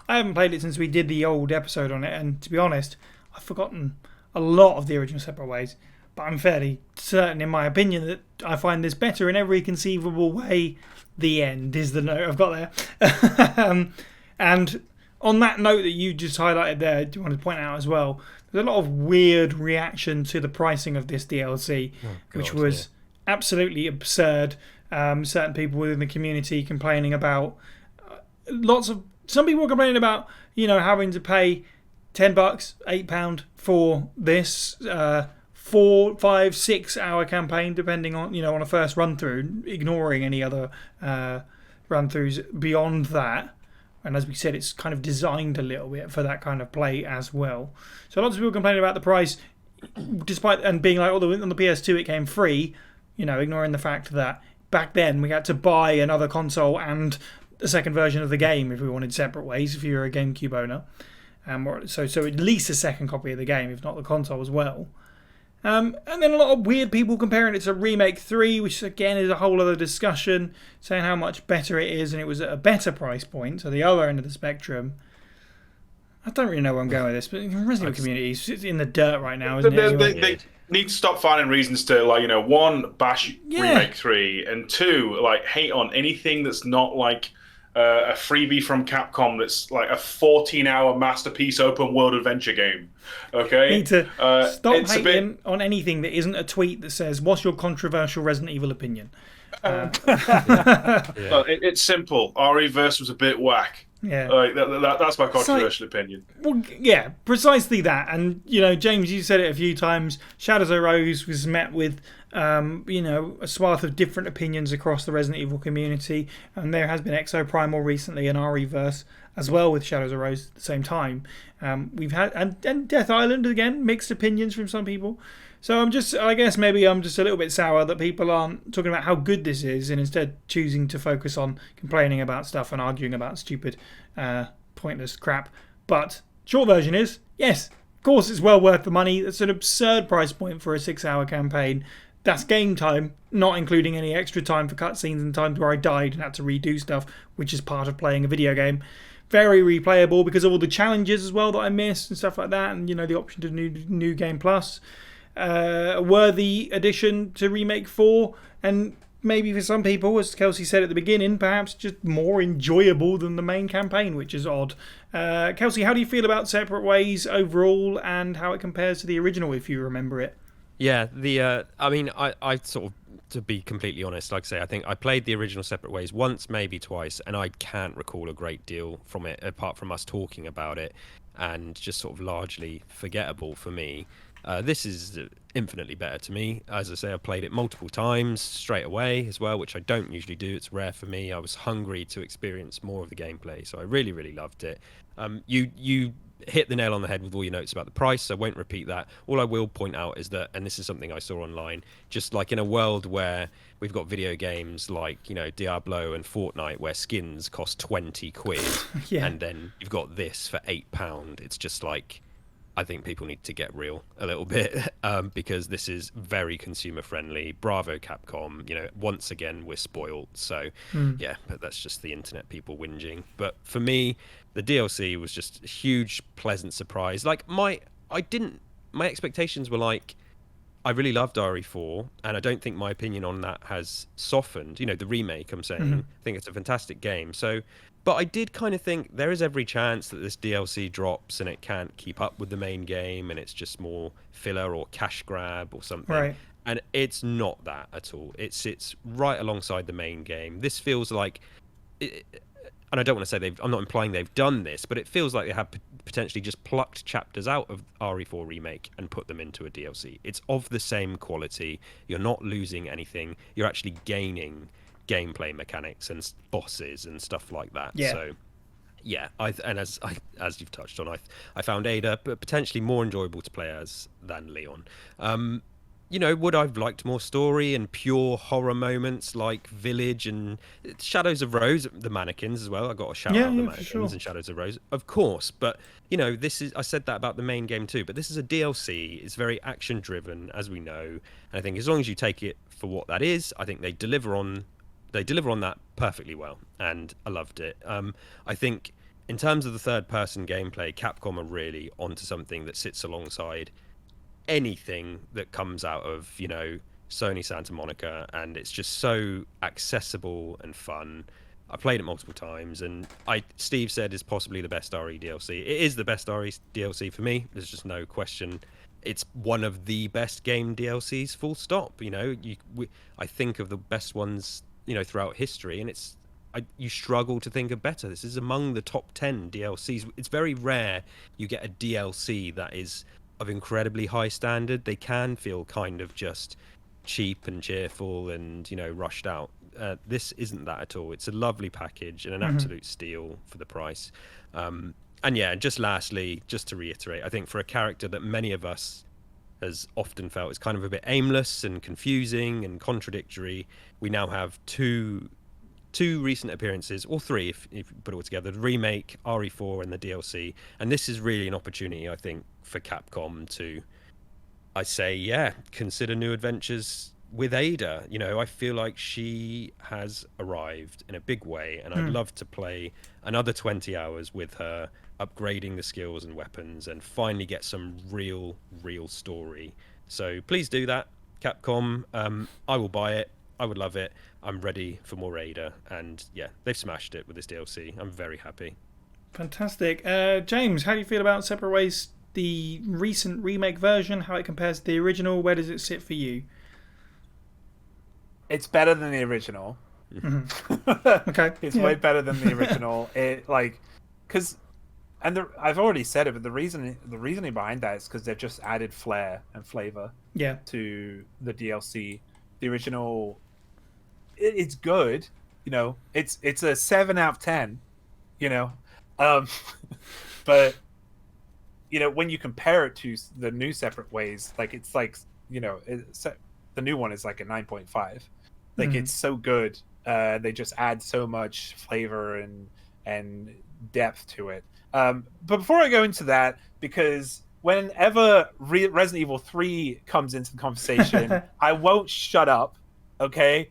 S1: I haven't played it since we did the old episode on it, and to be honest, I've forgotten a lot of the original Separate Ways, but I'm fairly certain in my opinion that I find this better in every conceivable way. The end is the note I've got there. And on that note that you just highlighted there, I do want to point out as well, there's a lot of weird reaction to the pricing of this DLC, which was absolutely absurd. Certain people within the community complaining about some people complaining about having to pay $10, £8 for this 4, 5, 6 hour campaign, depending on on a first run through, ignoring any other run throughs beyond that. And as we said, it's kind of designed a little bit for that kind of play as well. So lots of people complaining about the price, despite and being like, on the PS2 it came free, ignoring the fact that back then we had to buy another console and a second version of the game if we wanted separate ways. If you're a GameCube owner, so at least a second copy of the game, if not the console as well. And then a lot of weird people comparing it to Remake 3, which again is a whole other discussion, saying how much better it is and it was at a better price point, so the other end of the spectrum. I don't really know where I'm going with this, but the Resident Evil community is in the dirt right now, isn't it?
S2: They need to stop finding reasons to, like, one, bash Remake 3, and two, like, hate on anything that's not like a freebie from Capcom that's like a 14-hour masterpiece open world adventure game. Okay,
S1: need to stop hating on anything that isn't a tweet that says, "What's your controversial Resident Evil opinion?"
S2: It's simple. RE-verse was a bit whack.
S1: Yeah,
S2: that's my controversial opinion.
S1: Well, yeah, precisely that. And James, you said it a few times. Shadows of Rose was met with a swath of different opinions across the Resident Evil community, and there has been Exoprimal recently and RE-verse as well with Shadows of Rose at the same time. We've had and Death Island again, mixed opinions from some people. So I guess maybe I'm just a little bit sour that people aren't talking about how good this is and instead choosing to focus on complaining about stuff and arguing about stupid, pointless crap. But short version is, yes, of course it's well worth the money. It's an absurd price point for a 6-hour campaign. That's game time, not including any extra time for cutscenes and times where I died and had to redo stuff, which is part of playing a video game. Very replayable because of all the challenges as well that I missed and stuff like that, and the option to new game plus. A worthy addition to Remake 4, and maybe for some people, as Kelsey said at the beginning, perhaps just more enjoyable than the main campaign, which is odd. Kelsey, how do you feel about Separate Ways overall and how it compares to the original, if you remember it?
S4: Yeah, I sort of, to be completely honest, like I say, I think I played the original Separate Ways once, maybe twice, and I can't recall a great deal from it, apart from us talking about it, and just sort of largely forgettable for me. This is infinitely better to me. As I say, I've played it multiple times straight away as well, which I don't usually do. It's rare for me. I was hungry to experience more of the gameplay, so I really, really loved it. You hit the nail on the head with all your notes about the price, so I won't repeat that. All I will point out is that, and this is something I saw online, just like in a world where we've got video games like, Diablo and Fortnite where skins cost 20 quid,
S1: yeah.
S4: And then you've got this for £8. It's just like, I think people need to get real a little bit, because this is very consumer friendly. Bravo, Capcom. Once again, we're spoiled. So, yeah, but that's just the internet people whinging. But for me, the DLC was just a huge, pleasant surprise. Like, my expectations were like, I really loved RE4, and I don't think my opinion on that has softened. The remake, I'm saying. I think it's a fantastic game. So, but I did kind of think there is every chance that this DLC drops and it can't keep up with the main game and it's just more filler or cash grab or something.
S1: Right.
S4: And it's not that at all. It sits right alongside the main game. This feels like, and I don't want to say I'm not implying they've done this, but it feels like they have potentially just plucked chapters out of RE4 Remake and put them into a DLC. It's of the same quality. You're not losing anything. You're actually gaining gameplay mechanics and bosses and stuff like that.
S1: Yeah.
S4: So, yeah, as you've touched on, I found Ada potentially more enjoyable to play as than Leon. Would I've liked more story and pure horror moments like Village and Shadows of Rose, the mannequins as well. I got a shout out the mannequins and Shadows of Rose, of course. But this is, I said that about the main game too. But this is a DLC. It's very action driven, as we know. And I think as long as you take it for what that is, I think they deliver on that perfectly well, and I loved it. I think in terms of the third-person gameplay, Capcom are really onto something that sits alongside anything that comes out of, Sony Santa Monica, and it's just so accessible and fun. I played it multiple times, and Steve said is possibly the best RE DLC. It is the best RE DLC for me. There's just no question. It's one of the best game DLCs, full stop. I think of the best ones throughout history, and you struggle to think of better. This is among the top 10 DLCs. It's very rare you get a DLC that is of incredibly high standard. They can feel kind of just cheap and cheerful and rushed out. This isn't that at all. It's a lovely package and an absolute steal for the price. And yeah, just lastly, just to reiterate, I think for a character that many of us has often felt is kind of a bit aimless and confusing and contradictory, we now have two two recent appearances, or three if you put it all together: the remake, RE4, and the DLC. And this is really an opportunity, I think, for Capcom to, I say, yeah, consider new adventures with Ada. You know, I feel like she has arrived in a big way, and I'd love to play another 20 hours with her, upgrading the skills and weapons, and finally get some real story. So please do that, Capcom. I will buy it. I would love it. I'm ready for more Ada, and yeah, they've smashed it with this DLC. I'm very happy.
S1: Fantastic. James, how do you feel about Separate Ways, the recent remake version, how it compares to the original? Where does it sit for you?
S3: It's better than the original.
S1: Okay.
S3: It's way better than the original. I've already said it, but the reasoning behind that is because they've just added flair and flavor to the DLC. The original, it's good, you know. It's a 7 out of 10, you know, but you know, when you compare it to the new Separate Ways, like it's like, you know, the new one is like a 9.5. Like it's so good. They just add so much flavor and depth to it. But before I go into that, because whenever Resident Evil 3 comes into the conversation, I won't shut up, okay?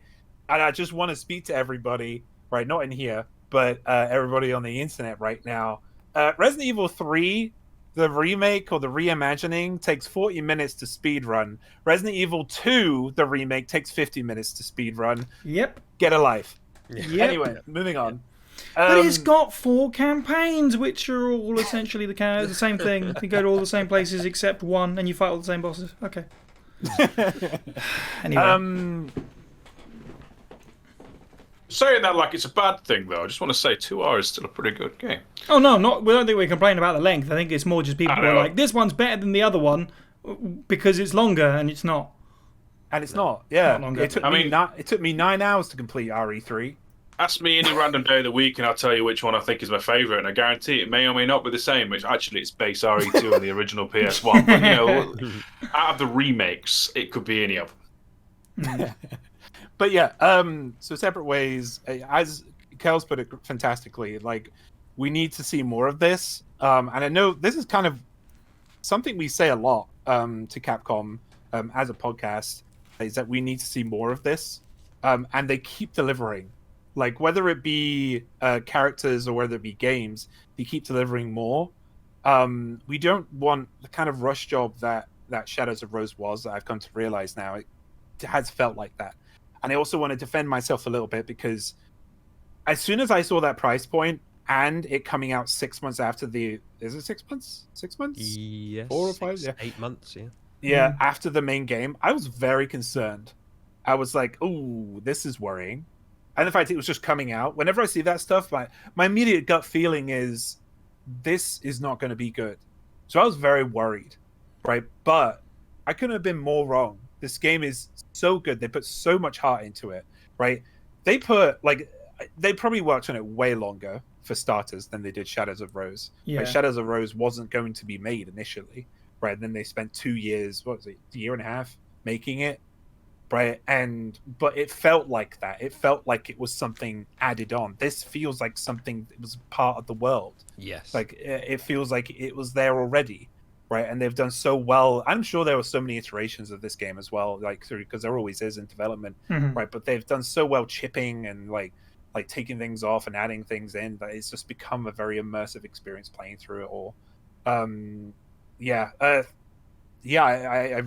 S3: And I just want to speak to everybody, right? Not in here, but everybody on the internet right now. Resident Evil 3, the remake or the reimagining, takes 40 minutes to speedrun. Resident Evil 2, the remake, takes 50 minutes to speedrun.
S1: Yep.
S3: Get a life.
S1: Yep.
S3: Anyway, moving on.
S1: But it's got 4 campaigns, which are all essentially the same thing. You go to all the same places except one, and you fight all the same bosses. Okay. Anyway.
S2: Saying that like it's a bad thing, though, I just want to say 2 hours is still a pretty good game.
S1: Oh, no, we don't think we're complaining about the length. I think it's more just people who are like, this one's better than the other one because it's longer, and it's not.
S3: And it's not, yeah.
S1: Not longer.
S3: It took me 9 hours to complete RE3.
S2: Ask me any random day of the week, and I'll tell you which one I think is my favourite, and I guarantee it may or may not be the same. Which actually, it's base RE2 on the original PS1. But you know, out of the remakes, it could be any of them.
S3: But yeah, so Separate Ways, as Kel's put it fantastically, like, we need to see more of this. And I know this is kind of something we say a lot to Capcom as a podcast, is that we need to see more of this. And they keep delivering. Like, whether it be characters or whether it be games, they keep delivering more. We don't want the kind of rush job that Shadows of Rose was, that I've come to realize now. It has felt like that. And I also want to defend myself a little bit, because as soon as I saw that price point and it coming out 6 months after is it 6 months? 6 months?
S4: Yes.
S3: 4 or 5? Yeah.
S4: 8 months, yeah.
S3: Yeah, after the main game, I was very concerned. I was like, "Ooh, this is worrying." And the fact it was just coming out, whenever I see that stuff, my immediate gut feeling is this is not going to be good. So I was very worried, right? But I couldn't have been more wrong. This game is so good. They put so much heart into it, right? They probably worked on it way longer, for starters, than they did Shadows of Rose.
S1: Yeah.
S3: Like, Shadows of Rose wasn't going to be made initially, right? And then they spent 2 years, what was it, a year and a half making it, right? But it felt like that. It felt like it was something added on. This feels like something that was part of the world.
S4: Yes.
S3: Like, it feels like it was there already, right? And they've done so well. I'm sure there were so many iterations of this game as well, like, through, because there always is in development, right? But they've done so well chipping and like taking things off and adding things in, that it's just become a very immersive experience playing through it all. I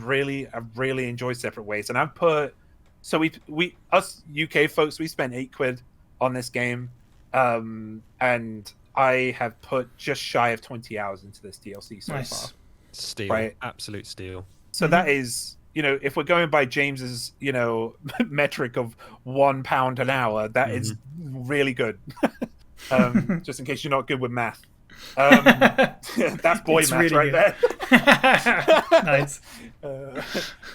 S3: really enjoy Separate Ways, and I've put, so we us UK folks, we spent £8 on this game, and I have put just shy of 20 hours into this DLC so far.
S4: Steal,
S3: right?
S4: Absolute steal.
S3: So that is, you know, if we're going by James's, you know, metric of £1 an hour, that is really good. Just in case you're not good with math. That's boy
S1: It's
S3: math
S1: really
S3: right
S1: there. Nice.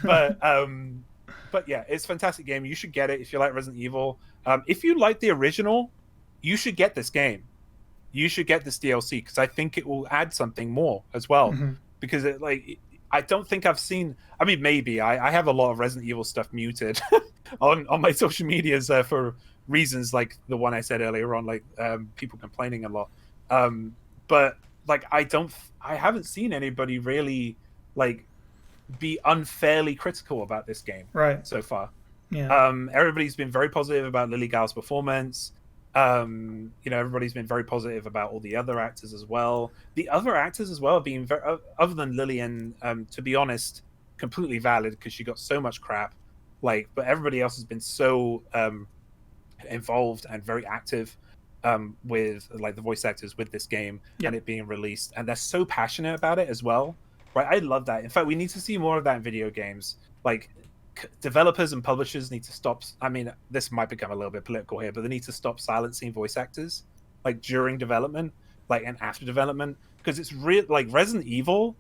S3: But yeah, it's a fantastic game. You should get it if you like Resident Evil. If you like the original, you should get this game. You should get this DLC, because I think it will add something more as well. Because I don't think I've seen. I mean, maybe I have a lot of Resident Evil stuff muted on my social medias for reasons like the one I said earlier on, like people complaining a lot. But like I haven't seen anybody really like be unfairly critical about this game so far.
S1: Yeah.
S3: Everybody's been very positive about Lily Gal's performance. Everybody's been very positive about all the other actors as well. The other actors as well have been very, other than Lillian, to be honest, completely valid because she got so much crap. But everybody else has been so involved and very active with like the voice actors with this game and it being released, and they're so passionate about it as well. Right, I love that. In fact, we need to see more of that in video games. Like, developers and publishers need to stop. I mean, this might become a little bit political here, but they need to stop silencing voice actors, like during development, like and after development, because it's real. Like Resident Evil,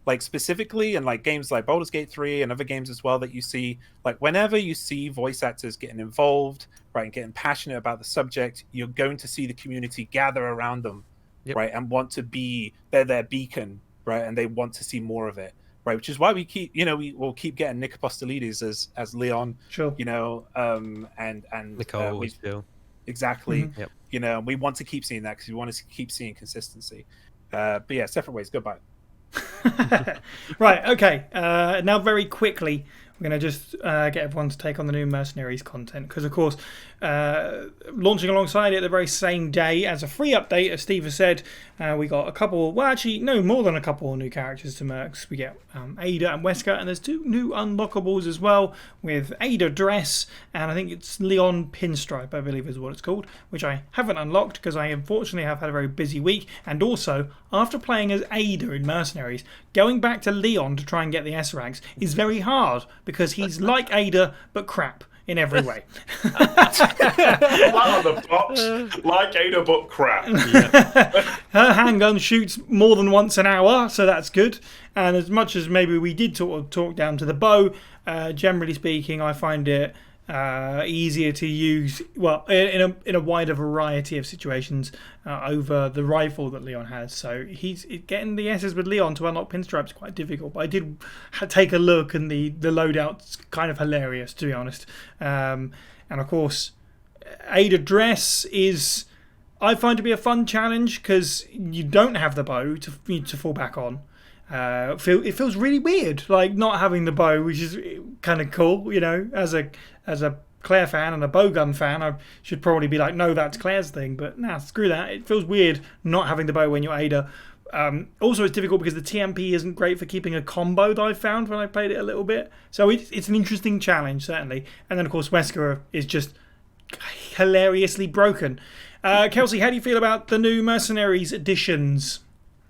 S3: like specifically, and like games like Baldur's Gate 3 and other games as well that you see. Like whenever you see voice actors getting involved, right, and getting passionate about the subject, you're going to see the community gather around them, right, and want to be their beacon. Right, and they want to see more of it, right? Which is why we keep, we will keep getting Nick Apostolides as Leon,
S1: sure,
S3: and
S4: Nicole Wheatfield.
S3: Exactly.
S1: Mm-hmm.
S3: We want to keep seeing that because we want to keep seeing consistency. But yeah, separate ways. Goodbye.
S1: Right. Okay. Now, very quickly, we're going to just get everyone to take on the new Mercenaries content because, of course, launching alongside it the very same day as a free update, as Steve has said, we got a couple, well, actually, no, more than a couple of new characters to Mercs. We get Ada and Wesker, and there's 2 new unlockables as well with Ada Dress, and I think it's Leon Pinstripe, I believe is what it's called, which I haven't unlocked because I unfortunately have had a very busy week, and also, after playing as Ada in Mercenaries, going back to Leon to try and get the S ranks is very hard because he's like Ada but crap in every way.
S2: Flat on the box, like Ada but crap.
S1: Her handgun shoots more than once an hour, so that's good. And as much as maybe we did talk down to the bow, generally speaking, I find it easier to use, well, in a wider variety of situations over the rifle that Leon has. So he's getting the S's with Leon to unlock Pinstripe's quite difficult. But I did take a look, and the loadout's kind of hilarious, to be honest. And of course, Ada Dress is, I find, to be a fun challenge because you don't have the bow to fall back on. It feels really weird, like not having the bow, which is kind of cool, as a Claire fan and a bowgun fan. I should probably be like, no, that's Claire's thing, but nah, screw that. It feels weird not having the bow when you're Ada. Also, it's difficult because the TMP isn't great for keeping a combo that I found when I played it a little bit. So it's an interesting challenge, certainly. And then, of course, Wesker is just hilariously broken. Kelsey, how do you feel about the new Mercenaries additions?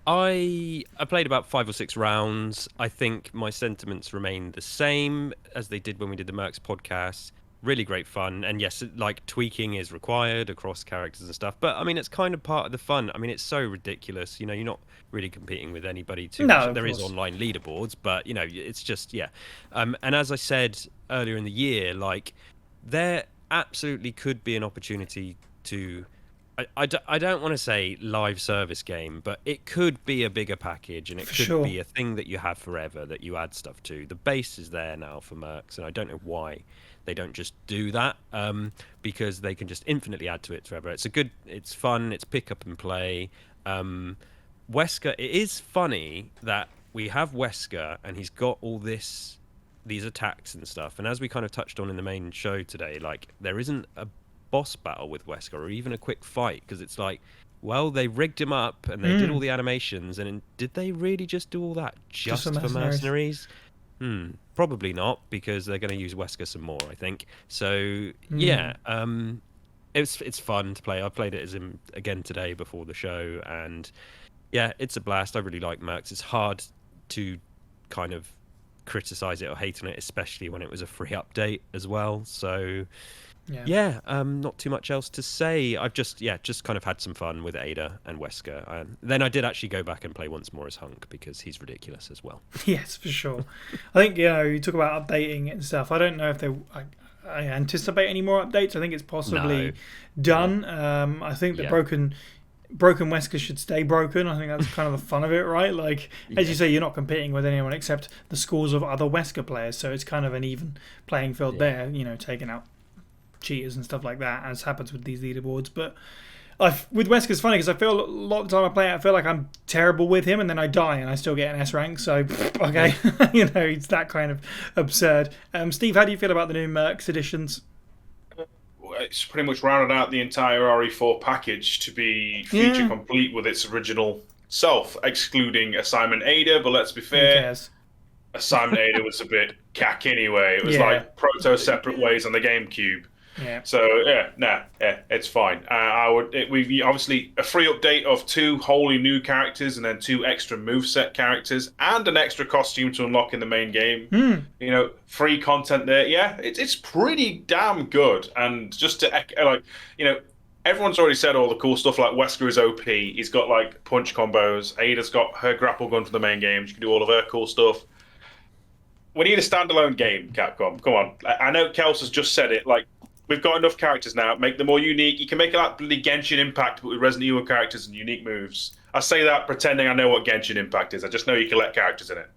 S4: I played about 5 or 6 rounds. I think my sentiments remain the same as they did when we did the Mercs podcast. Really great fun. And yes, like tweaking is required across characters and stuff. But I mean, it's kind of part of the fun. I mean, it's so ridiculous. You're not really competing with anybody too much. There is online leaderboards, but it's just, yeah. And as I said earlier in the year, like there absolutely could be an opportunity to, I don't want to say live service game, but it could be a bigger package, and it could be a thing that you have forever, that you add stuff to. The base is there now for Mercs, and I don't know why they don't just do that, because they can just infinitely add to it forever. It's fun, it's pick up and play. Wesker, it is funny that we have Wesker, and he's got all these attacks and stuff, and as we kind of touched on in the main show today, like there isn't a boss battle with Wesker or even a quick fight, because it's like, well, they rigged him up and they did all the animations, and did they really just do all that just for Mercenaries? Probably not, because they're going to use Wesker some more, I think. So yeah, it's fun to play. I played it again today before the show, and yeah, it's a blast. I really like Mercs. It's hard to kind of criticize it or hate on it, especially when it was a free update as well. So yeah, not too much else to say. I've just kind of had some fun with Ada and Wesker. Then I did actually go back and play once more as Hunk, because he's ridiculous as well.
S1: Yes, for sure. I think, you talk about updating and stuff. I don't know if I anticipate any more updates. I think it's possibly done. I think the broken Wesker should stay broken. I think that's kind of the fun of it, right? Like, as you say, you're not competing with anyone except the scores of other Wesker players, so it's kind of an even playing field there, taking out cheaters and stuff like that, as happens with these leaderboards. But with Wesker, it's funny because I feel a lot of the time I play it, I feel like I'm terrible with him, and then I die and I still get an S rank. So okay, it's that kind of absurd. Steve, how do you feel about the new Mercs editions?
S2: It's pretty much rounded out the entire RE4 package to be feature complete with its original self, excluding Assignment Ada. But let's be fair, Assignment Ada was a bit cack anyway. It was like proto separate ways on the GameCube.
S1: Yeah.
S2: So it's fine. We obviously a free update of 2 wholly new characters and then 2 extra moveset characters and an extra costume to unlock in the main game. Free content there. Yeah, it's pretty damn good. And just to everyone's already said all the cool stuff. Like Wesker is OP. He's got like punch combos. Ada's got her grapple gun from the main game. She can do all of her cool stuff. We need a standalone game, Capcom. Come on. I know Kels has just said it. Like, we've got enough characters now. Make them more unique. You can make it like bloody Genshin Impact, but with Resident Evil characters and unique moves. I say that pretending I know what Genshin Impact is. I just know you can let characters in it.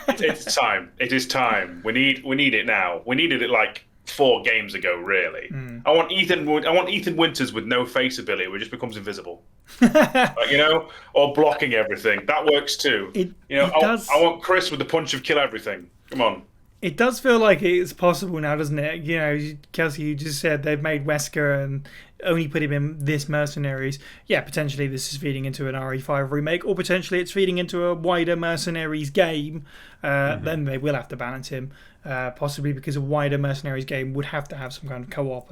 S2: It's time. It is time. We need it now. We needed it like 4 games ago, really. I want Ethan Winters with no face ability, where he just becomes invisible. Or blocking everything. That works too. I want Chris with the punch of kill everything. Come on.
S1: It does feel like it's possible now, doesn't it? Kelsey, you just said they've made Wesker and only put him in this Mercenaries. Yeah, potentially this is feeding into an RE5 remake, or potentially it's feeding into a wider Mercenaries game. Then they will have to balance him, possibly because a wider Mercenaries game would have to have some kind of co-op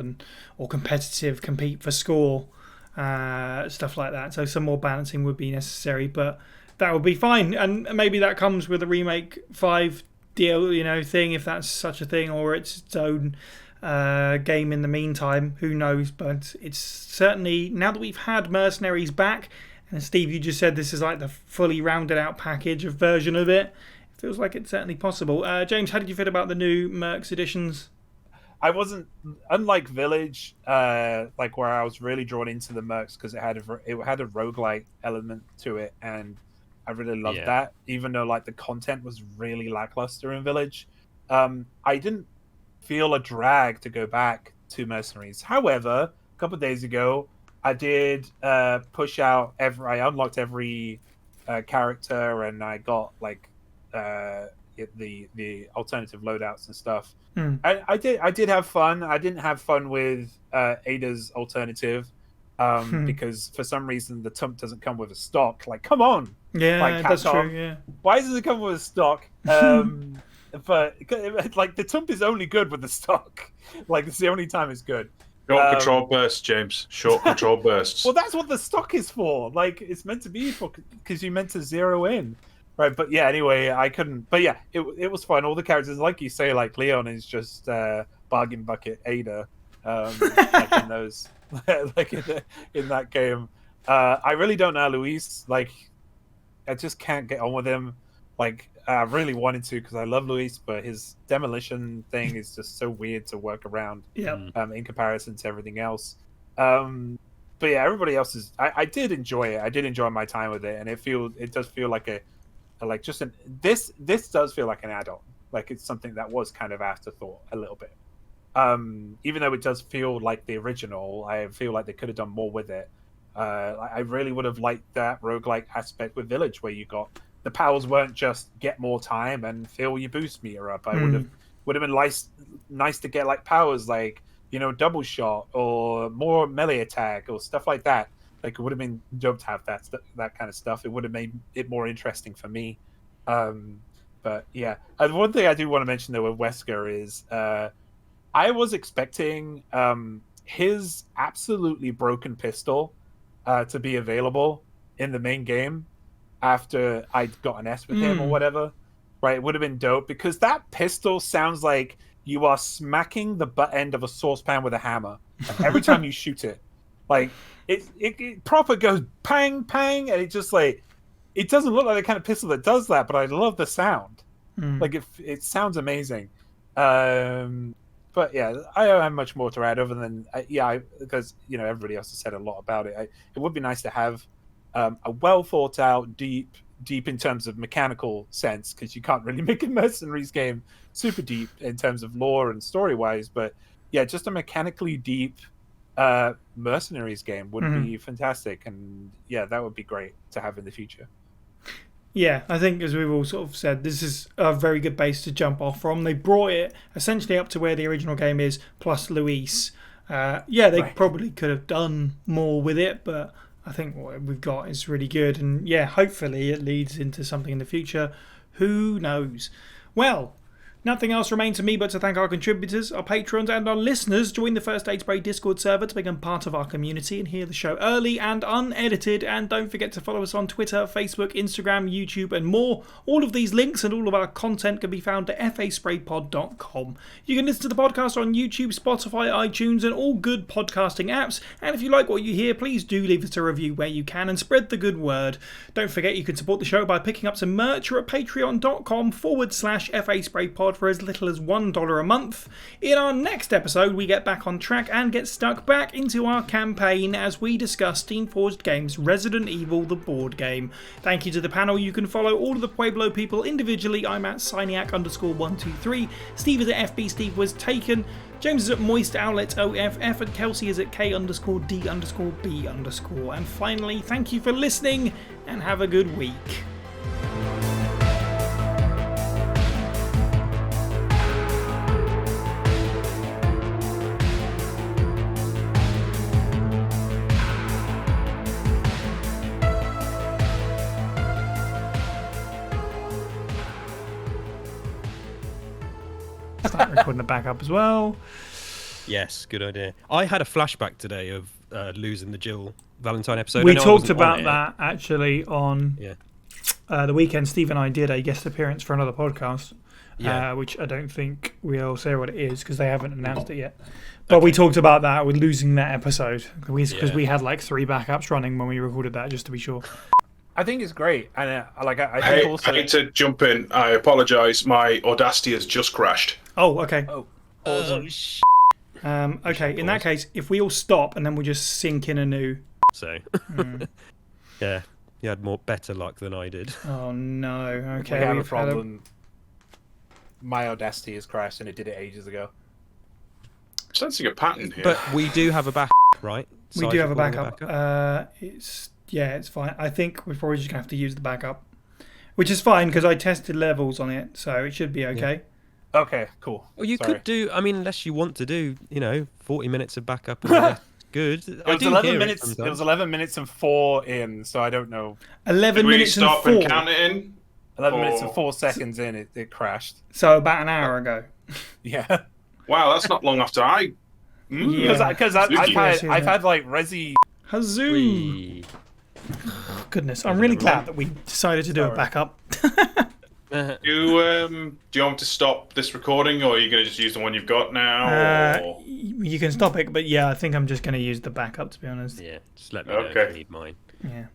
S1: or competitive compete for score, stuff like that. So some more balancing would be necessary, but that would be fine. And maybe that comes with a Remake 5 deal, thing, if that's such a thing, or it's its own game in the meantime. Who knows? But it's certainly, now that we've had Mercenaries back, and Steve, you just said this is like the fully rounded out package of version of it, it feels like it's certainly possible. James, how did you feel about the new Mercs editions?
S3: I wasn't, unlike Village, like where I was really drawn into the Mercs because it had a roguelike element to it, and I really loved that, even though like the content was really lackluster in Village. I didn't feel a drag to go back to Mercenaries. However, a couple of days ago, I did push out I unlocked every character, and I got like the alternative loadouts and stuff. I did have fun. I didn't have fun with Ada's alternative. Because for some reason the Tump doesn't come with a stock. Like, come on,
S1: like, that's true. Yeah,
S3: why does it come with a stock? But like the Tump is only good with the stock. Like, it's the only time it's good.
S2: Short control bursts, James. Short control bursts.
S3: Well, that's what the stock is for. Like, it's meant to be for, because you meant to zero in, right? But yeah, anyway, I couldn't. But yeah, it was fun. All the characters, like you say, like Leon is just bargain bucket Ada, like in those. Like in that game. I really don't know Luis. Like, I just can't get on with him. Like, I really wanted to because I love Luis, but his demolition thing is just so weird to work around. In comparison to everything else. But yeah, everybody else is. I did enjoy it. I did enjoy my time with it, and it does feel like this does feel like an add-on. Like, it's something that was kind of afterthought a little bit. Even though it does feel like the original, I feel like they could have done more with it. I really would have liked that roguelike aspect with Village, where you got the powers weren't just get more time and fill your boost meter up. I would have been nice to get like powers like, double shot or more melee attack or stuff like that. Like, it would have been dope to have that kind of stuff. It would have made it more interesting for me. But yeah, one thing I do want to mention though with Wesker is I was expecting his absolutely broken pistol to be available in the main game after I'd got an S with him or whatever. Right? It would have been dope, because that pistol sounds like you are smacking the butt end of a saucepan with a hammer every time you shoot it. Like, it proper goes pang, pang, and it just like, it doesn't look like the kind of pistol that does that, but I love the sound. Like, it sounds amazing. But yeah, I don't have much more to add other than because everybody else has said a lot about it. It would be nice to have a well thought out, deep in terms of mechanical sense, because you can't really make a Mercenaries game super deep in terms of lore and story wise. But just a mechanically deep Mercenaries game would be fantastic, and that would be great to have in the future.
S1: Yeah, I think as we've all sort of said, this is a very good base to jump off from. They brought it essentially up to where the original game is, plus Luis. They probably could have done more with it, but I think what we've got is really good. And hopefully it leads into something in the future. Who knows? Well, nothing else remains for me but to thank our contributors, our patrons, and our listeners. Join the First Aid Spray Discord server to become part of our community and hear the show early and unedited. And don't forget to follow us on Twitter, Facebook, Instagram, YouTube, and more. All of these links and all of our content can be found at faspraypod.com. You can listen to the podcast on YouTube, Spotify, iTunes, and all good podcasting apps. And if you like what you hear, please do leave us a review where you can and spread the good word. Don't forget you can support the show by picking up some merch or at patreon.com/faspraypod for as little as $1 a month. In our next episode, we get back on track and get stuck back into our campaign as we discuss Steam Forged Games' Resident Evil, the board game. Thank you to the panel. You can follow all of the Pueblo people individually. I'm at Cyniac_123. Steve is at FB Steve Was Taken. James is at Moist Owlet OFF, and Kelsey is at K_D_B_. And finally, thank you for listening and have a good week. Start recording the backup as well.
S4: Yes, good idea. I had a flashback today of losing the Jill Valentine episode.
S1: We talked about that actually on
S4: Yeah.
S1: The weekend. Steve and I did a guest appearance for another podcast,
S4: Yeah.
S1: which I don't think we'll say what it is because they haven't announced it yet. But we talked about that with losing that episode because we had like 3 backups running when we recorded that, just to be sure.
S3: I think it's great, and I think also.
S2: I need to jump in. I apologise. My Audacity has just crashed.
S1: Oh, okay.
S3: Awesome.
S1: Okay, in that case, if we all stop and then we just sync in anew.
S4: So, yeah, you had better luck than I did.
S1: Oh no. Okay,
S3: We have a
S1: we've had
S3: problem. My Audacity has crashed, and it did it ages ago.
S2: Sensing a pattern here.
S4: But we do have a backup, right?
S1: We
S4: Size
S1: do have a
S4: recording
S1: backup. It's fine. I think we're probably just gonna have to use the backup, which is fine because I tested levels on it, so it should be okay.
S3: Okay, cool.
S4: Well, you
S3: Sorry.
S4: could do. I mean, unless you want to do, 40 minutes of backup. And that's good.
S3: It was 11 minutes. It was 11 minutes and 4 in, so I don't know.
S1: 11
S2: Did we
S1: minutes and
S2: stop
S1: 4.
S2: and count it in?
S3: 11 minutes and 4 seconds in, it crashed.
S1: So about an hour ago.
S3: Yeah.
S2: Wow, that's not long after I.
S3: Because I've had like Resi.
S1: Hazoo!
S4: Whee.
S1: Goodness, I'm really glad that we decided to do a backup.
S2: Do you want me to stop this recording, or are you going to just use the one you've got now? Or...
S1: You can stop it, but I think I'm just going to use the backup, to be honest.
S4: Yeah, just let me know if
S2: Okay.
S4: you need mine.
S1: Yeah.